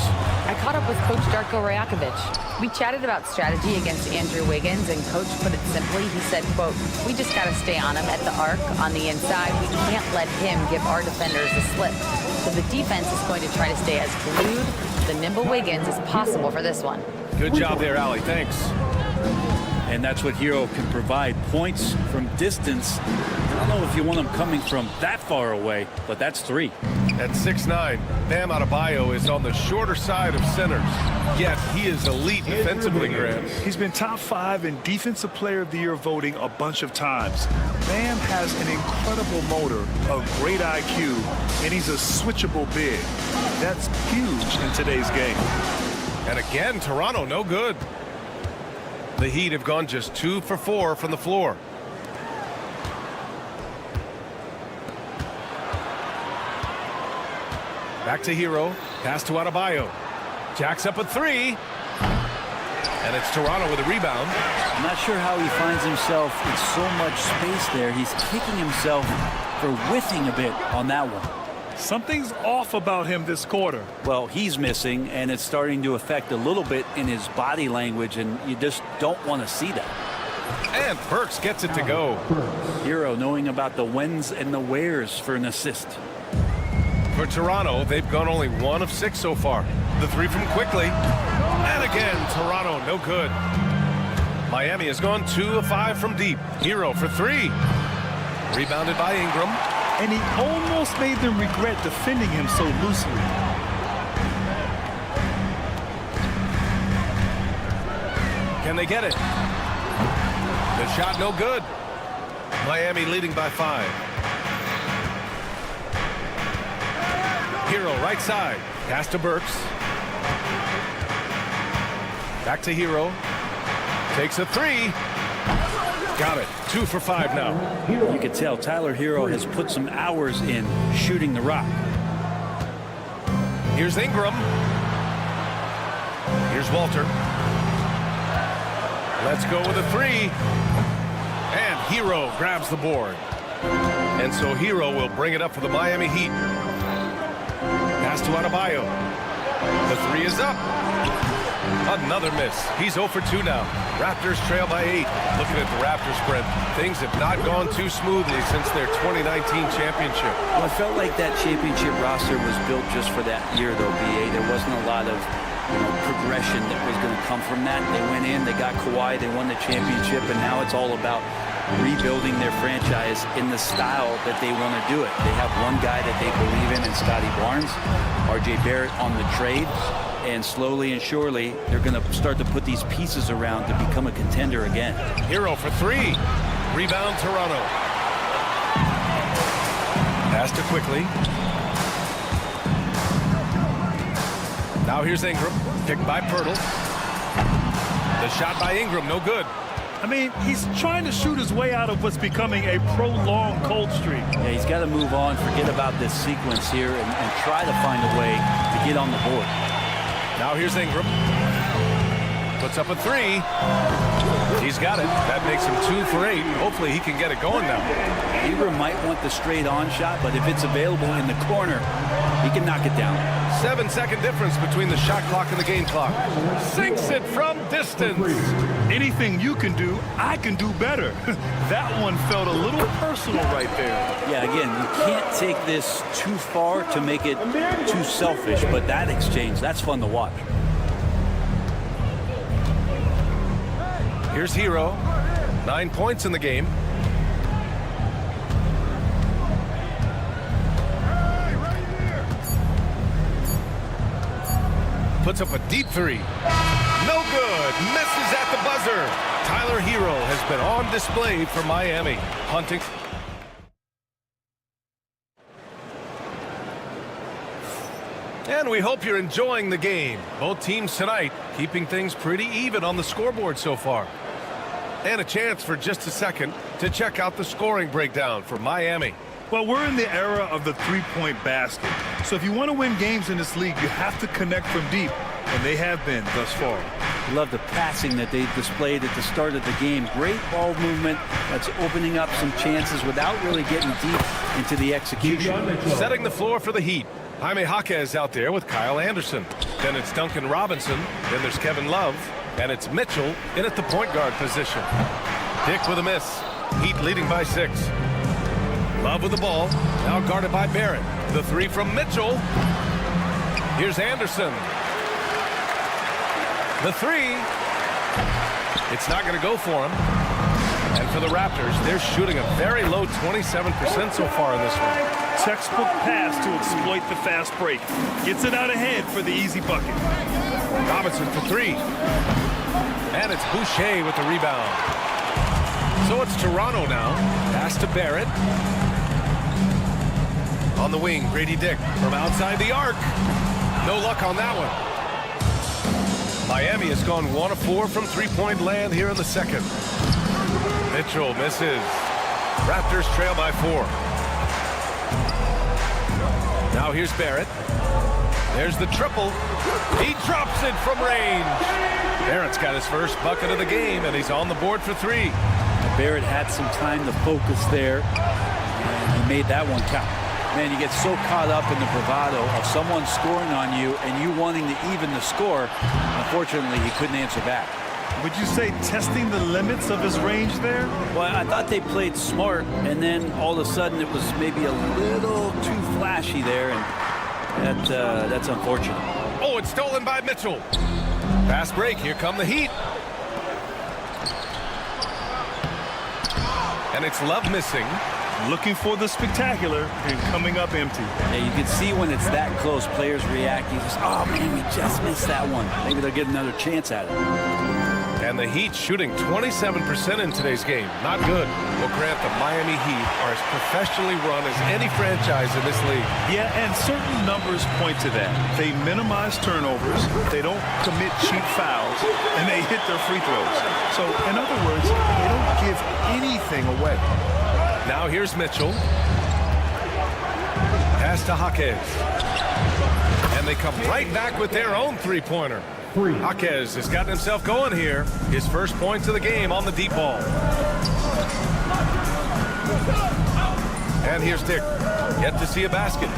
I caught up with Coach Darko Rajakovic. We chatted about strategy against Andrew Wiggins, and Coach put it simply. He said, quote, "We just got to stay on him at the arc. On the inside, we can't let him give our defenders a slip. So the defense is going to try to stay as glued to the nimble Wiggins as possible for this one." Good job there, Allie. Thanks. And that's what Hero can provide. Points from distance. I don't know if you want them coming from that far away, but that's 3. At 6'9", Bam Adebayo is on the shorter side of centers. Yet he is elite defensively, Graham. He's been top 5 in Defensive Player of the Year voting a bunch of times. Bam has an incredible motor, a great IQ, and he's a switchable big. That's huge in today's game. And again, Toronto no good. The Heat have gone just 2 for 4 from the floor. Back to Hero. Pass to Adebayo. Jacks up a 3. And it's Toronto with a rebound. I'm not sure how he finds himself in so much space there. He's kicking himself for whiffing a bit on that one. Something's off about him this quarter. Well, he's missing, and it's starting to affect a little bit in his body language, and you just don't want to see that. And Burks gets it to go. Hero knowing about the whens and the wheres for an assist. For Toronto, they've gone only 1 of 6 so far. The 3 from Quickly. And again, Toronto no good. Miami has gone 2 of 5 from deep. Hero for 3. Rebounded by Ingram. And he almost made them regret defending him so loosely. Can they get it? The shot no good. Miami leading by 5. Hero right side. Pass to Burks. Back to Hero. Takes a 3. Got it. 2 for 5 now. You can tell Tyler Hero has put some hours in shooting the rock. Here's Ingram. Here's Walter. Let's go with a 3. And Hero grabs the board. And so Hero will bring it up for the Miami Heat. Pass to Adebayo. The 3 is up. Another miss. He's 0 for 2 now. Raptors trail by 8. Looking at the Raptors spread, things have not gone too smoothly since their 2019 championship. Well, I felt like that championship roster was built just for that year, though, BA. There wasn't a lot of progression that was going to come from that. They went in, they got Kawhi, they won the championship, and now it's all about rebuilding their franchise in the style that they want to do it. They have one guy that they believe in Scotty Barnes, RJ Barrett on the trade, and slowly and surely they're going to start to put these pieces around to become a contender again. Hero for 3. Rebound Toronto. Pass to Quickly. Now here's Ingram. Picked by Pirtle. The shot by Ingram, no good. I mean, he's trying to shoot his way out of what's becoming a prolonged cold streak. Yeah, he's got to move on, forget about this sequence here, and try to find a way to get on the board. Now here's Ingram. Puts up a 3. He's got it. That makes him 2 for 8. Hopefully he can get it going now. Ingram might want the straight-on shot, but if it's available in the corner, he can knock it down. 7-second difference between the shot clock and the game clock. Sinks it from distance. Anything you can do, I can do better. That one felt a little personal right there. Yeah, again, you can't take this too far to make it too selfish, but that exchange, that's fun to watch. Here's Hero. 9 points in the game. Puts up a deep three. No good. Misses at the buzzer. Tyler Hero has been on display for Miami. Hunting. And we hope you're enjoying the game. Both teams tonight keeping things pretty even on the scoreboard so far. And a chance for just a second to check out the scoring breakdown for Miami. Well, we're in the era of the three-point basket. So if you want to win games in this league, you have to connect from deep, and they have been thus far. Love the passing that they displayed at the start of the game. Great ball movement that's opening up some chances without really getting deep into the execution. Setting the floor for the Heat. Jaime Jaquez out there with Kyle Anderson. Then it's Duncan Robinson. Then there's Kevin Love. And it's Mitchell in at the point guard position. Dick with a miss. Heat leading by 6. Love with the ball. Now guarded by Barrett. The three from Mitchell. Here's Anderson. The three. It's not going to go for him. And for the Raptors, they're shooting a very low 27% so far in this one. Textbook pass to exploit the fast break. Gets it out ahead for the easy bucket. Robinson for 3. And it's Boucher with the rebound. So it's Toronto now. Pass to Barrett. On the wing, Grady Dick from outside the arc. No luck on that one. Miami has gone 1 of 4 from three-point land here in the second. Mitchell misses. Raptors trail by 4. Now here's Barrett. There's the triple. He drops it from range. Barrett's got his first bucket of the game, and he's on the board for 3. Barrett had some time to focus there, and he made that one count. Man, you get so caught up in the bravado of someone scoring on you and you wanting to even the score. Unfortunately, he couldn't answer back. Would you say testing the limits of his range there? Well, I thought they played smart, and then all of a sudden it was maybe a little too flashy there, and that's unfortunate. Oh, it's stolen by Mitchell. Fast break. Here come the Heat. And it's Love missing. Looking for the spectacular and coming up empty. Yeah, you can see when it's that close, players react. You just, oh man, we just missed that one. Maybe they'll get another chance at it. And the Heat shooting 27% in today's game. Not good. We'll grant the Miami Heat are as professionally run as any franchise in this league. Yeah, and certain numbers point to that. They minimize turnovers, they don't commit cheap fouls, and they hit their free throws. So, in other words, they don't give anything away. Now here's Mitchell. Pass to Jaquez. And they come right back with their own three-pointer. Jaquez has gotten himself going here. His first points of the game on the deep ball. And here's Dick. Yet to see a basket.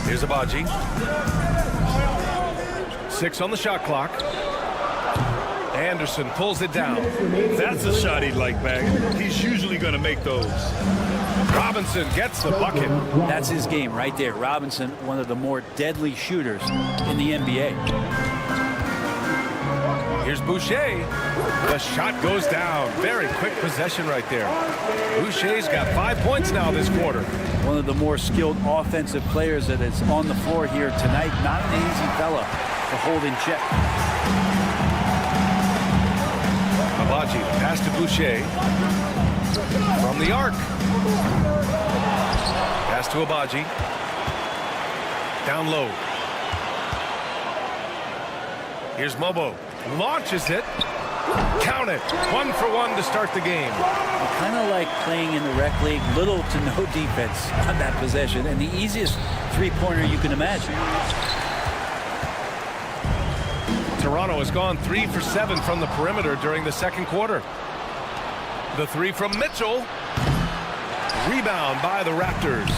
Here's Abaji. 6 on the shot clock. Anderson pulls it down. That's a shot he'd like back. He's usually going to make those. Robinson gets the bucket. That's his game right there. Robinson, one of the more deadly shooters in the NBA. Here's Boucher. The shot goes down. Very quick possession right there. Boucher's got 5 points now this quarter. One of the more skilled offensive players that is on the floor here tonight. Not an easy fella to hold in check. Abaji, pass to Boucher. From the arc. Pass to Abaji. Down low. Here's Mobo. Launches it. Count it. 1 for 1 to start the game. Kind of like playing in the rec league. Little to no defense on that possession. And the easiest three-pointer you can imagine. Toronto has gone 3 for 7 from the perimeter during the second quarter. The three from Mitchell. Rebound by the Raptors.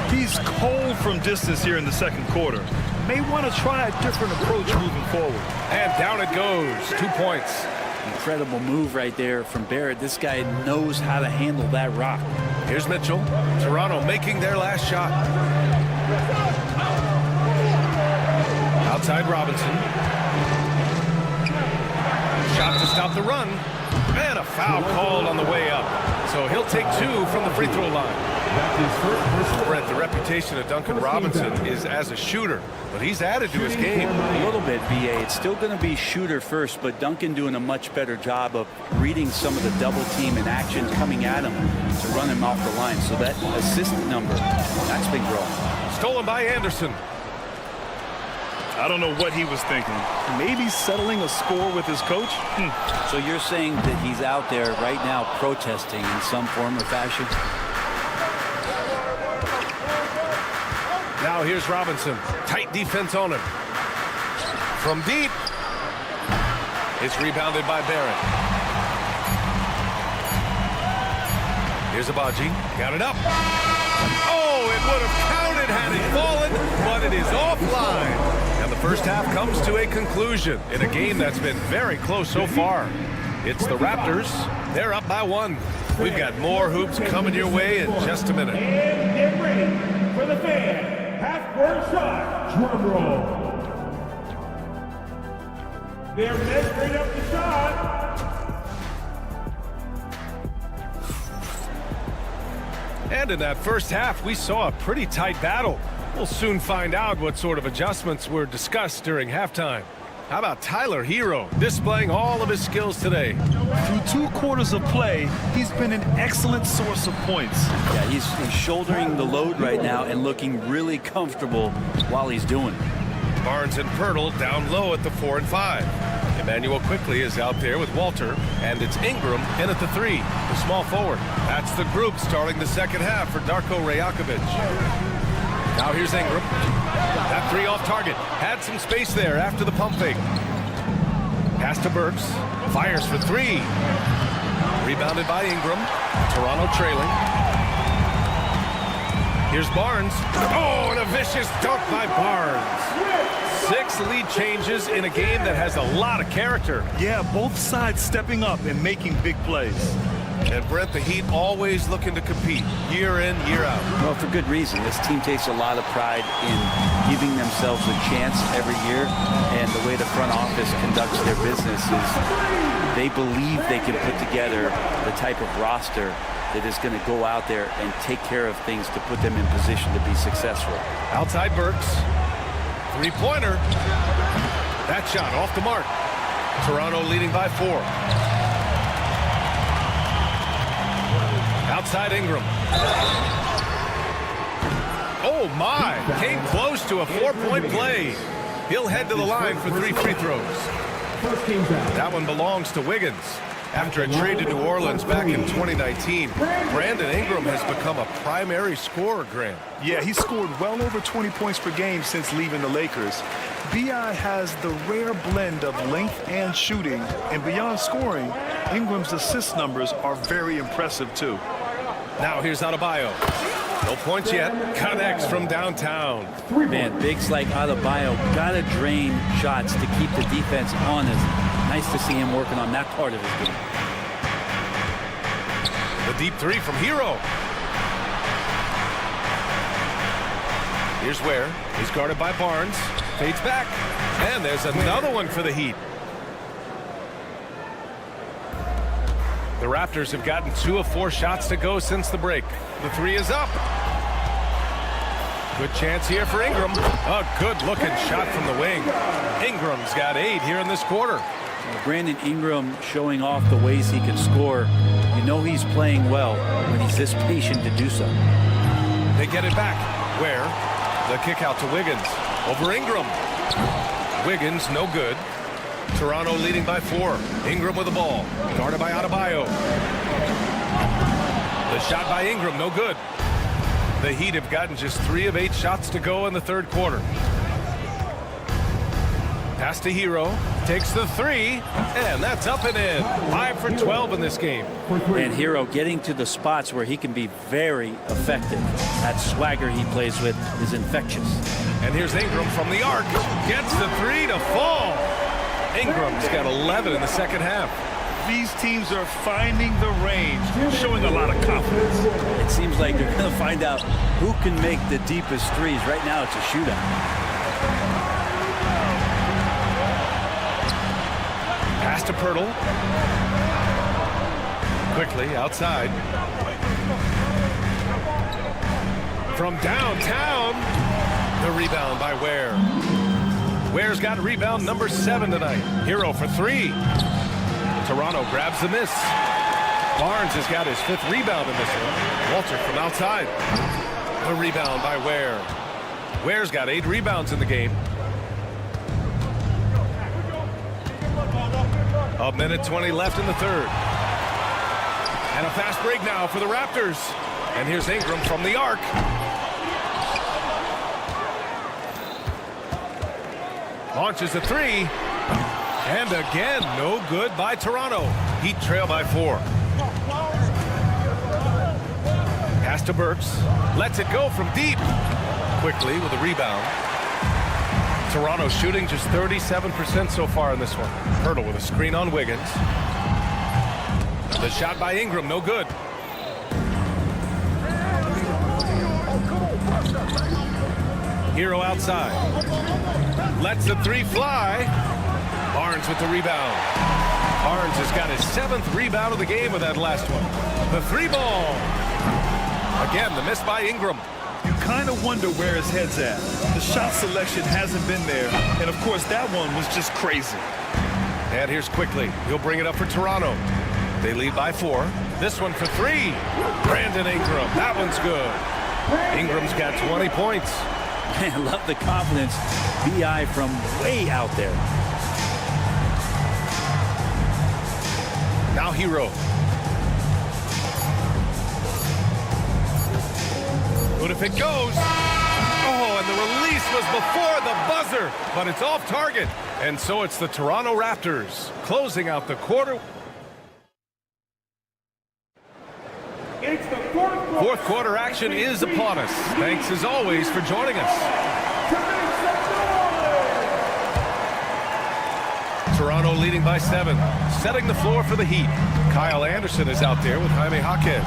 He's cold from distance here in the second quarter. May want to try a different approach moving forward. And down it goes. 2 points. Incredible move right there from Barrett. This guy knows how to handle that rock. Here's Mitchell. Toronto making their last shot. Outside Robinson. Shot to stop the run. And a foul called on the way up. So he'll take 2 from the free throw line. Brent, the reputation of Duncan Robinson is as a shooter, but he's added to his game. A little bit, BA. It's still going to be shooter first, but Duncan doing a much better job of reading some of the double team and actions coming at him to run him off the line. So that assist number, that's been growing. Stolen by Anderson. I don't know what he was thinking. Maybe settling a score with his coach? So you're saying that he's out there right now protesting in some form or fashion? Now here's Robinson. Tight defense on him. From deep. It's rebounded by Barrett. Here's Abaji. Got it up. Oh, it would have counted had it fallen, but it is offline. And the first half comes to a conclusion in a game that's been very close so far. It's the Raptors. They're up by 1. We've got more hoops coming your way in just a minute. And get ready for the fan half-court shot. Drum roll. They're measuring up the shot. And in that first half, we saw a pretty tight battle. We'll soon find out what sort of adjustments were discussed during halftime. How about Tyler Hero displaying all of his skills today? Through 2 quarters of play, he's been an excellent source of points. Yeah, he's shouldering the load right now and looking really comfortable while he's doing it. Barnes and Pirtle down low at the 4 and 5. Emmanuel quickly is out there with Walter, and it's Ingram in at the 3, the small forward. That's the group starting the second half for Darko Rajakovic. Now here's Ingram. That 3 off target. Had some space there after the pump fake. Pass to Burks. Fires for 3. Rebounded by Ingram. Toronto trailing. Here's Barnes. Oh, and a vicious dunk by Barnes. 6 lead changes in a game that has a lot of character. Yeah, both sides stepping up and making big plays. And Brent, the Heat always looking to compete year in, year out. Well, for good reason. This team takes a lot of pride in giving themselves a chance every year. And the way the front office conducts their business is they believe they can put together the type of roster that is going to go out there and take care of things to put them in position to be successful. Outside Burks. 3-pointer. That shot off the mark. Toronto leading by 4. Outside Ingram. Oh my, came close to a 4-point play. He'll head to the line for 3 free throws. That one belongs to Wiggins. After a trade to New Orleans back in 2019, Brandon Ingram has become a primary scorer, Grant. Yeah, he scored well over 20 points per game since leaving the Lakers. B.I. has the rare blend of length and shooting, and beyond scoring, Ingram's assist numbers are very impressive too. Now here's Adebayo. No points yet. Connects from downtown. Man, bigs like Adebayo gotta drain shots to keep the defense honest. Nice to see him working on that part of his game. The deep 3 from Hero. Here's Ware. He's guarded by Barnes. Fades back. And there's another one for the Heat. The Raptors have gotten 2 of 4 shots to go since the break. The 3 is up. Good chance here for Ingram. A good-looking shot from the wing. Ingram's got 8 here in this quarter. Brandon Ingram showing off the ways he can score. You know he's playing well when he's this patient to do so. They get it back. Where? The kick out to Wiggins. Over Ingram. Wiggins, no good. Toronto leading by 4. Ingram with the ball. Guarded by Adebayo. The shot by Ingram, no good. The Heat have gotten just 3 of 8 shots to go in the third quarter. Pass to Hero. Takes the 3. And that's up and in. 5 for 12 in this game. And Hero getting to the spots where he can be very effective. That swagger he plays with is infectious. And here's Ingram from the arc. Gets the 3 to fall. Ingram's got 11 in the second half. These teams are finding the range, showing a lot of confidence. It seems like they're going to find out who can make the deepest threes. Right now, it's a shootout. to Pirtle. Quickly outside. From downtown, the rebound by Ware. Ware's got rebound number 7 tonight. Hero for 3. Toronto grabs the miss. Barnes has got his 5th rebound in this one. Walter from outside. The rebound by Ware. Ware's got 8 rebounds in the game. A minute 20 left in the third. And a fast break now for the Raptors. And here's Ingram from the arc. Launches a 3. And again, no good by Toronto. Heat trail by 4. Pass to Burks. Lets it go from deep. Quickly with a rebound. Toronto shooting just 37% so far in this one. Pirtle with a screen on Wiggins. The shot by Ingram, no good. Hero outside. Lets the 3 fly. Barnes with the rebound. Barnes has got his 7th rebound of the game with that last one. The 3 ball. Again, the miss by Ingram. You kind of wonder where his head's at. The shot selection hasn't been there. And, of course, that one was just crazy. And here's Quickly. He'll bring it up for Toronto. They lead by 4. This one for 3. Brandon Ingram. That one's good. Ingram's got 20 points. I love the confidence. BI from way out there. Now Hero. But if it goes, oh, and the release was before the buzzer, but it's off target. And so it's the Toronto Raptors closing out the quarter. It's the Fourth quarter action is upon us. Thanks as always for joining us. Toronto leading by 7, setting the floor for the Heat. Kyle Anderson is out there with Jaime Jaquez.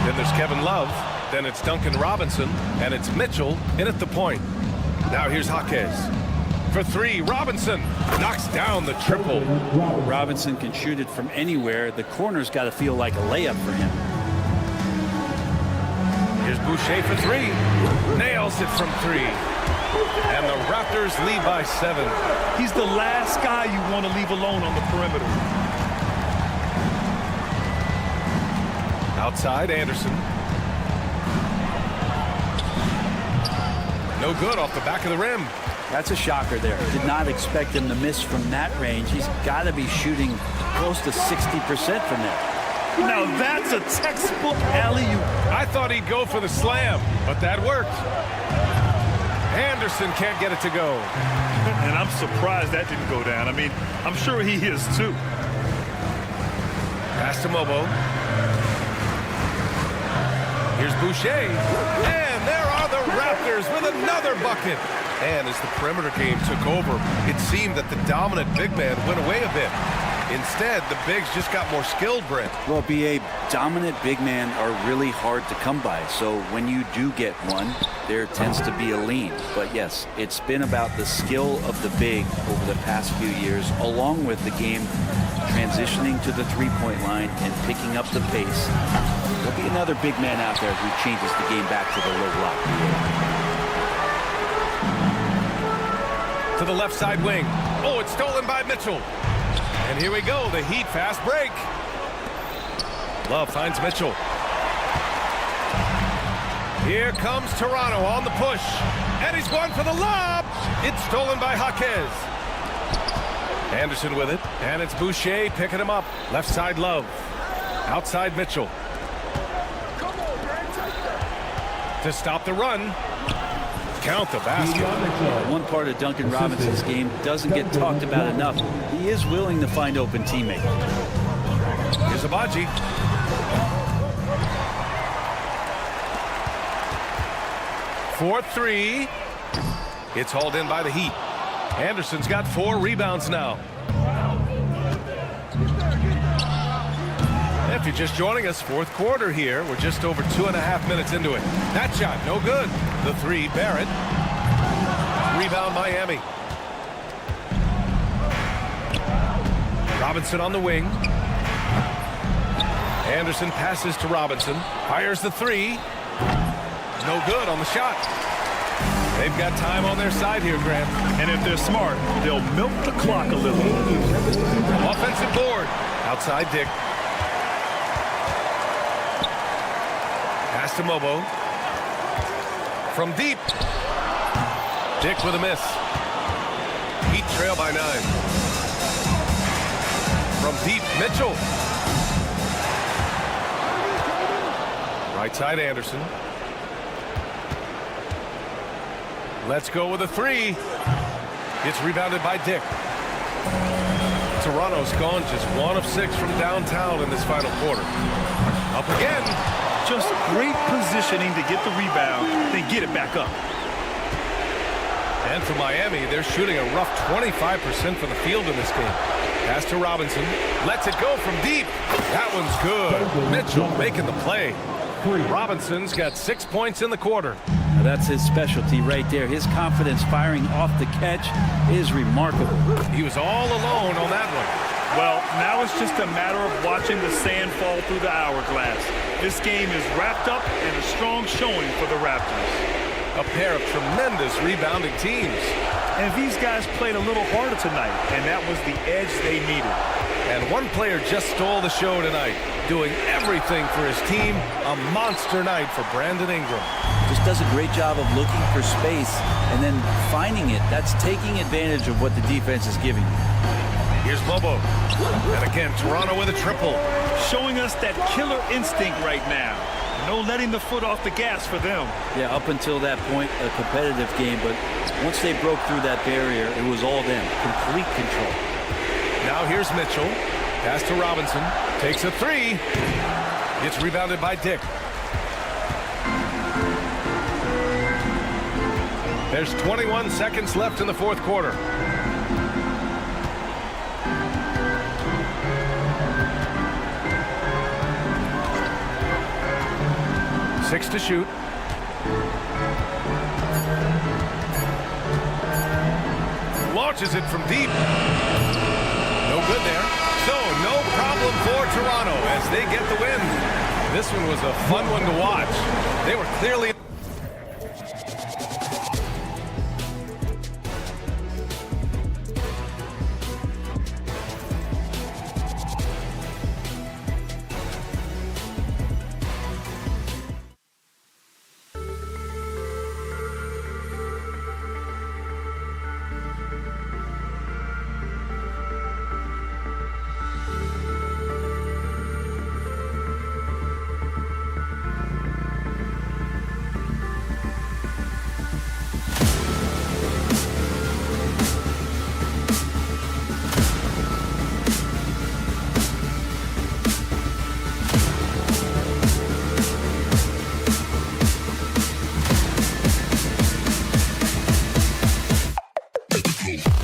Then there's Kevin Love. Then it's Duncan Robinson, and it's Mitchell in at the point. Now here's Jaquez. For 3, Robinson knocks down the triple. Robinson can shoot it from anywhere. The corner's got to feel like a layup for him. Here's Boucher for 3. Nails it from 3. And the Raptors lead by 7. He's the last guy you want to leave alone on the perimeter. Outside, Anderson. No good off the back of the rim. That's a shocker there. Did not expect him to miss from that range. He's got to be shooting close to 60% from there. Now that's a textbook alley-oop. I thought he'd go for the slam, but that worked. Anderson can't get it to go. And I'm surprised that didn't go down. I mean, I'm sure he is too. Pass to Mobo. Here's Boucher. And there are the Raptors with another bucket. And as the perimeter game took over, it seemed that the dominant big man went away a bit. Instead, the bigs just got more skilled, Brent. Well, BA, dominant big men are really hard to come by. So when you do get one, there tends to be a lean. But yes, it's been about the skill of the big over the past few years, along with the game transitioning to the three-point line and picking up the pace. There'll be another big man out there who changes the game back to the low block. To the left side wing. Oh, it's stolen by Mitchell. And here we go, the Heat fast break. Love finds Mitchell. Here comes Toronto on the push. And he's going for the lob. It's stolen by Jaquez. Anderson with it. And it's Boucher picking him up. Left side Love. Outside Mitchell. To stop the run. Count the basket. One part of Duncan Robinson's game doesn't get talked about enough. He is willing to find open teammates. Here's Abaji. For 3. It's hauled in by the Heat. Anderson's got 4 rebounds now. If you're just joining us, fourth quarter here. We're just over 2.5 minutes into it. That shot, no good. The 3, Barrett. Rebound, Miami. Robinson on the wing. Anderson passes to Robinson. Fires the three. No good on the shot. They've got time on their side here, Grant. And if they're smart, they'll milk the clock a little. Offensive board. Outside Dick. Pass to Mobo. From deep. Dick with a miss. Heat trail by 9. From deep, Mitchell. Right side, Anderson. Let's go with a three. It's rebounded by Dick. Toronto's gone just 1 of 6 from downtown in this final quarter. Up again. Just great positioning to get the rebound, then get it back up. And for Miami, they're shooting a rough 25% from the field in this game. Pass to Robinson. Lets it go from deep. That one's good. Mitchell making the play. Robinson's got 6 points in the quarter. Now that's his specialty right there. His confidence firing off the catch is remarkable. He was all alone on that one. Well, now it's just a matter of watching the sand fall through the hourglass. This game is wrapped up in a strong showing for the Raptors. A pair of tremendous rebounding teams. And these guys played a little harder tonight, and that was the edge they needed. And one player just stole the show tonight, doing everything for his team. A monster night for Brandon Ingram. Just does a great job of looking for space and then finding it. That's taking advantage of what the defense is giving you. Here's Bobo. And again, Toronto with a triple. Showing us that killer instinct right now. No letting the foot off the gas for them. Yeah, up until that point, a competitive game, but once they broke through that barrier, it was all them. Complete control. Now here's Mitchell. Pass to Robinson. Takes a three. It's rebounded by Dick. There's 21 seconds left in the fourth quarter. Six to shoot. Launches it from deep. No good there. So no problem for Toronto as they get the win. This one was a fun one to watch. They were clearly... Let's go.